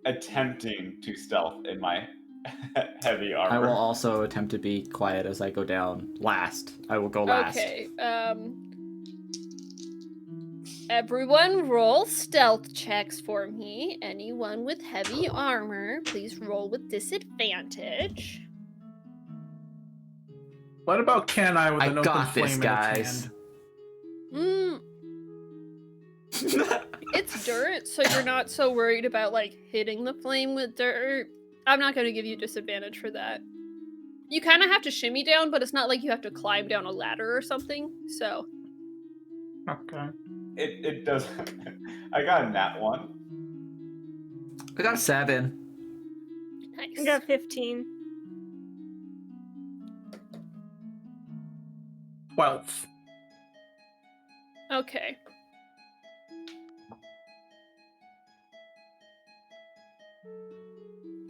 Speaker 2: attempting to stealth in my heavy armor.
Speaker 4: I will also attempt to be quiet as I go down last. I will go last.
Speaker 1: Okay, everyone roll stealth checks for me. Anyone with heavy armor, please roll with disadvantage.
Speaker 5: What about Canni with
Speaker 4: I
Speaker 5: an open
Speaker 4: got this,
Speaker 5: flame
Speaker 4: guys.
Speaker 5: in its hand?
Speaker 1: It's dirt, so you're not so worried about like hitting the flame with dirt. I'm not going to give you disadvantage for that. You kind of have to shimmy down, but it's not like you have to climb down a ladder or something. So
Speaker 5: Okay.
Speaker 2: It does. I got a nat 1.
Speaker 4: I got a 7.
Speaker 1: nice.
Speaker 3: I got 15.
Speaker 5: 12.
Speaker 1: Okay.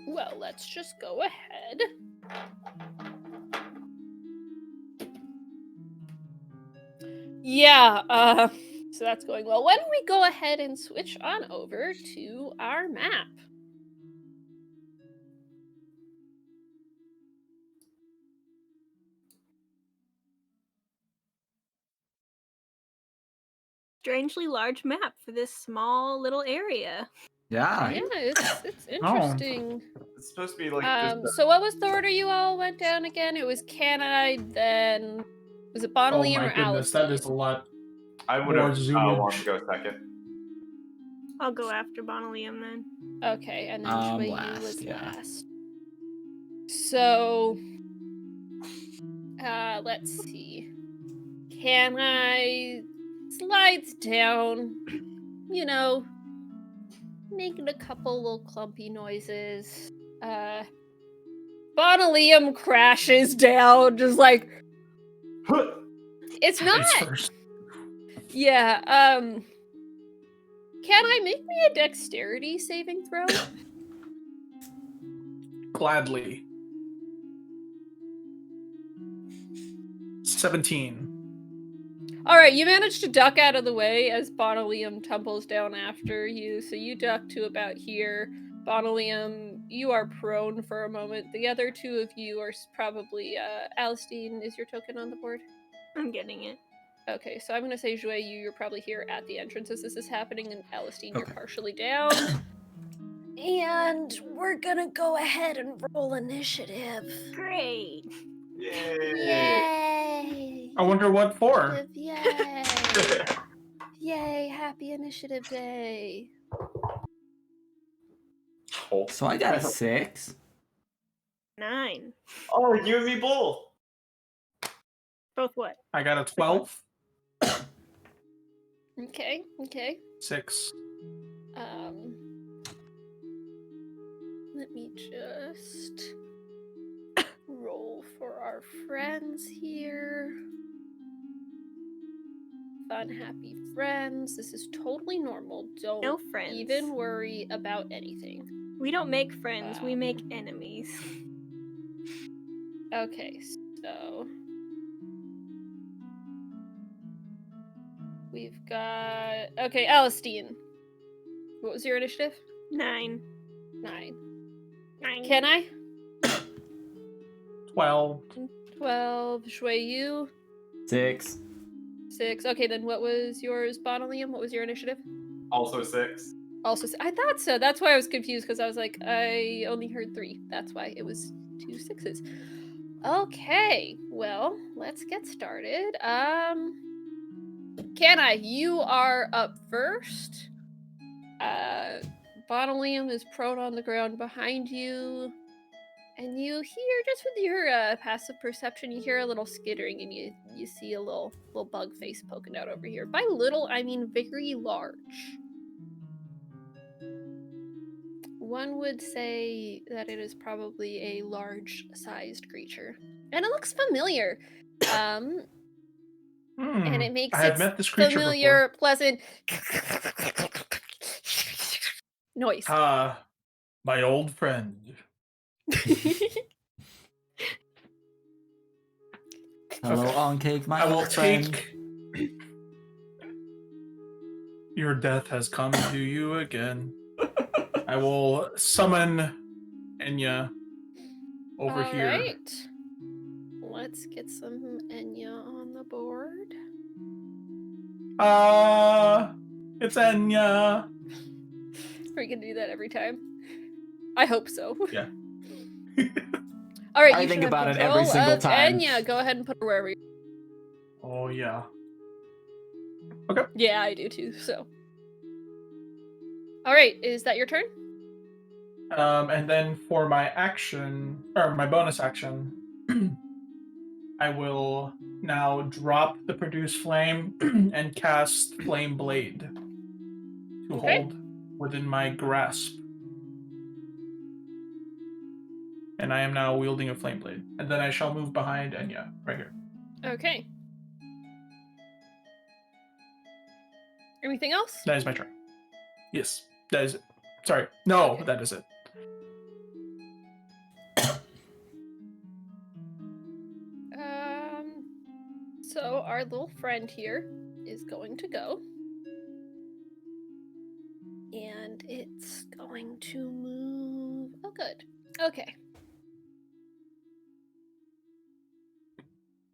Speaker 1: Well, let's just go ahead. Yeah, so that's going well. Why don't we go ahead and switch on over to our map?
Speaker 3: Strangely large map for this small little area.
Speaker 4: Yeah.
Speaker 1: Yeah, it's interesting.
Speaker 2: It's supposed to be like just a,
Speaker 1: So what was the order you all went down again? It was Canni, then was it
Speaker 5: Oh
Speaker 1: Bonalium
Speaker 5: my
Speaker 1: or
Speaker 5: goodness,
Speaker 1: Alystine?
Speaker 5: that is a lot.
Speaker 2: I would
Speaker 5: More
Speaker 2: have
Speaker 5: zoomage.
Speaker 2: wanted to go second.
Speaker 3: I'll go after Bonalium then.
Speaker 1: Okay, and then Xueyou was
Speaker 4: yeah.
Speaker 1: last. So, let's see. Canni slides down, making a couple little clumpy noises. Bonalium crashes down, just like it's not.
Speaker 5: Face first.
Speaker 1: Yeah. Can I make me a dexterity saving throw?
Speaker 5: Gladly. 17.
Speaker 1: All right, you manage to duck out of the way as Bonalium tumbles down after you. So you duck to about here. Bonalium, you are prone for a moment. The other two of you are probably Alystine. Is your token on the board?
Speaker 3: I'm getting it.
Speaker 1: Okay, so I'm gonna say Xueyou, you're probably here at the entrance as this is happening, and Alystine, you're
Speaker 4: Okay.
Speaker 1: partially down. And we're gonna go ahead and roll initiative.
Speaker 3: Great.
Speaker 2: Yay!
Speaker 1: Yay!
Speaker 5: I wonder what for.
Speaker 1: Yay! Yay! Happy Initiative Day!
Speaker 2: Oh.
Speaker 4: So I got a 6.
Speaker 3: 9.
Speaker 2: Oh, you and me both.
Speaker 3: Both what?
Speaker 5: I got a 12.
Speaker 1: Okay.
Speaker 5: 6.
Speaker 1: Let me just roll for our friends here. Fun, happy friends. This is totally normal. Don't
Speaker 3: No friends.
Speaker 1: even worry about anything.
Speaker 3: We don't make friends, we make enemies.
Speaker 1: Okay, so we've got Alystine. What was your initiative?
Speaker 3: 9.
Speaker 1: 9.
Speaker 3: 9.
Speaker 1: Can I?
Speaker 5: 12.
Speaker 1: 12. Xueyou.
Speaker 4: 6.
Speaker 1: 6. Okay, then what was yours, Bonalium? What was your initiative?
Speaker 2: Also 6.
Speaker 1: Also, I thought so. That's why I was confused, because I was like, I only heard 3. That's why it was 2 6s. Okay, well, let's get started. Canni, you are up first. Bonalium is prone on the ground behind you. And you hear, just with your passive perception, you hear a little skittering, and you see a little bug face poking out over here. By little, I mean very large. One would say that it is probably a large-sized creature. And it looks familiar. And it makes
Speaker 5: I have
Speaker 1: its
Speaker 5: met this creature
Speaker 1: familiar, pleasant noise.
Speaker 5: My old friend.
Speaker 4: Hello,
Speaker 5: Okay.
Speaker 4: on cake, my
Speaker 5: I will
Speaker 4: old friend.
Speaker 5: take. Your death has come to you again. I will summon Enya over here.
Speaker 1: Alright. Let's get some Enya on the board.
Speaker 5: It's Enya.
Speaker 1: Are you gonna do that every time? I hope so.
Speaker 5: Yeah.
Speaker 1: Alright,
Speaker 4: I
Speaker 1: you
Speaker 4: think
Speaker 1: should have
Speaker 4: about it
Speaker 1: control
Speaker 4: every single
Speaker 1: of
Speaker 4: time.
Speaker 1: Enya. Go ahead and put her wherever you...
Speaker 5: Oh yeah.
Speaker 1: Yeah, I do too, so. Alright, is that your turn?
Speaker 5: And then for my action, or my bonus action, I will now drop the produce flame and cast Flame Blade to
Speaker 1: Okay.
Speaker 5: hold within my grasp. And I am now wielding a Flame Blade. And then I shall move behind Enya, right here.
Speaker 1: Okay. Anything else?
Speaker 5: That is my turn. Yes, that is it. Sorry. No,
Speaker 1: Okay.
Speaker 5: that is it.
Speaker 1: So our little friend here is going to go. And it's going to move. Oh, good. Okay.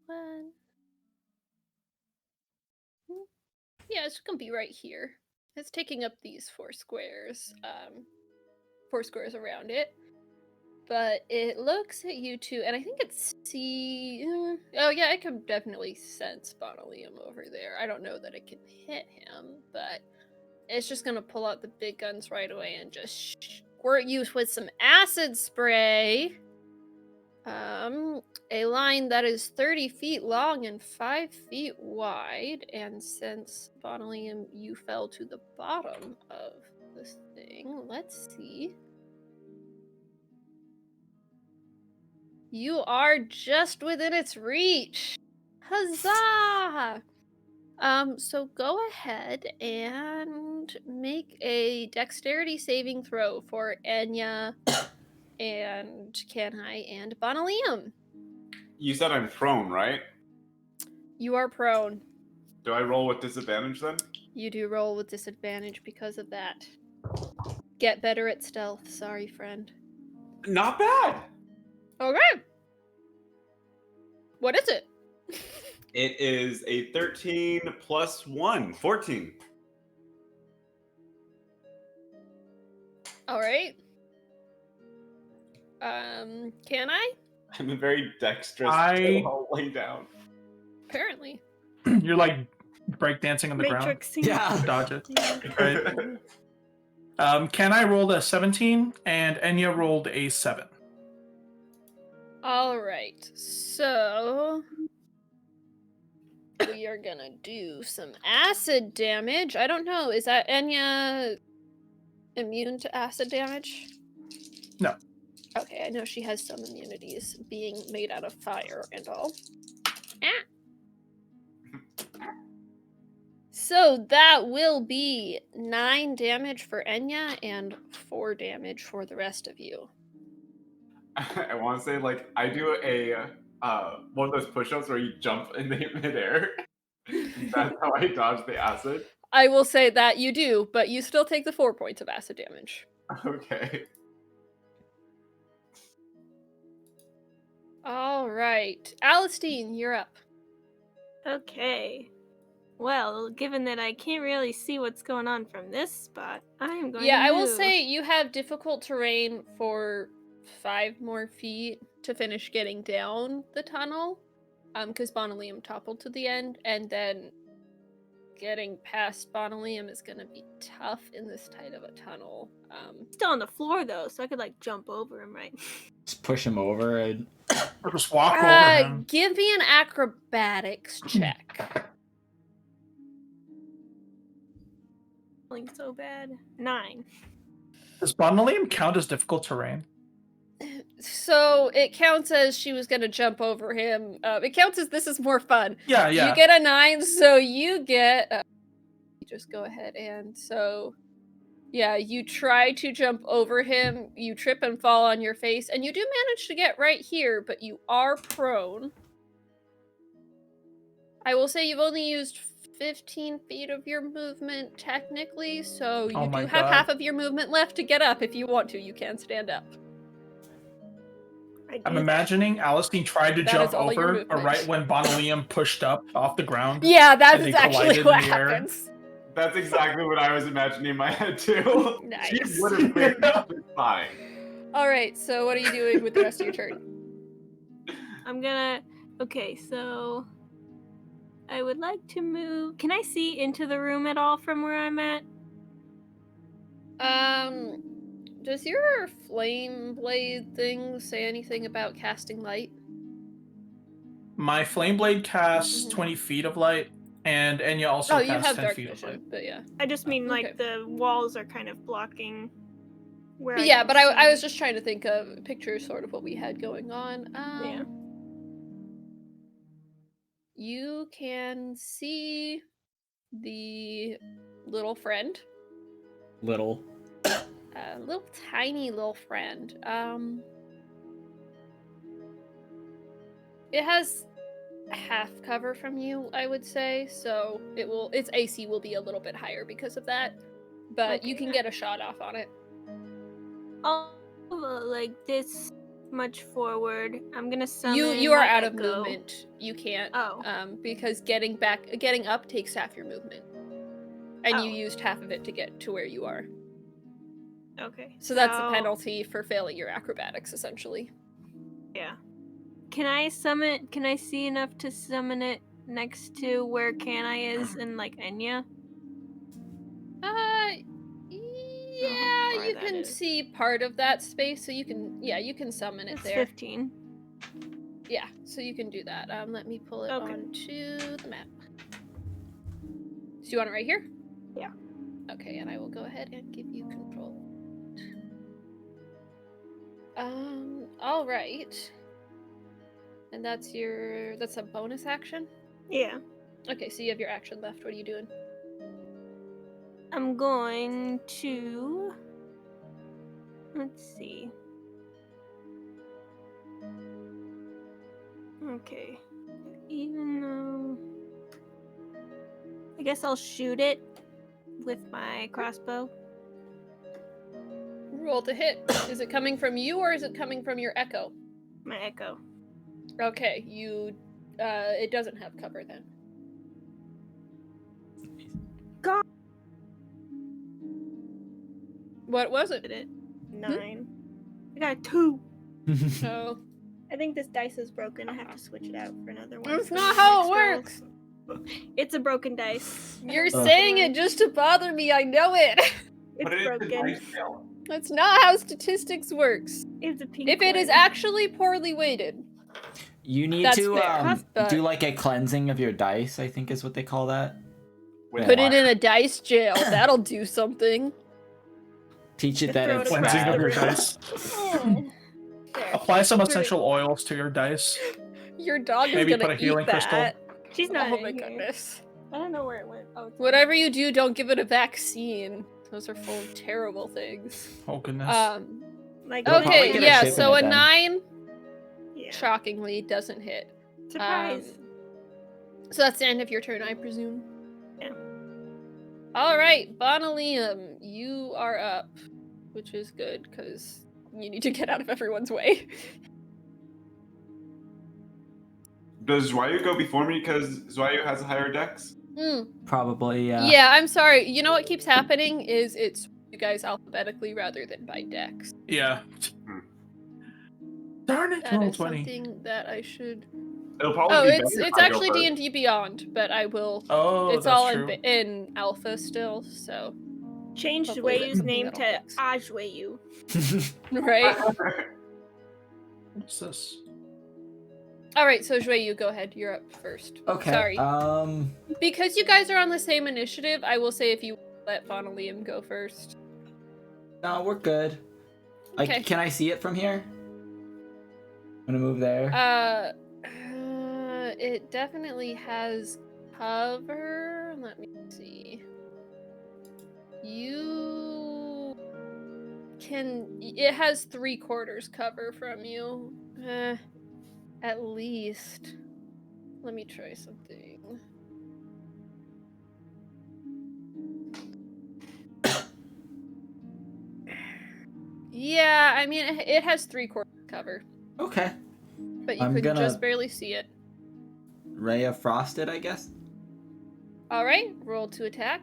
Speaker 1: 1. Yeah, it's gonna be right here. It's taking up these 4 squares. 4 squares around it. But it looks at you two, and I think it's oh yeah, I can definitely sense Bonalium over there. I don't know that it can hit him, but it's just gonna pull out the big guns right away and just squirt you with some acid spray. A line that is 30 feet long and 5 feet wide, and since Bonalium, you fell to the bottom of this thing, let's see. You are just within its reach. Huzzah! So go ahead and make a dexterity saving throw for Enya and Canni and Bonalium.
Speaker 2: You said I'm prone, right?
Speaker 1: You are prone.
Speaker 2: Do I roll with disadvantage then?
Speaker 1: You do roll with disadvantage because of that. Get better at stealth, sorry friend.
Speaker 2: Not bad.
Speaker 1: Okay. What is it?
Speaker 2: It is a 13 plus 1, 14.
Speaker 1: All right. Can I?
Speaker 2: I'm a very dexterous I'll lay down.
Speaker 1: Apparently.
Speaker 5: You're like breakdancing on the ground.
Speaker 3: Matrixing.
Speaker 4: Yeah.
Speaker 5: Dodge it. Right. Canni rolled a 17 and Enya rolled a 7.
Speaker 1: All right. So we are gonna do some acid damage. I don't know. Is that Enya immune to acid damage?
Speaker 5: No.
Speaker 1: Okay, I know she has some immunities, being made out of fire and all. Ah. So that will be 9 damage for Enya and 4 damage for the rest of you.
Speaker 2: I want to say, like, I do a one of those push-ups where you jump in the midair. That's how I dodge the acid.
Speaker 1: I will say that you do, but you still take the 4 points of acid damage.
Speaker 2: Okay.
Speaker 1: All right, Alystine, you're up.
Speaker 3: Okay. Well, given that I can't really see what's going on from this spot, I'm going
Speaker 1: Yeah,
Speaker 3: to
Speaker 1: I will
Speaker 3: move.
Speaker 1: say you have difficult terrain for 5 more feet to finish getting down the tunnel, because Bonalium toppled to the end, and then getting past Bonalium is going to be tough in this tight of a tunnel.
Speaker 3: Still on the floor though, so I could like jump over him, right?
Speaker 4: Just push him over and
Speaker 5: Or just walk over him.
Speaker 1: Give me an acrobatics check.
Speaker 3: Feeling so bad. 9.
Speaker 5: Does Bonalium count as difficult terrain?
Speaker 1: So it counts as she was gonna jump over him. It counts as this is more fun.
Speaker 5: Yeah.
Speaker 1: You get a 9, so you get. Just go ahead and so. Yeah, you try to jump over him, you trip and fall on your face, and you do manage to get right here, but you are prone. I will say you've only used 15 feet of your movement, technically, so you
Speaker 5: Oh my
Speaker 1: do have
Speaker 5: God.
Speaker 1: half of your movement left to get up if you want to. You can stand up.
Speaker 5: I'm imagining Alystine tried to
Speaker 1: That
Speaker 5: jump
Speaker 1: is all your
Speaker 5: over,
Speaker 1: movement.
Speaker 5: right when Bonalium pushed up off the ground.
Speaker 1: Yeah, that's
Speaker 5: And they
Speaker 1: actually
Speaker 5: collided
Speaker 1: what
Speaker 5: in the air.
Speaker 1: happens.
Speaker 2: That's exactly what I was imagining in my head too.
Speaker 1: Nice.
Speaker 2: She would have been fine.
Speaker 1: Alright, so what are you doing with the rest of your turn?
Speaker 3: I'm gonna. Okay, so I would like to move. Can I see into the room at all from where I'm at?
Speaker 1: Does your flame blade thing say anything about casting light?
Speaker 5: My flame blade casts 20 feet of light, and Enya also
Speaker 1: you
Speaker 5: casts
Speaker 1: have
Speaker 5: 10
Speaker 1: dark
Speaker 5: feet of light.
Speaker 1: vision, but yeah.
Speaker 3: I just mean like
Speaker 1: Okay.
Speaker 3: the walls are kind of blocking where I
Speaker 1: Yeah,
Speaker 3: can
Speaker 1: but I
Speaker 3: see.
Speaker 1: was just trying to picture sort of what we had going on.
Speaker 3: Yeah.
Speaker 1: You can see the little friend.
Speaker 4: little.
Speaker 1: Little tiny little friend. It has half cover from you, I would say, so its AC will be a little bit higher because of that. But you
Speaker 3: Okay.
Speaker 1: can get a shot off on it.
Speaker 3: I'll like this much forward. I'm gonna summon.
Speaker 1: You are
Speaker 3: my
Speaker 1: out of
Speaker 3: echo.
Speaker 1: movement. You can't.
Speaker 3: Oh.
Speaker 1: Because getting up takes half your movement. And you
Speaker 3: Oh.
Speaker 1: used half of it to get to where you are.
Speaker 3: Okay.
Speaker 1: So that's the penalty for failing your acrobatics, essentially.
Speaker 3: Yeah. Can I summon? Can I see enough to summon it next to where Canni is in like Enya?
Speaker 1: Yeah,
Speaker 3: far
Speaker 1: you
Speaker 3: that
Speaker 1: can
Speaker 3: is.
Speaker 1: see part of that space, so you can summon it
Speaker 3: It's
Speaker 1: there.
Speaker 3: 15.
Speaker 1: Yeah, so you can do that. Let me pull it onto the map. So you want it right here?
Speaker 3: Yeah.
Speaker 1: Okay, and I will go ahead and give you control. All right. And that's a bonus action?
Speaker 3: Yeah.
Speaker 1: Okay, so you have your action left. What are you doing?
Speaker 3: I'm going to. Let's see. Okay. Even though. I guess I'll shoot it with my crossbow.
Speaker 1: Roll to hit. Is it coming from you or is it coming from your echo?
Speaker 3: My echo.
Speaker 1: Okay, it doesn't have cover then.
Speaker 3: God.
Speaker 1: What was it?
Speaker 3: Did it? 9. I got a 2.
Speaker 1: Oh.
Speaker 3: I think this dice is broken. I have to switch it out for another one.
Speaker 1: That's
Speaker 3: for
Speaker 1: not
Speaker 3: the
Speaker 1: how it
Speaker 3: next
Speaker 1: works.
Speaker 3: roll. It's a broken dice.
Speaker 1: You're saying it just to bother me, I know it.
Speaker 2: Put
Speaker 3: It's
Speaker 2: it into
Speaker 3: broken.
Speaker 2: dice scale.
Speaker 1: That's not how statistics works.
Speaker 3: It's a pink
Speaker 1: If it is
Speaker 3: one.
Speaker 1: actually poorly weighted.
Speaker 4: You need
Speaker 1: That's
Speaker 4: to
Speaker 1: fair, but-
Speaker 4: do like a cleansing of your dice, I think is what they call that.
Speaker 2: With
Speaker 1: Put it
Speaker 2: water.
Speaker 1: in a dice jail. That'll do something.
Speaker 4: Teach it that
Speaker 3: Throw it
Speaker 4: it's
Speaker 3: across
Speaker 5: Cleansing
Speaker 3: the
Speaker 5: of your
Speaker 3: room.
Speaker 5: dice.
Speaker 3: There.
Speaker 5: Apply some
Speaker 3: Pretty-
Speaker 5: essential oils to your dice.
Speaker 1: Your dog is
Speaker 5: Maybe
Speaker 1: gonna
Speaker 5: put a healing
Speaker 1: eat that.
Speaker 3: She's not
Speaker 1: Oh
Speaker 3: in
Speaker 1: my
Speaker 3: here.
Speaker 1: goodness.
Speaker 3: I don't know where it went. Oh, it's
Speaker 1: Whatever you do, don't give it a vaccine. Those are full of terrible things.
Speaker 5: Oh goodness.
Speaker 3: like
Speaker 4: It'll probably
Speaker 1: Okay,
Speaker 4: get a
Speaker 1: yeah,
Speaker 4: chip in
Speaker 1: so
Speaker 4: it
Speaker 1: a
Speaker 4: then.
Speaker 1: 9
Speaker 3: yeah.
Speaker 1: shockingly doesn't hit.
Speaker 3: Surprise.
Speaker 1: So that's the end of your turn, I presume.
Speaker 3: Yeah.
Speaker 1: All right, Bonalium, you are up, which is good because you need to get out of everyone's way.
Speaker 2: Does Xueyou go before me because Xueyou has a higher dex?
Speaker 4: Probably, yeah.
Speaker 1: Yeah, I'm sorry. You know what keeps happening is it's you guys alphabetically rather than by dex.
Speaker 5: Yeah.
Speaker 2: Hmm.
Speaker 5: Darn it,
Speaker 1: That
Speaker 5: roll
Speaker 1: is
Speaker 5: 20.
Speaker 1: something that I should.
Speaker 2: It'll probably
Speaker 1: Oh,
Speaker 2: be
Speaker 1: it's
Speaker 2: better if
Speaker 1: it's
Speaker 2: I go
Speaker 1: actually
Speaker 2: first.
Speaker 1: D&D Beyond, but I will.
Speaker 5: Oh,
Speaker 1: It's
Speaker 5: that's
Speaker 1: all
Speaker 5: true.
Speaker 1: in alpha still, so
Speaker 3: Change
Speaker 1: hopefully
Speaker 3: Xueyou's
Speaker 1: that-
Speaker 3: name
Speaker 1: that'll
Speaker 3: to
Speaker 1: fix.
Speaker 3: Xueyou.
Speaker 1: right.
Speaker 5: What's this?
Speaker 1: All right, so Xueyou, go ahead. You're up first.
Speaker 4: Okay.
Speaker 1: Sorry. Because you guys are on the same initiative, I will say if you let Bonalium go first.
Speaker 4: No, we're good.
Speaker 1: Okay.
Speaker 4: Can I see it from here? I'm gonna move there.
Speaker 1: It definitely has cover. Let me see. You can. It has 3/4 cover from you. At least. Let me try something. Yeah, I mean, it has 3/4 cover,
Speaker 4: Okay.
Speaker 1: but you
Speaker 4: I'm
Speaker 1: could
Speaker 4: gonna-
Speaker 1: just barely see it.
Speaker 4: Ray of Frosted, I guess.
Speaker 1: All right, roll to attack.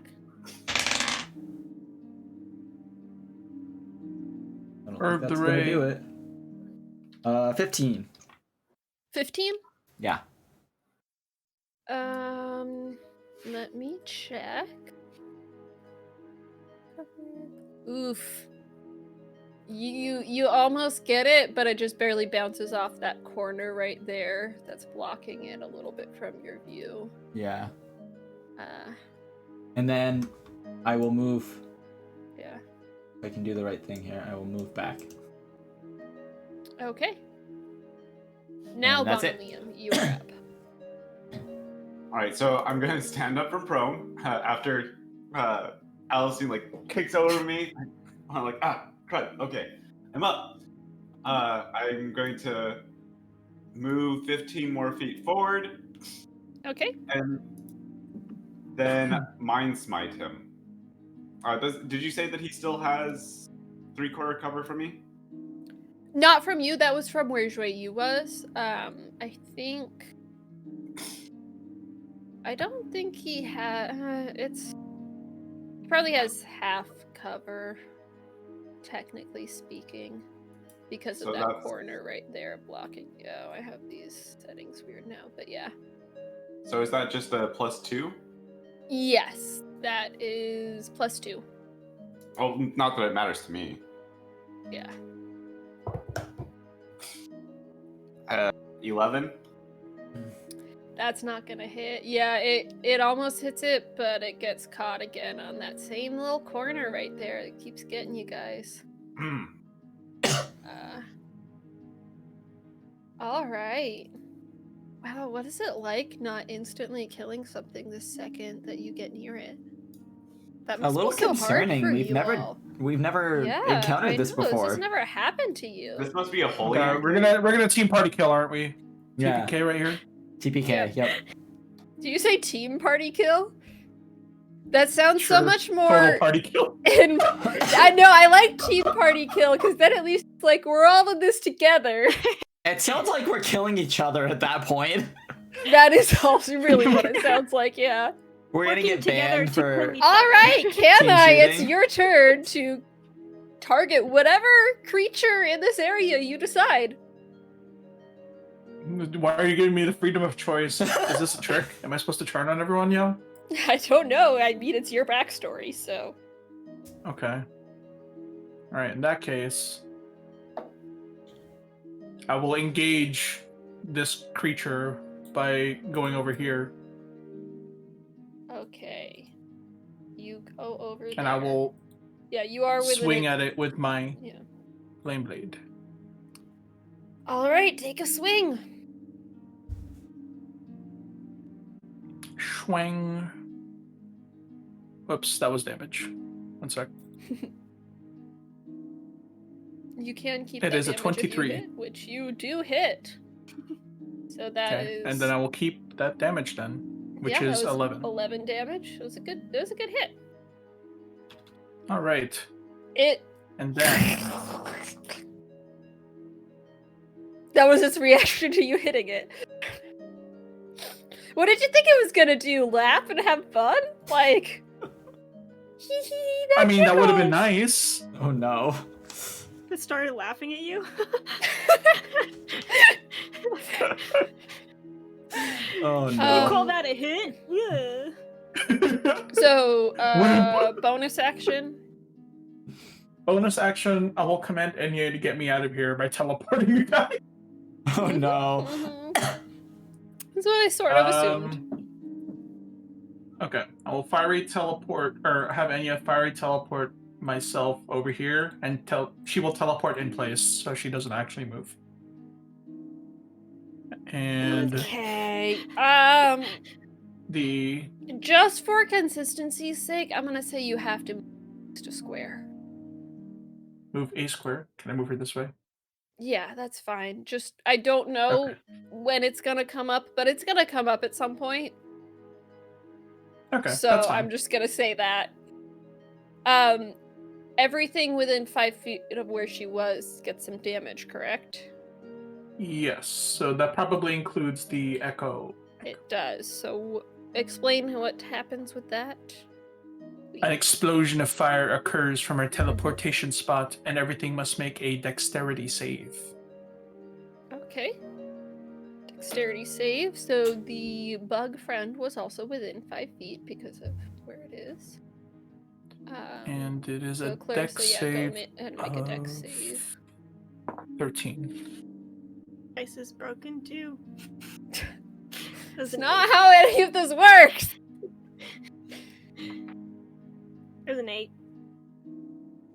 Speaker 4: I don't
Speaker 5: Herb
Speaker 4: think
Speaker 5: the
Speaker 4: that's gonna
Speaker 5: Ray.
Speaker 4: do it. 15.
Speaker 1: 15.
Speaker 4: Yeah.
Speaker 1: Let me check. Oof. You almost get it, but it just barely bounces off that corner right there. That's blocking it a little bit from your view.
Speaker 4: Yeah.
Speaker 1: Uh,
Speaker 4: And then I will move.
Speaker 1: yeah.
Speaker 4: If I can do the right thing here, I will move back.
Speaker 1: Okay. Now,
Speaker 4: that's it.
Speaker 1: Bonalium, you are up.
Speaker 2: All right, so I'm gonna stand up from prone after Alystine like kicks over me. I'm like, crud. Okay, I'm up. I'm going to move 15 more feet forward,
Speaker 1: Okay.
Speaker 2: and then mind smite him. Did you say that he still has 3/4 cover from me?
Speaker 1: Not from you. That was from where Xueyou was. I think. I don't think he had. He probably has half cover, technically speaking, because
Speaker 2: So
Speaker 1: of that
Speaker 2: that's-
Speaker 1: corner right there blocking. Yeah, I have these settings weird now, but yeah.
Speaker 2: So is that just a +2?
Speaker 1: Yes, that is +2.
Speaker 2: Oh, not that it matters to me.
Speaker 1: Yeah.
Speaker 2: 11.
Speaker 1: That's not gonna hit. Yeah, it almost hits it, but it gets caught again on that same little corner right there. It keeps getting you guys. All right. Wow, what is it like not instantly killing something the second that you get near it? That
Speaker 4: A
Speaker 1: must
Speaker 4: little
Speaker 1: be so
Speaker 4: concerning.
Speaker 1: hard for
Speaker 4: We've
Speaker 1: you
Speaker 4: never
Speaker 1: all.
Speaker 4: encountered
Speaker 1: I
Speaker 4: this
Speaker 1: know.
Speaker 4: before.
Speaker 1: This has never happened to you.
Speaker 2: This must be a holy.
Speaker 5: Okay, we're gonna team party kill, aren't we?
Speaker 4: Yeah.
Speaker 5: TPK right here.
Speaker 4: TPK. Yep.
Speaker 1: Do you say team party kill? That sounds so
Speaker 5: Sure.
Speaker 1: much more.
Speaker 5: Total party kill.
Speaker 1: I know. I like team party kill because then at least like we're all in this together.
Speaker 4: It sounds like we're killing each other at that point.
Speaker 1: That is also really what it sounds like. Yeah.
Speaker 4: We're gonna
Speaker 3: Working
Speaker 4: get
Speaker 3: together
Speaker 4: banned
Speaker 3: to
Speaker 4: for.
Speaker 3: kill each
Speaker 1: All right, Canni, it's
Speaker 4: shooting.
Speaker 1: your turn to target whatever creature in this area you decide.
Speaker 5: Why are you giving me the freedom of choice? Is this a trick? Am I supposed to turn on everyone, yo?
Speaker 1: I don't know. I mean, it's your backstory, so.
Speaker 5: Okay. Alright, in that case, I will engage this creature by going over here,
Speaker 1: Okay. You go over there.
Speaker 5: and I will
Speaker 1: Yeah, you are within
Speaker 5: swing
Speaker 1: it.
Speaker 5: at it with my
Speaker 1: Yeah.
Speaker 5: flame blade.
Speaker 1: All right, take a swing.
Speaker 5: Swing. Whoops, that was damage. 1 sec.
Speaker 1: You can keep
Speaker 5: It
Speaker 1: that
Speaker 5: is a
Speaker 1: damage if you
Speaker 5: 23.
Speaker 1: hit, which you do hit. So that
Speaker 5: Okay,
Speaker 1: is.
Speaker 5: and then I will keep that damage then, which
Speaker 1: yeah, that
Speaker 5: is
Speaker 1: was
Speaker 5: 11.
Speaker 1: 11 damage. It was a good hit.
Speaker 5: All right,
Speaker 1: It.
Speaker 5: and then
Speaker 1: That was its reaction to you hitting it. What did you think it was gonna do? Laugh and have fun? Like, hee hee.
Speaker 5: I mean that would have been
Speaker 1: tickles.
Speaker 5: nice.
Speaker 4: Oh no.
Speaker 3: It started laughing at you.
Speaker 4: Oh
Speaker 3: You
Speaker 4: no.
Speaker 3: call that a hit? Yeah.
Speaker 1: So, bonus action.
Speaker 5: Bonus action, I will command Enya to get me out of here by teleporting you guys.
Speaker 4: Oh no.
Speaker 1: Mhm. That's what I sort of assumed.
Speaker 5: Okay, I will fiery teleport, or have Enya fiery teleport myself over here, and she will teleport in place, so she doesn't actually move. And
Speaker 1: Okay.
Speaker 5: the
Speaker 1: Just for consistency's sake, I'm gonna say you have to move to square.
Speaker 5: move a square. Can I move her this way?
Speaker 1: Yeah, that's fine. Just I don't know
Speaker 5: Okay.
Speaker 1: when it's gonna come up, but it's gonna come up at some point.
Speaker 5: Okay,
Speaker 1: So
Speaker 5: that's fine.
Speaker 1: I'm just gonna say that. Everything within 5 feet of where she was gets some damage, correct?
Speaker 5: Yes, so that probably includes the echo.
Speaker 1: It does. So explain what happens with that.
Speaker 5: An explosion of fire occurs from her teleportation spot, and everything must make a dexterity save.
Speaker 1: Okay. Dexterity save. So the bug friend was also within 5 feet because of where it is.
Speaker 5: And it is
Speaker 1: so
Speaker 5: a
Speaker 1: Clarissa,
Speaker 5: dex
Speaker 1: yeah,
Speaker 5: save
Speaker 1: go ahead and make a dex
Speaker 5: of
Speaker 1: save.
Speaker 5: 13.
Speaker 3: Ice is broken too.
Speaker 1: That's not how any of this works!
Speaker 3: It was an 8.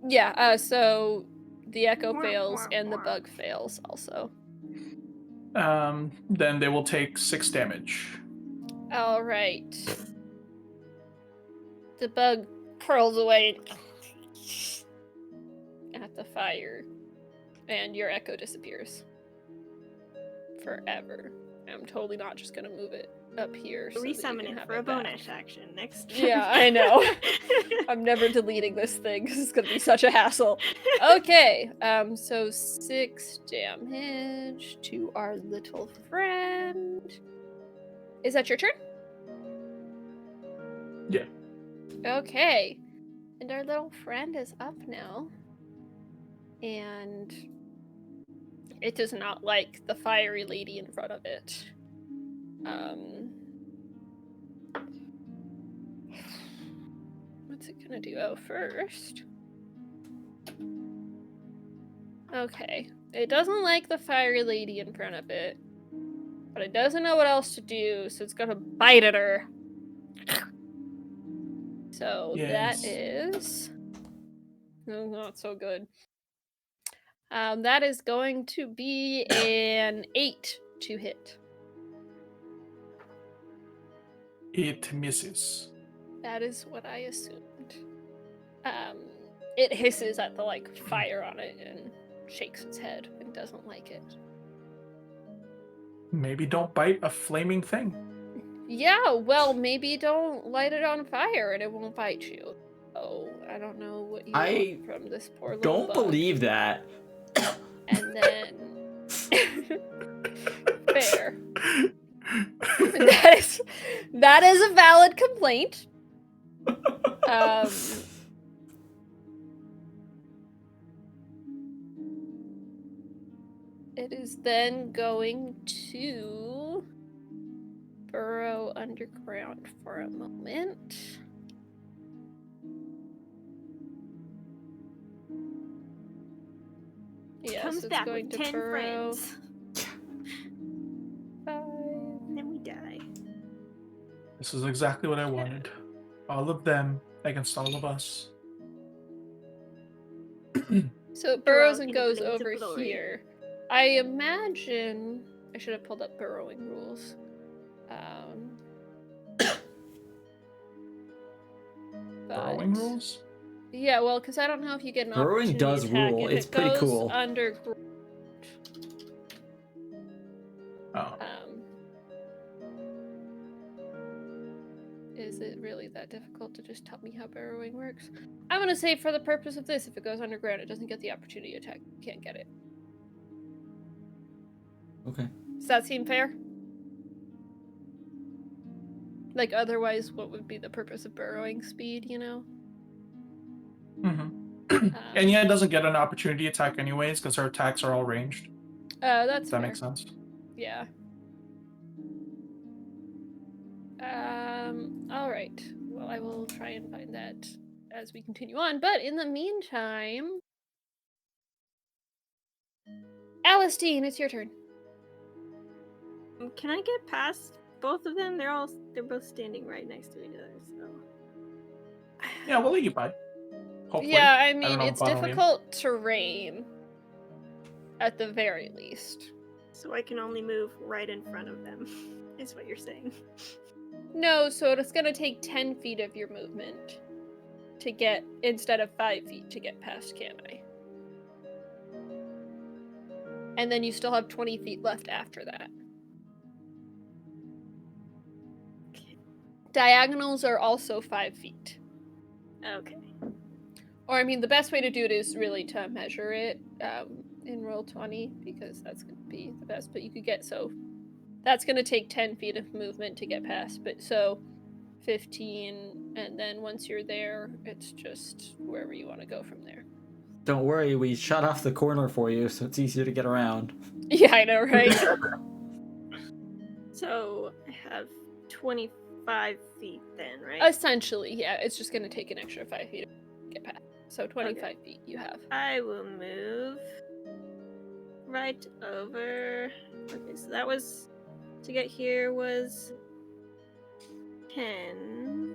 Speaker 1: Yeah, so the echo fails and the bug fails also.
Speaker 5: Then they will take 6 damage.
Speaker 1: Alright. The bug curls away at the fire, and your echo disappears. Forever. I'm totally not just gonna move it up here. So
Speaker 3: Resummon it for a
Speaker 1: back.
Speaker 3: bonus action next turn.
Speaker 1: Yeah, I know. I'm never deleting this thing because it's gonna be such a hassle. Okay, so 6 damage to our little friend. Is that your turn?
Speaker 5: Yeah.
Speaker 1: Okay. And our little friend is up now. And it does not like the fiery lady in front of it. What's it gonna do? Oh, first. Okay. It doesn't like the fiery lady in front of it. But it doesn't know what else to do, so it's gonna bite at her. So
Speaker 5: Yes.
Speaker 1: that is not so good. That is going to be an 8 to hit.
Speaker 5: It misses.
Speaker 1: That is what I assumed. It hisses at the fire on it and shakes its head and doesn't like it.
Speaker 5: Maybe don't bite a flaming thing.
Speaker 1: Yeah, well, maybe don't light it on fire and it won't bite you. Oh, I don't know what you want from this poor little
Speaker 4: Don't
Speaker 1: bug.
Speaker 4: believe that.
Speaker 1: And then fair. That is a valid complaint. It is then going to burrow underground for a moment. Yes,
Speaker 3: Comes
Speaker 1: it's
Speaker 3: back
Speaker 1: going
Speaker 3: with
Speaker 1: to
Speaker 3: 10
Speaker 1: burrow.
Speaker 3: friends.
Speaker 1: 5.
Speaker 3: And then we die.
Speaker 5: This is exactly what I wanted. All of them against all of us.
Speaker 1: So it burrows
Speaker 3: Throughout
Speaker 1: and goes
Speaker 3: infinite
Speaker 1: over
Speaker 3: glory.
Speaker 1: here. I imagine I should have pulled up burrowing rules.
Speaker 5: Burrowing
Speaker 1: But-
Speaker 5: rules?
Speaker 1: Yeah, well, because I don't know if you get an
Speaker 4: Burrowing
Speaker 1: opportunity
Speaker 4: does
Speaker 1: attack
Speaker 4: rule.
Speaker 1: if
Speaker 4: It's
Speaker 1: it
Speaker 4: pretty
Speaker 1: goes
Speaker 4: cool.
Speaker 1: under.
Speaker 5: Oh.
Speaker 1: Is it really that difficult to just tell me how burrowing works? I'm gonna say for the purpose of this, if it goes underground, it doesn't get the opportunity attack. You can't get it.
Speaker 4: Okay.
Speaker 1: Does that seem fair? Like, otherwise, what would be the purpose of burrowing speed, you know?
Speaker 5: And yeah, it doesn't get an opportunity attack anyways, because her attacks are all ranged.
Speaker 1: That's
Speaker 5: If that
Speaker 1: fair.
Speaker 5: makes sense.
Speaker 1: Yeah. All right. Well, I will try and find that as we continue on. But in the meantime, Alystine, it's your turn.
Speaker 3: Can I get past both of them? They're both standing right next to each other, so.
Speaker 5: Yeah, we'll let you by. Hopefully.
Speaker 1: Yeah, I
Speaker 5: don't
Speaker 1: mean,
Speaker 5: know
Speaker 1: it's
Speaker 5: about O'Neill.
Speaker 1: difficult terrain, at the very least.
Speaker 3: So I can only move right in front of them, is what you're saying.
Speaker 1: No, so it's gonna take 10 feet of your movement to get, instead of 5 feet, to get past Canni. And then you still have 20 feet left after that. Diagonals are also 5 feet.
Speaker 3: Okay.
Speaker 1: Or, I mean, the best way to do it is really to measure it in Roll20, because that's going to be the best. But you could get, so that's going to take 10 feet of movement to get past. But so 15, and then once you're there, it's just wherever you want to go from there.
Speaker 4: Don't worry, we shut off the corner for you, so it's easier to get around.
Speaker 1: Yeah, I know, right?
Speaker 3: So I have 25 feet then, right?
Speaker 1: Essentially, yeah. It's just going to take an extra 5 feet to get past. So 25 feet you have.
Speaker 3: I will move right over. Okay, so that was to get here was 10.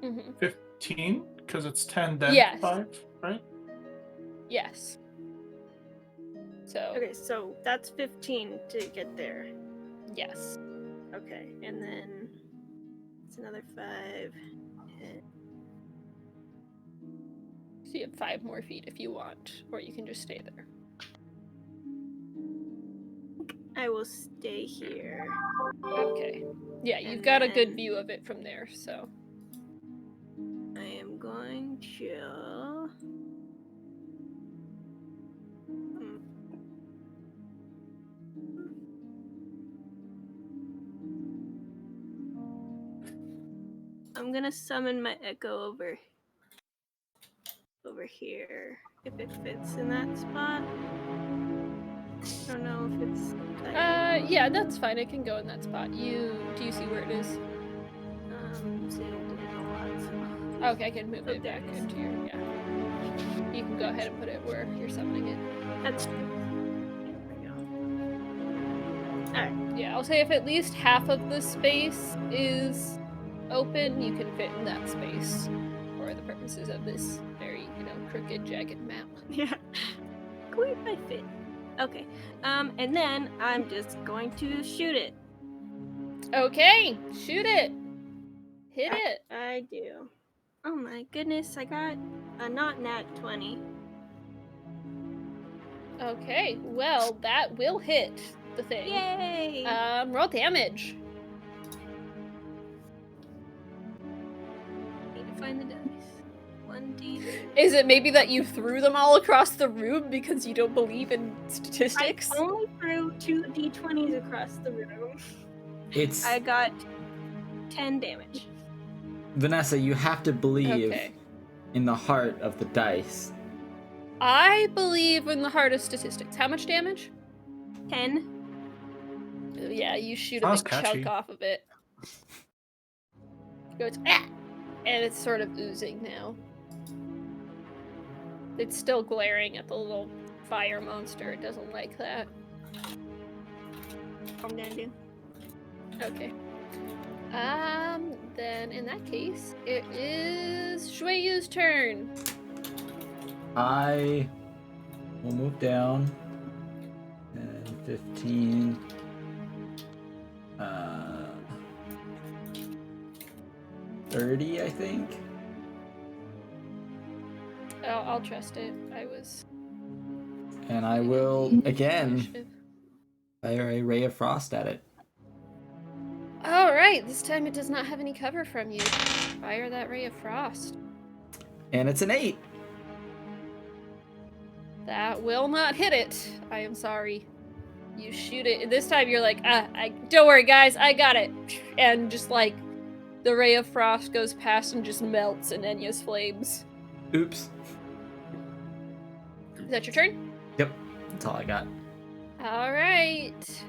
Speaker 1: Mm-hmm.
Speaker 5: 15? Because it's 10, then
Speaker 1: Yes.
Speaker 5: 5, right?
Speaker 1: Yes. So,
Speaker 3: Okay, so that's 15 to get there.
Speaker 1: yes.
Speaker 3: Okay, and then it's another 5.
Speaker 1: So you have 5 more feet if you want, or you can just stay there.
Speaker 3: I will stay here.
Speaker 1: Okay. Yeah, you've
Speaker 3: And
Speaker 1: got a good
Speaker 3: then-
Speaker 1: view of it from there, so.
Speaker 3: I am going to. I'm gonna summon my echo over here if it fits in that spot. I don't know if it's.
Speaker 1: Yeah, that's fine. It can go in that spot. Do you see where it is?
Speaker 3: Zoomed in a lot. So.
Speaker 1: Okay, I can move
Speaker 3: Oh,
Speaker 1: it
Speaker 3: there
Speaker 1: back
Speaker 3: it is.
Speaker 1: into your, yeah. You can go ahead and put it where you're summoning it.
Speaker 3: That's. There we go. Alright.
Speaker 1: Yeah, I'll say if at least half of the space is open, you can fit in that space for the purposes of this very, crooked, jagged map.
Speaker 3: Yeah. Quite my fit. Okay. And then I'm just going to shoot it.
Speaker 1: Okay, shoot it. Hit it.
Speaker 3: I do. Oh my goodness, I got a not nat 20.
Speaker 1: Okay, well, that will hit the thing.
Speaker 3: Yay!
Speaker 1: Roll damage.
Speaker 3: Need to find the dice. 1d.
Speaker 1: Is it maybe that you threw them all across the room because you don't believe in statistics?
Speaker 3: I only threw 2 d20s across the room.
Speaker 4: It's
Speaker 3: I got 10 damage.
Speaker 4: Vanessa, you have to believe
Speaker 1: Okay.
Speaker 4: in the heart of the dice.
Speaker 1: I believe in the heart of statistics. How much damage?
Speaker 3: 10.
Speaker 1: Yeah, you shoot
Speaker 5: That
Speaker 1: a
Speaker 5: was
Speaker 1: big
Speaker 5: catchy.
Speaker 1: chunk off of it. It goes, ah! And it's sort of oozing now. It's still glaring at the little fire monster. It doesn't like that.
Speaker 3: I'm gonna do.
Speaker 1: Okay. Then in that case, it is Xueyou's turn.
Speaker 4: I will move down 15. 30, I think.
Speaker 1: I'll trust it. I was.
Speaker 4: And I will, again,
Speaker 1: Initiative.
Speaker 4: fire a ray of frost at it.
Speaker 1: Alright, this time it does not have any cover from you. Fire that ray of frost.
Speaker 4: And it's an 8.
Speaker 1: That will not hit it. I am sorry. You shoot it. This time you're like, don't worry, guys, I got it. And just like, the ray of frost goes past and just melts in Enya's flames.
Speaker 4: Oops.
Speaker 1: Is that your turn?
Speaker 4: Yep, that's all I got.
Speaker 1: Alright.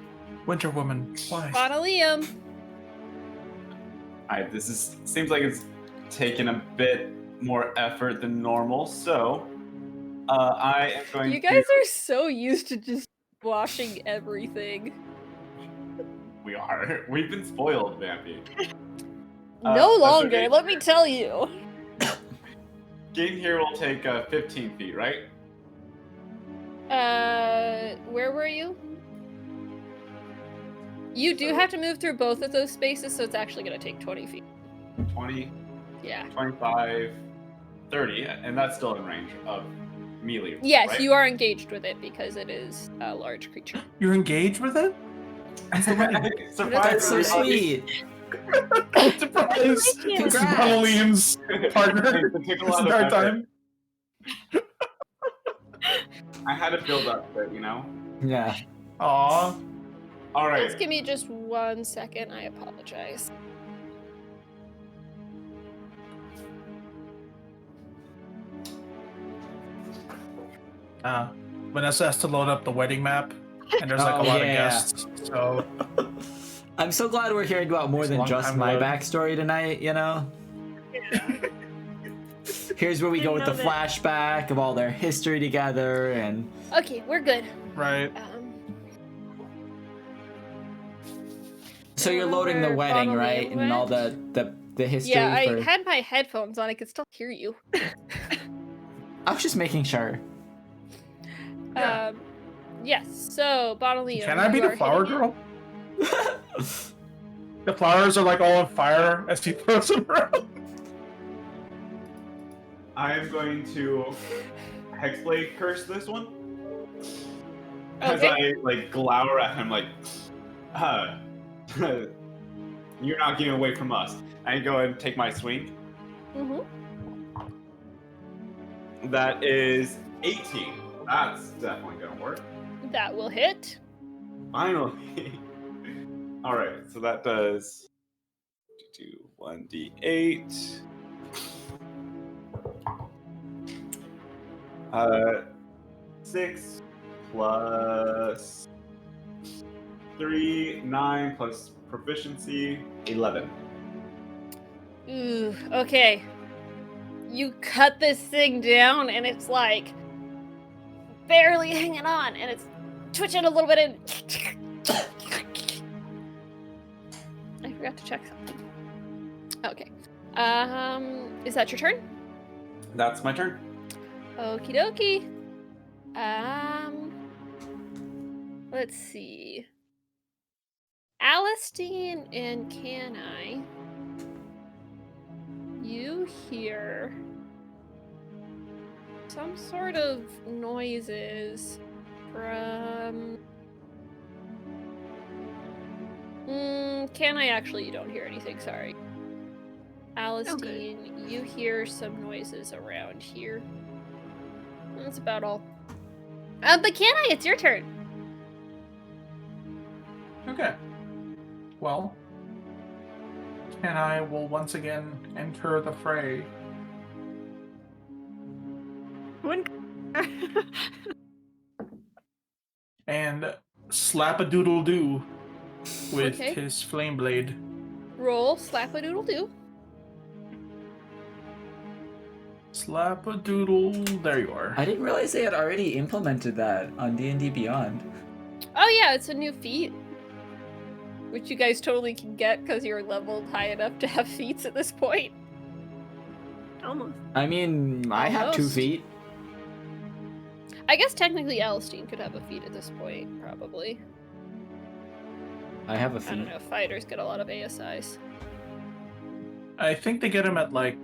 Speaker 5: Winter Woman, why?
Speaker 1: Liam.
Speaker 6: Alright, seems like it's taken a bit more effort than normal, so I am going
Speaker 1: You guys are so used to just washing everything.
Speaker 6: We are. We've been spoiled, Vampy.
Speaker 1: No longer,
Speaker 6: okay.
Speaker 1: let me tell you.
Speaker 6: Getting here will take 15 feet, right?
Speaker 1: Where were you? You do have to move through both of those spaces, so it's actually going to take 20 feet.
Speaker 6: 20,
Speaker 1: Yeah.
Speaker 6: 25, 30, and that's still in range of melee.
Speaker 1: Yes,
Speaker 6: right?
Speaker 1: you are engaged with it because it is a large creature.
Speaker 5: You're engaged with it?
Speaker 6: Surprise!
Speaker 4: That's so
Speaker 6: everybody.
Speaker 4: sweet.
Speaker 5: Surprise!
Speaker 3: Congrats.
Speaker 5: Liam's partner.
Speaker 6: It took a
Speaker 5: This
Speaker 6: lot of
Speaker 5: entire
Speaker 6: effort.
Speaker 5: time.
Speaker 6: I had to build up to it, you know?
Speaker 4: Yeah.
Speaker 5: Aw.
Speaker 6: All right.
Speaker 1: Just give me just 1 second. I apologize.
Speaker 5: Vanessa has to load up the wedding map, and there's like
Speaker 4: Oh,
Speaker 5: a lot
Speaker 4: yeah.
Speaker 5: of guests, so
Speaker 4: I'm so glad we're hearing about more
Speaker 5: It's a
Speaker 4: than
Speaker 5: long
Speaker 4: just
Speaker 5: time
Speaker 4: my
Speaker 5: to load.
Speaker 4: backstory tonight, you know? Here's where we go with the
Speaker 3: Didn't know
Speaker 4: flashback of all their history together, and
Speaker 1: Okay, we're good.
Speaker 5: right.
Speaker 4: so you're
Speaker 1: Don't
Speaker 4: loading the
Speaker 1: know where
Speaker 4: wedding,
Speaker 1: Bottle
Speaker 4: right?
Speaker 1: Liam
Speaker 4: And all
Speaker 1: went.
Speaker 4: the history
Speaker 1: Yeah, I
Speaker 4: for...
Speaker 1: had my headphones on. I could still hear you.
Speaker 4: I was just making sure.
Speaker 5: Yeah.
Speaker 1: Yes. So, Bottle Liam,
Speaker 5: Can I be
Speaker 1: you
Speaker 5: the
Speaker 1: are
Speaker 5: flower
Speaker 1: hitting
Speaker 5: girl? The flowers are like all on fire as he throws them around.
Speaker 6: I am going to Hexblade curse this one. As
Speaker 1: Okay.
Speaker 6: I like glower at him like, you're not getting away from us. I go and take my swing.
Speaker 1: Mm-hmm.
Speaker 6: That is 18. That's definitely gonna work.
Speaker 1: That will hit.
Speaker 6: Finally. All right, so that does 1d8. 6 plus 3, 9 plus proficiency, 11.
Speaker 1: Ooh, okay. You cut this thing down, and it's like barely hanging on, and it's twitching a little bit. And I forgot to check something. Okay. Is that your turn?
Speaker 6: That's my turn.
Speaker 1: Okie dokie. Let's see. Alystine and Canni, you hear some sort of noises from... Canni, actually, you don't hear anything, sorry. Alystine, you hear some noises around here. That's about all. But Canni, it's your turn.
Speaker 5: Okay. Well, and I will once again enter the fray.
Speaker 3: One.
Speaker 5: And slap a doodle doo with
Speaker 1: Okay.
Speaker 5: his flame blade.
Speaker 1: Roll slap-a-doodle-doo.
Speaker 5: Slap a doodle. There you are.
Speaker 4: I didn't realize they had already implemented that on D&D Beyond.
Speaker 1: Oh yeah, it's a new feat. Which you guys totally can get because you're leveled high enough to have feats at this point.
Speaker 3: Almost.
Speaker 4: I mean, I have 2
Speaker 1: Almost.
Speaker 4: feet.
Speaker 1: I guess technically Alystine could have a feat at this point, probably.
Speaker 4: I have a
Speaker 1: I don't
Speaker 4: feat.
Speaker 1: know, fighters get a lot of ASIs.
Speaker 5: I think they get him at like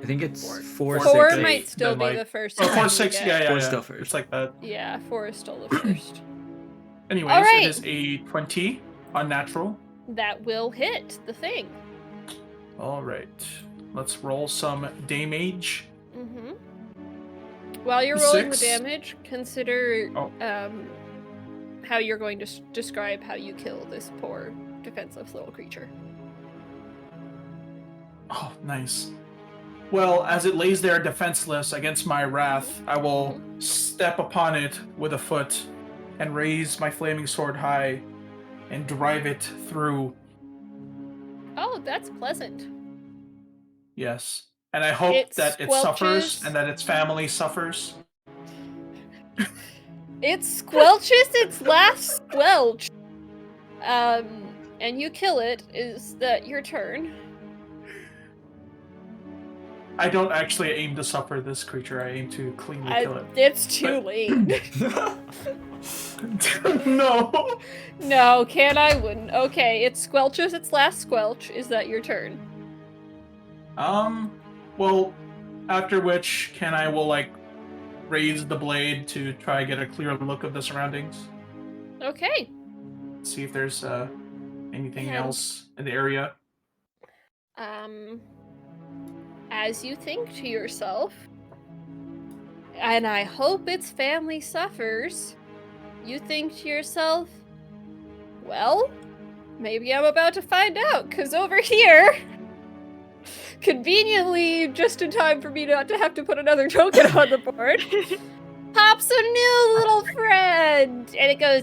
Speaker 4: I think it's
Speaker 5: Four,
Speaker 4: 4,
Speaker 1: Four
Speaker 4: 6,
Speaker 1: might
Speaker 4: 8.
Speaker 1: still
Speaker 5: then,
Speaker 1: be
Speaker 5: like-
Speaker 1: the first.
Speaker 5: oh,
Speaker 1: one
Speaker 5: 4,
Speaker 1: you
Speaker 5: 6.
Speaker 1: get.
Speaker 5: Yeah.
Speaker 4: Four's still first.
Speaker 5: It's like that.
Speaker 1: Yeah, 4 is still the first.
Speaker 5: Anyways,
Speaker 1: Alright.
Speaker 5: it is a 20 unnatural.
Speaker 1: That will hit the thing.
Speaker 5: All right, let's roll some damage.
Speaker 1: Mm-hmm. While you're rolling the
Speaker 5: 6.
Speaker 1: damage, consider
Speaker 5: Oh.
Speaker 1: how you're going to describe how you kill this poor defenseless little creature.
Speaker 5: Oh, nice. Well, as it lays there defenseless against my wrath, I will step upon it with a foot and raise my flaming sword high and drive it through.
Speaker 1: Oh, that's pleasant.
Speaker 5: Yes. And I hope
Speaker 1: It
Speaker 5: that it suffers
Speaker 1: squelches.
Speaker 5: and that its family suffers.
Speaker 1: It squelches its last squelch. And you kill it. Is that your turn?
Speaker 5: I don't actually aim to suffer this creature. I aim to cleanly kill it.
Speaker 1: It's too late.
Speaker 5: No.
Speaker 1: No, I wouldn't. Okay, it squelches its last squelch. Is that your turn?
Speaker 5: Well, after which, I will like raise the blade to try to get a clear look of the surroundings.
Speaker 1: Okay.
Speaker 5: See if there's anything
Speaker 1: And-
Speaker 5: else in the area.
Speaker 1: As you think to yourself, and I hope its family suffers, you think to yourself, well, maybe I'm about to find out, because over here, conveniently, just in time for me not to have to put another token on the board, pops a new little friend, and it goes,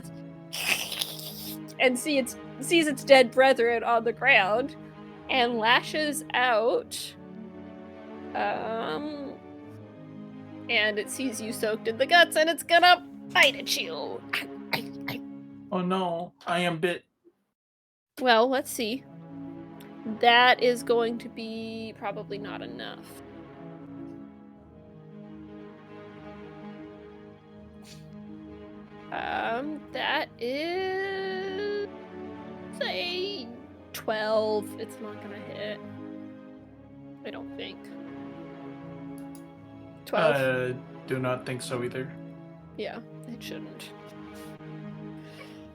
Speaker 1: and sees its dead brethren on the ground, and lashes out. And it sees you soaked in the guts, and it's gonna bite at you.
Speaker 5: Oh no, I am bit.
Speaker 1: Well, let's see. That is going to be probably not enough. That is say 12. It's not gonna hit. I don't think. 12.
Speaker 5: Do not think so either.
Speaker 1: Yeah, it shouldn't.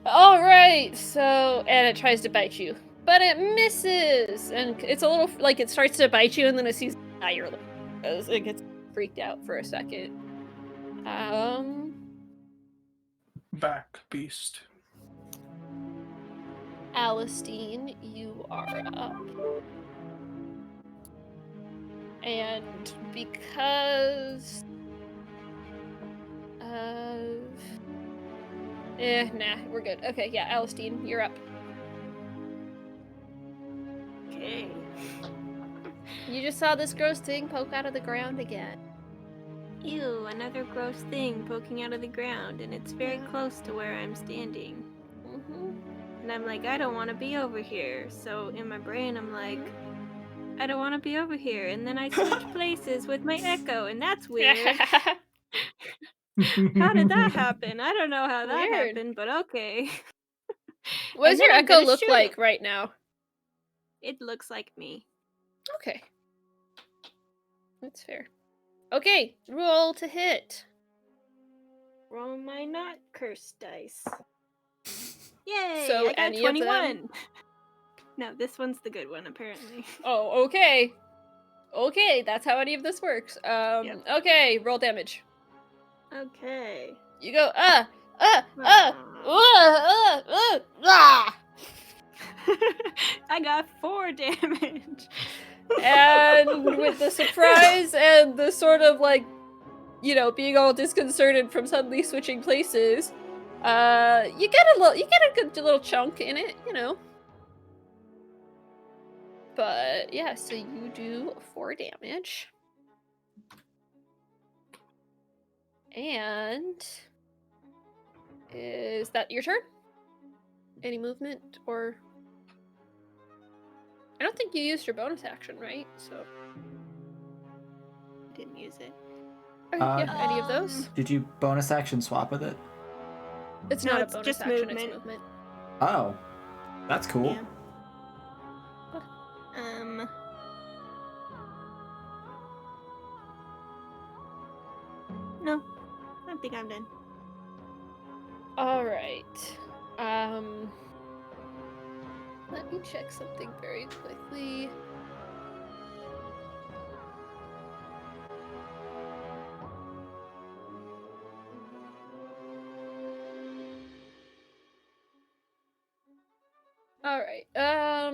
Speaker 1: Alright, so, and it tries to bite you. But it misses! And it's a little, like, it starts to bite you and then it sees your lip. It gets freaked out for a second.
Speaker 5: Back, beast.
Speaker 1: Alystine, you are up. And because of... nah, we're good. Okay, yeah, Alystine, you're up.
Speaker 3: Okay.
Speaker 1: You just saw this gross thing poke out of the ground again.
Speaker 3: Ew, another gross thing poking out of the ground, and it's very close to where I'm standing.
Speaker 1: Mm-hmm.
Speaker 3: And I'm like, I don't want to be over here. So in my brain, I'm like, I don't want to be over here. And then I switch places with my echo, and that's weird. How did that happen? I don't know how that
Speaker 1: Weird.
Speaker 3: happened, but okay.
Speaker 1: What does
Speaker 3: And then
Speaker 1: your
Speaker 3: I'm
Speaker 1: echo
Speaker 3: gonna
Speaker 1: look
Speaker 3: shoot
Speaker 1: like
Speaker 3: it.
Speaker 1: right now?
Speaker 3: It looks like me.
Speaker 1: Okay. That's fair. Okay, roll to hit.
Speaker 3: Roll my not cursed dice. Yay!
Speaker 1: So
Speaker 3: I got
Speaker 1: any of them?
Speaker 3: 21. No, this one's the good one, apparently.
Speaker 1: Oh, okay. Okay, that's how any of this works.
Speaker 3: Yep.
Speaker 1: Okay, roll damage.
Speaker 3: Okay.
Speaker 1: You go,
Speaker 3: Aw. I got 4 damage.
Speaker 1: And with the surprise and the sort of like, you know, being all disconcerted from suddenly switching places, you get a good little chunk in it, you know. But yeah, so you do 4 damage. And is that your turn? Any movement or... I don't think you used your bonus action, right? So
Speaker 3: Didn't use it.
Speaker 1: Yeah, any of those?
Speaker 4: Did you bonus action swap with it?
Speaker 1: It's
Speaker 3: No,
Speaker 1: not
Speaker 3: it's
Speaker 1: a bonus
Speaker 3: just
Speaker 1: action,
Speaker 3: movement.
Speaker 1: it's movement.
Speaker 4: Oh, that's cool.
Speaker 3: Yeah. No, I think I'm done.
Speaker 1: All right. Let me check something very quickly. All right. Yeah,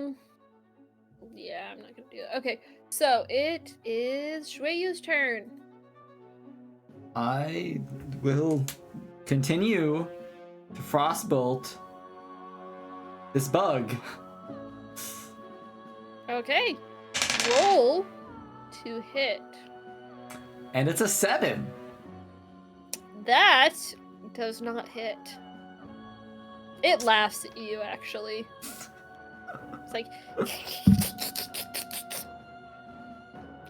Speaker 1: I'm not gonna do that. Okay, so it is Xueyou's turn.
Speaker 4: I will continue to frostbolt this bug.
Speaker 1: Okay, roll to hit.
Speaker 4: And it's a 7.
Speaker 1: That does not hit. It laughs at you, actually. It's like.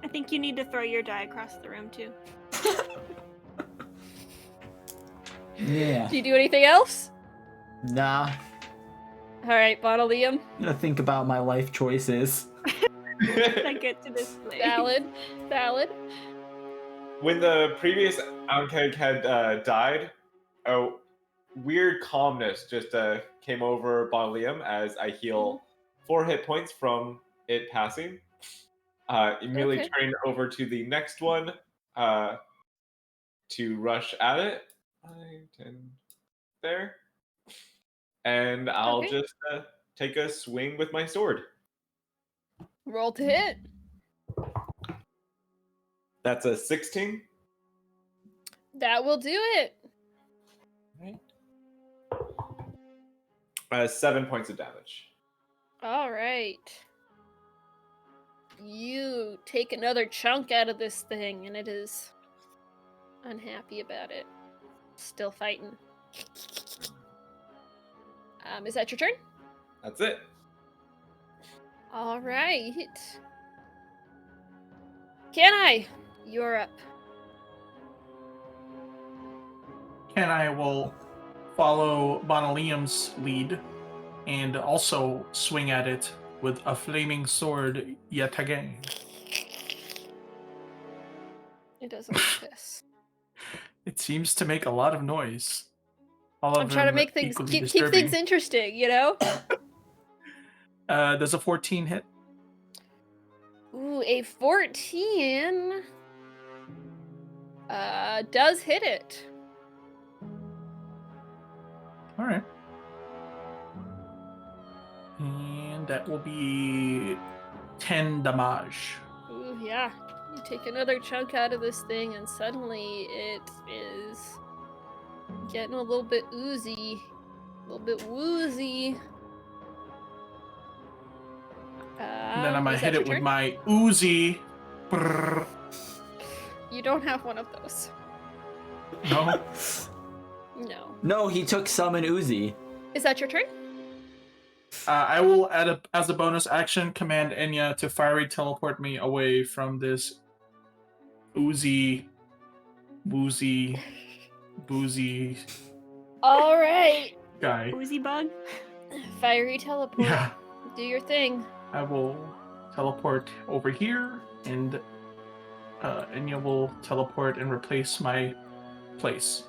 Speaker 3: I think you need to throw your die across the room too.
Speaker 4: Yeah.
Speaker 1: Do you do anything else?
Speaker 4: Nah.
Speaker 1: All right, Bonalium.
Speaker 4: I'm gonna think about my life choices.
Speaker 3: I get to this place.
Speaker 1: Valid.
Speaker 2: When the previous Ankeg had died, a weird calmness just came over Bonliam as I heal 4 hit points from it passing. Immediately
Speaker 1: Okay.
Speaker 2: turn over to the next one to rush at it. 5, 10, there. And I'll
Speaker 1: Okay.
Speaker 2: just take a swing with my sword.
Speaker 1: Roll to hit.
Speaker 2: That's a 16.
Speaker 1: That will do it.
Speaker 2: 7 points of damage.
Speaker 1: All right. You take another chunk out of this thing, and it is unhappy about it. Still fighting. Is that your turn?
Speaker 2: That's it.
Speaker 1: All right. Canni, you're up.
Speaker 5: Canni will follow Bonalium's lead and also swing at it with a flaming sword yet again.
Speaker 1: It doesn't like this.
Speaker 5: It seems to make a lot of noise. All
Speaker 1: I'm
Speaker 5: of
Speaker 1: trying to
Speaker 5: them
Speaker 1: make things
Speaker 5: equally
Speaker 1: keep
Speaker 5: disturbing.
Speaker 1: things interesting, you know?
Speaker 5: Does a 14 hit?
Speaker 1: Ooh, a 14 does hit it.
Speaker 5: All right. And that will be 10 damage.
Speaker 1: Ooh, yeah. You take another chunk out of this thing, and suddenly it is getting a little bit oozy, a little bit woozy.
Speaker 5: And then I'm gonna
Speaker 1: Is that
Speaker 5: hit
Speaker 1: your
Speaker 5: it with
Speaker 1: turn?
Speaker 5: my Uzi. Brrr.
Speaker 1: You don't have one of those.
Speaker 5: No.
Speaker 1: No.
Speaker 4: No, he took summon Uzi.
Speaker 1: Is that your turn?
Speaker 5: I will add as a bonus action command Enya to fiery teleport me away from this Uzi, woozy, boozy
Speaker 1: All right.
Speaker 5: guy.
Speaker 3: Oozy bug.
Speaker 1: Fiery teleport.
Speaker 5: Yeah.
Speaker 1: Do your thing.
Speaker 5: I will teleport over here, and Enya will teleport and replace my place.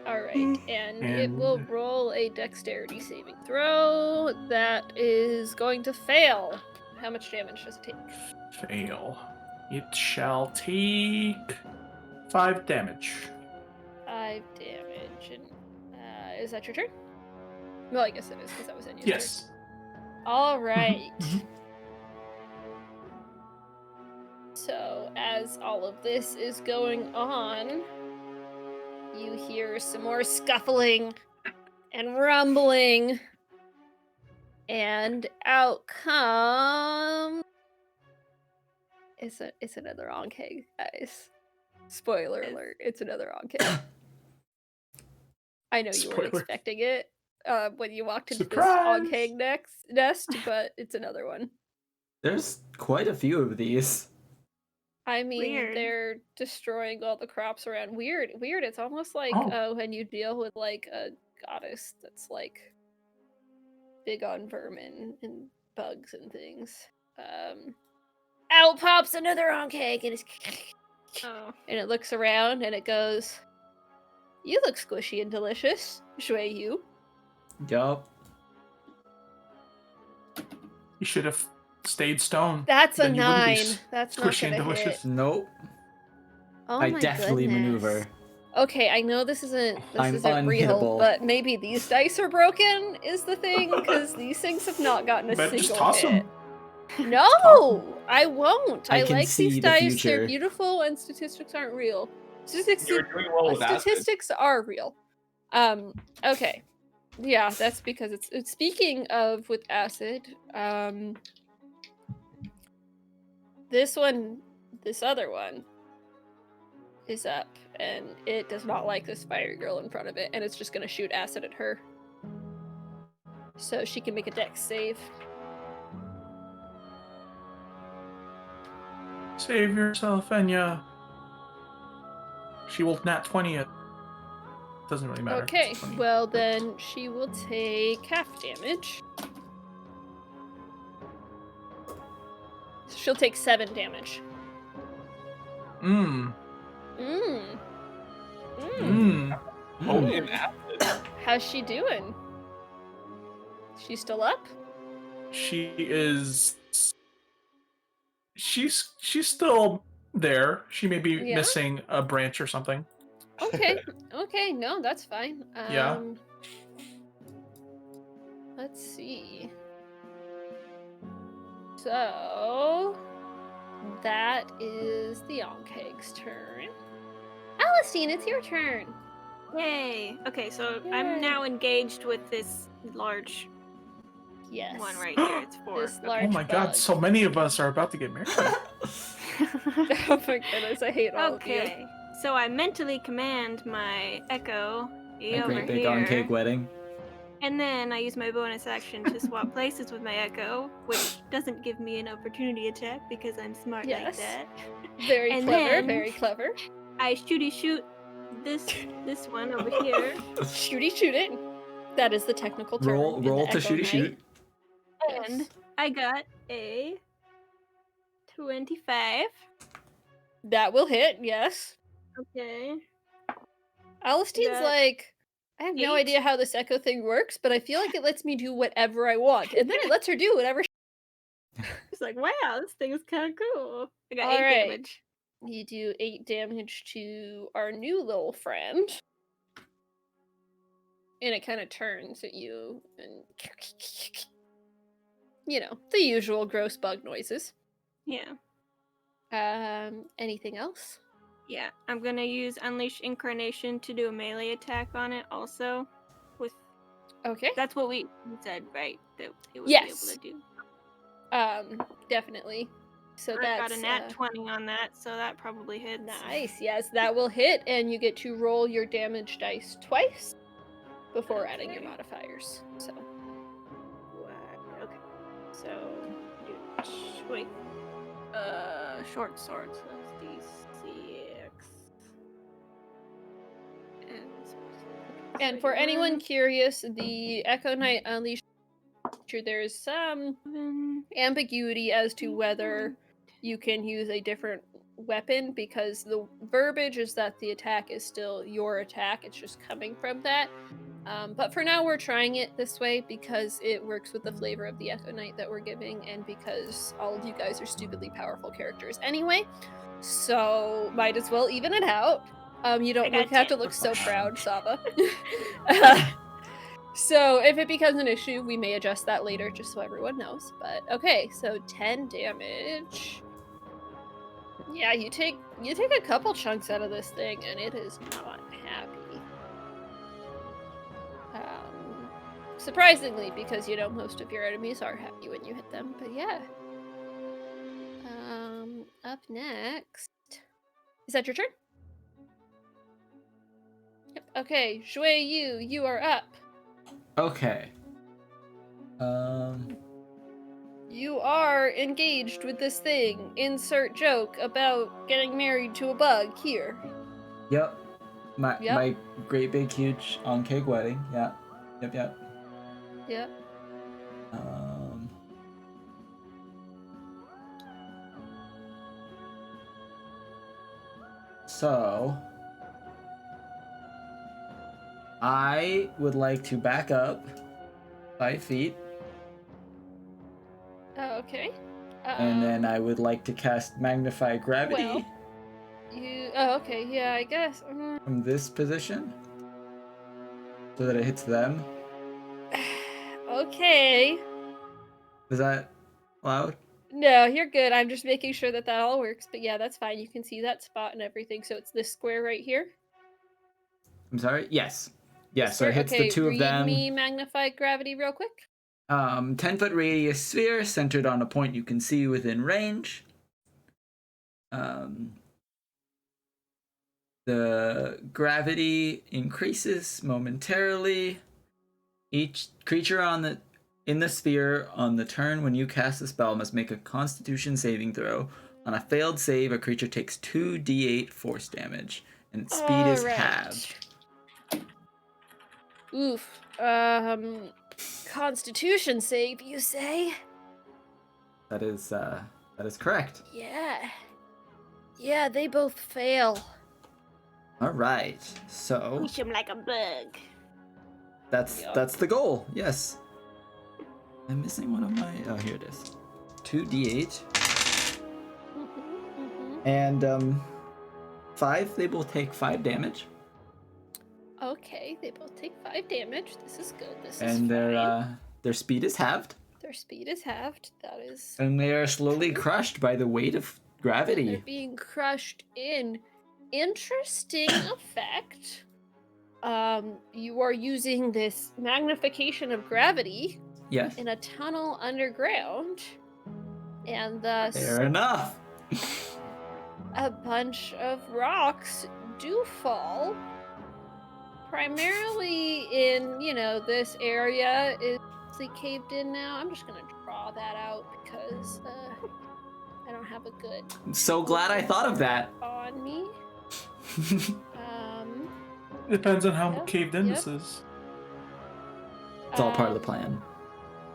Speaker 1: All right, and it will roll a dexterity saving throw. That is going to fail. How much damage does it take?
Speaker 5: Fail. It shall take 5 damage.
Speaker 1: 5 damage. And is that your turn? Well, I guess it is because that was Enya's
Speaker 5: Yes.
Speaker 1: turn. All right.
Speaker 5: Mhm.
Speaker 1: So as all of this is going on, you hear some more scuffling and rumbling, and out comes it's another Ankeg, guys. Spoiler alert, it's another Ankeg. I know you weren't
Speaker 5: Spoiler.
Speaker 1: expecting it when you walked into
Speaker 5: Surprise!
Speaker 1: this Ankeg nest, but it's another one.
Speaker 4: There's quite a few of these.
Speaker 1: I mean,
Speaker 3: Weird.
Speaker 1: they're destroying all the crops around. Weird. It's almost like
Speaker 5: Oh.
Speaker 1: when you deal with like a goddess that's like big on vermin and bugs and things. Out pops another oncake and it's
Speaker 3: Oh.
Speaker 1: and it looks around and it goes, "You look squishy and delicious, Xueyou."
Speaker 4: Yup.
Speaker 5: You should have stayed stone.
Speaker 1: That's a
Speaker 5: Then you wouldn't be
Speaker 1: 9. That's not
Speaker 5: squishy and
Speaker 1: gonna hit.
Speaker 5: delicious.
Speaker 4: Nope.
Speaker 1: Oh
Speaker 4: I
Speaker 1: my
Speaker 4: definitely
Speaker 1: goodness.
Speaker 4: maneuver.
Speaker 1: Okay, I know this isn't
Speaker 4: I'm
Speaker 1: real,
Speaker 4: unhittable.
Speaker 1: but maybe these dice are broken is the thing, because these things have not gotten a
Speaker 5: But
Speaker 1: single
Speaker 5: just toss
Speaker 1: hit.
Speaker 5: them.
Speaker 1: No, I won't.
Speaker 4: I
Speaker 1: I
Speaker 4: can
Speaker 1: like
Speaker 4: see
Speaker 1: these
Speaker 4: the
Speaker 1: dice.
Speaker 4: future.
Speaker 1: They're beautiful, and statistics aren't real. Statistics,
Speaker 6: You're doing well with acid.
Speaker 1: statistics are real. Okay, yeah, that's because it's speaking of with acid. This other one is up, and it does not like this fire girl in front of it, and it's just gonna shoot acid at her. So she can make a dex save.
Speaker 5: Save yourself, Enya. She will nat 20 it. Doesn't really matter.
Speaker 1: Okay,
Speaker 5: It's 20.
Speaker 1: well then she will take half damage. She'll take 7 damage.
Speaker 5: Mmm.
Speaker 1: Mmm.
Speaker 5: Mmm.
Speaker 6: Potent acid.
Speaker 1: How's she doing? She's still up?
Speaker 5: She is. She's still there. She may be
Speaker 1: Yeah?
Speaker 5: missing a branch or something.
Speaker 1: Okay. Okay, no, that's fine.
Speaker 5: Yeah.
Speaker 1: Let's see. So that is the Onkeg's turn. Alystine, it's your turn.
Speaker 3: Yay. Okay, so
Speaker 1: Yay.
Speaker 3: I'm now engaged with this large
Speaker 1: Yes.
Speaker 3: one right here. It's 4.
Speaker 1: This
Speaker 3: Okay.
Speaker 1: large
Speaker 5: Oh my god,
Speaker 1: bug.
Speaker 5: so many of us are about to get married.
Speaker 1: Oh my goodness, I hate all of you.
Speaker 3: Okay, so I mentally command my Echo
Speaker 4: A
Speaker 3: over
Speaker 4: great big
Speaker 3: here,
Speaker 4: on-cake wedding.
Speaker 3: and then I use my bonus action to swap places with my Echo, which doesn't give me an opportunity attack because I'm smart
Speaker 1: Yes.
Speaker 3: like that.
Speaker 1: Very
Speaker 3: And
Speaker 1: clever,
Speaker 3: then-
Speaker 1: very clever.
Speaker 3: I shoot this one over here,
Speaker 1: Shooty shoot it. That is the technical term.
Speaker 4: Roll
Speaker 1: in the
Speaker 4: to
Speaker 1: Echo
Speaker 4: shooty
Speaker 1: Knight.
Speaker 4: shoot.
Speaker 3: and
Speaker 1: Yes.
Speaker 3: I got a 25.
Speaker 1: That will hit, yes.
Speaker 3: Okay.
Speaker 1: Alystine's
Speaker 3: Got
Speaker 1: like, I have no
Speaker 3: 8.
Speaker 1: idea how this echo thing works, but I feel like it lets me do whatever I want. And then it lets her do whatever
Speaker 3: It's like, wow, this thing is kind of cool. I got 8
Speaker 1: Alright.
Speaker 3: damage.
Speaker 1: You do 8 damage to our new little friend. And it kind of turns at you and you know, the usual gross bug noises.
Speaker 3: Yeah.
Speaker 1: Anything else?
Speaker 3: Yeah, I'm gonna use Unleash Incarnation to do a melee attack on it also. With
Speaker 1: Okay.
Speaker 3: that's what we said, right? That it would
Speaker 1: Yes.
Speaker 3: be able to do.
Speaker 1: Definitely. So
Speaker 3: I
Speaker 1: that's
Speaker 3: got a nat 20 on that, so that probably hits.
Speaker 1: nice. Yes, that will hit, and you get to roll your damage dice twice before adding your
Speaker 3: Okay.
Speaker 1: modifiers. So
Speaker 3: Okay. So wait. Short sword, so that's D6.
Speaker 1: And for anyone curious, the Echo Knight Unleashed, there's some ambiguity as to whether you can use a different weapon, because the verbiage is that the attack is still your attack, it's just coming from that. But for now, we're trying it this way because it works with the flavor of the Echo Knight that we're giving, and because all of you guys are stupidly powerful characters anyway. So might as well even it out. You don't
Speaker 3: got
Speaker 1: have to
Speaker 3: 10.
Speaker 1: look so proud, Saba. So if it becomes an issue, we may adjust that later, just so everyone knows. But okay, so 10 damage. Yeah, you take a couple chunks out of this thing, and it is not happy. Surprisingly, because you know most of your enemies are happy when you hit them. But yeah. Up next, is that your turn? Yep. Okay, Xueyou, you are up.
Speaker 4: Okay.
Speaker 1: You are engaged with this thing. Insert joke about getting married to a bug here.
Speaker 4: Yep. My
Speaker 1: Yep.
Speaker 4: my great big huge on cake wedding. Yeah. Yep.
Speaker 1: Yep.
Speaker 4: So I would like to back up 5 feet,
Speaker 1: Okay.
Speaker 4: and then I would like to cast Magnify Gravity
Speaker 1: well, Oh, okay. Yeah, I guess.
Speaker 4: from this position so that it hits them.
Speaker 1: Okay.
Speaker 4: Is that allowed?
Speaker 1: No, you're good. I'm just making sure that all works. But yeah, that's fine. You can see that spot and everything. So it's this square right here.
Speaker 4: I'm sorry? Yes. Yeah,
Speaker 1: This
Speaker 4: so it
Speaker 1: square?
Speaker 4: hits
Speaker 1: Okay,
Speaker 4: the two of
Speaker 1: read
Speaker 4: them.
Speaker 1: me magnified gravity real quick.
Speaker 4: 10-foot radius sphere centered on a point you can see within range. The gravity increases momentarily. Each creature in the sphere on the turn when you cast the spell must make a Constitution saving throw. On a failed save, a creature takes 2d8 force damage, and its speed is
Speaker 1: Alright.
Speaker 4: halved.
Speaker 1: Oof. Constitution save, you say?
Speaker 4: That is correct.
Speaker 1: Yeah. Yeah, they both fail.
Speaker 4: All right, so
Speaker 3: Push him like a bug.
Speaker 4: that's the goal. Yes. I'm missing one of my. Oh, here it is. 2d8 and 5. They both take 5 damage.
Speaker 1: Okay, they both take 5 damage. This is good. This is
Speaker 4: And
Speaker 1: fine.
Speaker 4: their speed is halved.
Speaker 1: Their speed is halved. That is.
Speaker 4: And they are slowly crushed by the weight of
Speaker 1: They're
Speaker 4: gravity.
Speaker 1: being crushed in. Interesting effect. You are using this magnification of gravity
Speaker 4: Yes.
Speaker 1: in a tunnel underground, and thus
Speaker 4: Fair enough.
Speaker 1: a bunch of rocks do fall. Primarily in, this area is mostly caved in now. I'm just gonna draw that out because I don't have a good
Speaker 4: I'm so glad I thought of that.
Speaker 1: on me.
Speaker 5: Depends on how
Speaker 1: Yep,
Speaker 5: caved in
Speaker 1: yep.
Speaker 5: this is.
Speaker 4: It's all part of the plan.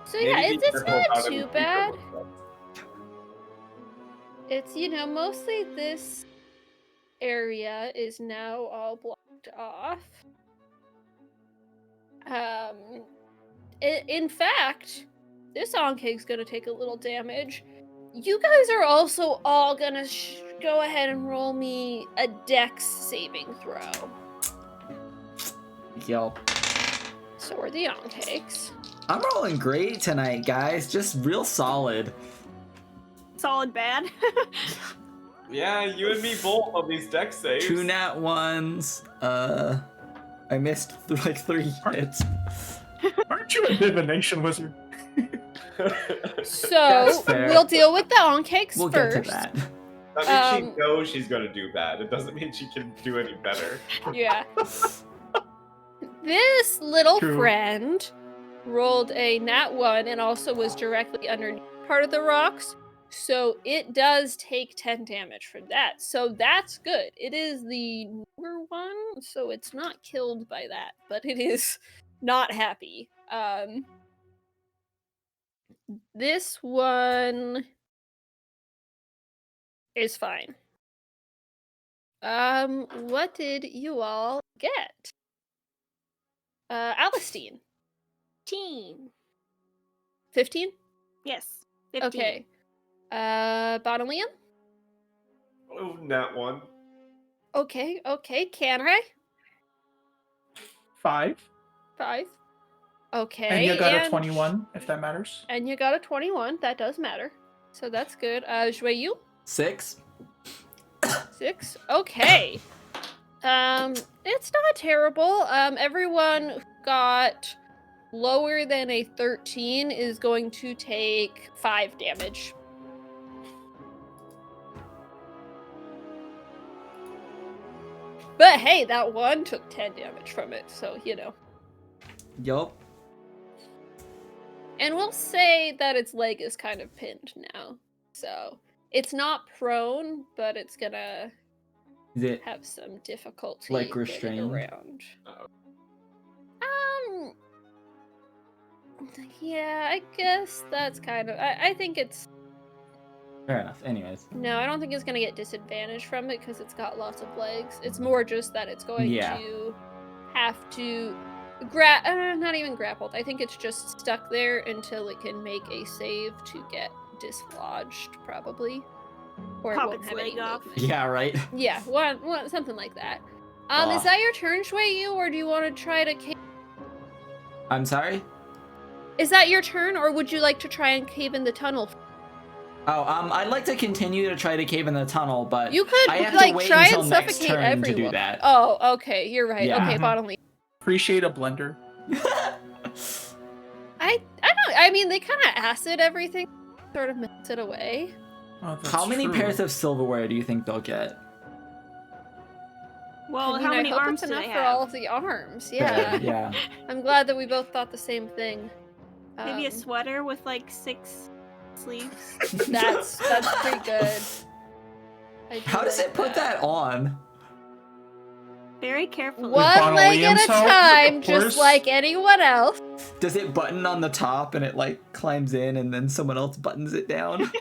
Speaker 1: So yeah,
Speaker 6: Maybe be
Speaker 1: it's
Speaker 6: careful
Speaker 1: not
Speaker 6: how to
Speaker 1: too
Speaker 6: repeat
Speaker 1: bad.
Speaker 6: yourself.
Speaker 1: It's, mostly this area is now all blocked off. In fact, this oncake's gonna take a little damage. You guys are also all gonna go ahead and roll me a dex saving throw.
Speaker 4: Yo.
Speaker 1: So are the oncakes.
Speaker 4: I'm rolling great tonight, guys. Just real solid.
Speaker 3: Solid bad.
Speaker 6: Yeah, you and me both on these deck saves.
Speaker 4: 2 nat 1s. I missed like 3 hits.
Speaker 5: Aren't you a divination wizard?
Speaker 1: So
Speaker 4: That's fair.
Speaker 1: we'll deal with the oncakes
Speaker 4: We'll
Speaker 1: first.
Speaker 4: get to that.
Speaker 6: That means she knows she's gonna do bad. It doesn't mean she can do any better.
Speaker 1: Yeah. This little
Speaker 5: True.
Speaker 1: friend rolled a nat 1 and also was directly underneath part of the rocks. So it does take 10 damage for that. So that's good. It is the newer one, so it's not killed by that, but it is not happy. This one is fine. What did you all get? Alystine.
Speaker 3: Team.
Speaker 1: 15?
Speaker 3: Yes. 15.
Speaker 1: Okay. Bonalian?
Speaker 2: Oh, nat 1.
Speaker 1: Okay. Canri?
Speaker 5: 5.
Speaker 1: 5. Okay.
Speaker 5: And you got a 21, if that matters.
Speaker 1: And you got a 21. That does matter. So that's good. Xueyou?
Speaker 4: 6.
Speaker 1: 6. Okay. It's not terrible. Everyone who got lower than a 13 is going to take 5 damage. But hey, that one took 10 damage from it, so
Speaker 4: Yup.
Speaker 1: And we'll say that its leg is kind of pinned now. So it's not prone, but it's gonna
Speaker 4: Is it
Speaker 1: have some difficulty
Speaker 4: like
Speaker 1: getting
Speaker 4: restrained?
Speaker 1: around.
Speaker 2: Uh-oh.
Speaker 1: Yeah, I guess that's kind of. I think it's.
Speaker 4: fair enough? Anyways,
Speaker 1: No, I don't think it's gonna get disadvantage from it because it's got lots of legs. It's more just that it's going
Speaker 4: Yeah.
Speaker 1: to have to not even grappled. I think it's just stuck there until it can make a save to get dislodged, probably. Or it
Speaker 3: Pop
Speaker 1: won't
Speaker 3: its
Speaker 1: have any
Speaker 3: leg off.
Speaker 1: movement.
Speaker 4: yeah, right.
Speaker 1: Yeah, one something like that.
Speaker 4: Aw.
Speaker 1: Is that your turn, Xueyou, or do you want to try to?
Speaker 4: I'm sorry.
Speaker 1: Is that your turn, or would you like to try and cave in the tunnel?
Speaker 4: Oh, I'd like to continue to try to cave in the tunnel, but
Speaker 1: You could
Speaker 4: I have
Speaker 1: like
Speaker 4: to wait
Speaker 1: try
Speaker 4: until
Speaker 1: and
Speaker 4: next
Speaker 1: suffocate
Speaker 4: turn
Speaker 1: everyone.
Speaker 4: to do that.
Speaker 1: Oh, okay, you're right.
Speaker 4: Yeah.
Speaker 1: Okay, Bodily.
Speaker 5: Appreciate a blender.
Speaker 1: I don't. I mean, they kind of acid everything, sort of melts it away.
Speaker 5: Oh, that's
Speaker 4: How many
Speaker 5: true.
Speaker 4: pairs of silverware do you think they'll get?
Speaker 3: Well,
Speaker 1: I mean,
Speaker 3: how many
Speaker 1: I hope
Speaker 3: arms
Speaker 1: it's
Speaker 3: do
Speaker 1: enough
Speaker 3: they
Speaker 1: for all
Speaker 3: have?
Speaker 1: of the arms.
Speaker 4: Fair,
Speaker 1: Yeah.
Speaker 4: yeah.
Speaker 1: I'm glad that we both thought the same thing.
Speaker 3: Maybe a sweater with like 6 sleeves.
Speaker 1: That's pretty good. I do
Speaker 4: How does
Speaker 1: like
Speaker 4: it put that on?
Speaker 3: Very carefully.
Speaker 1: One leg at a
Speaker 5: Bonalium's help,
Speaker 1: time,
Speaker 5: of
Speaker 1: just
Speaker 5: course.
Speaker 1: like anyone else.
Speaker 4: Does it button on the top and it like climbs in and then someone else buttons it down?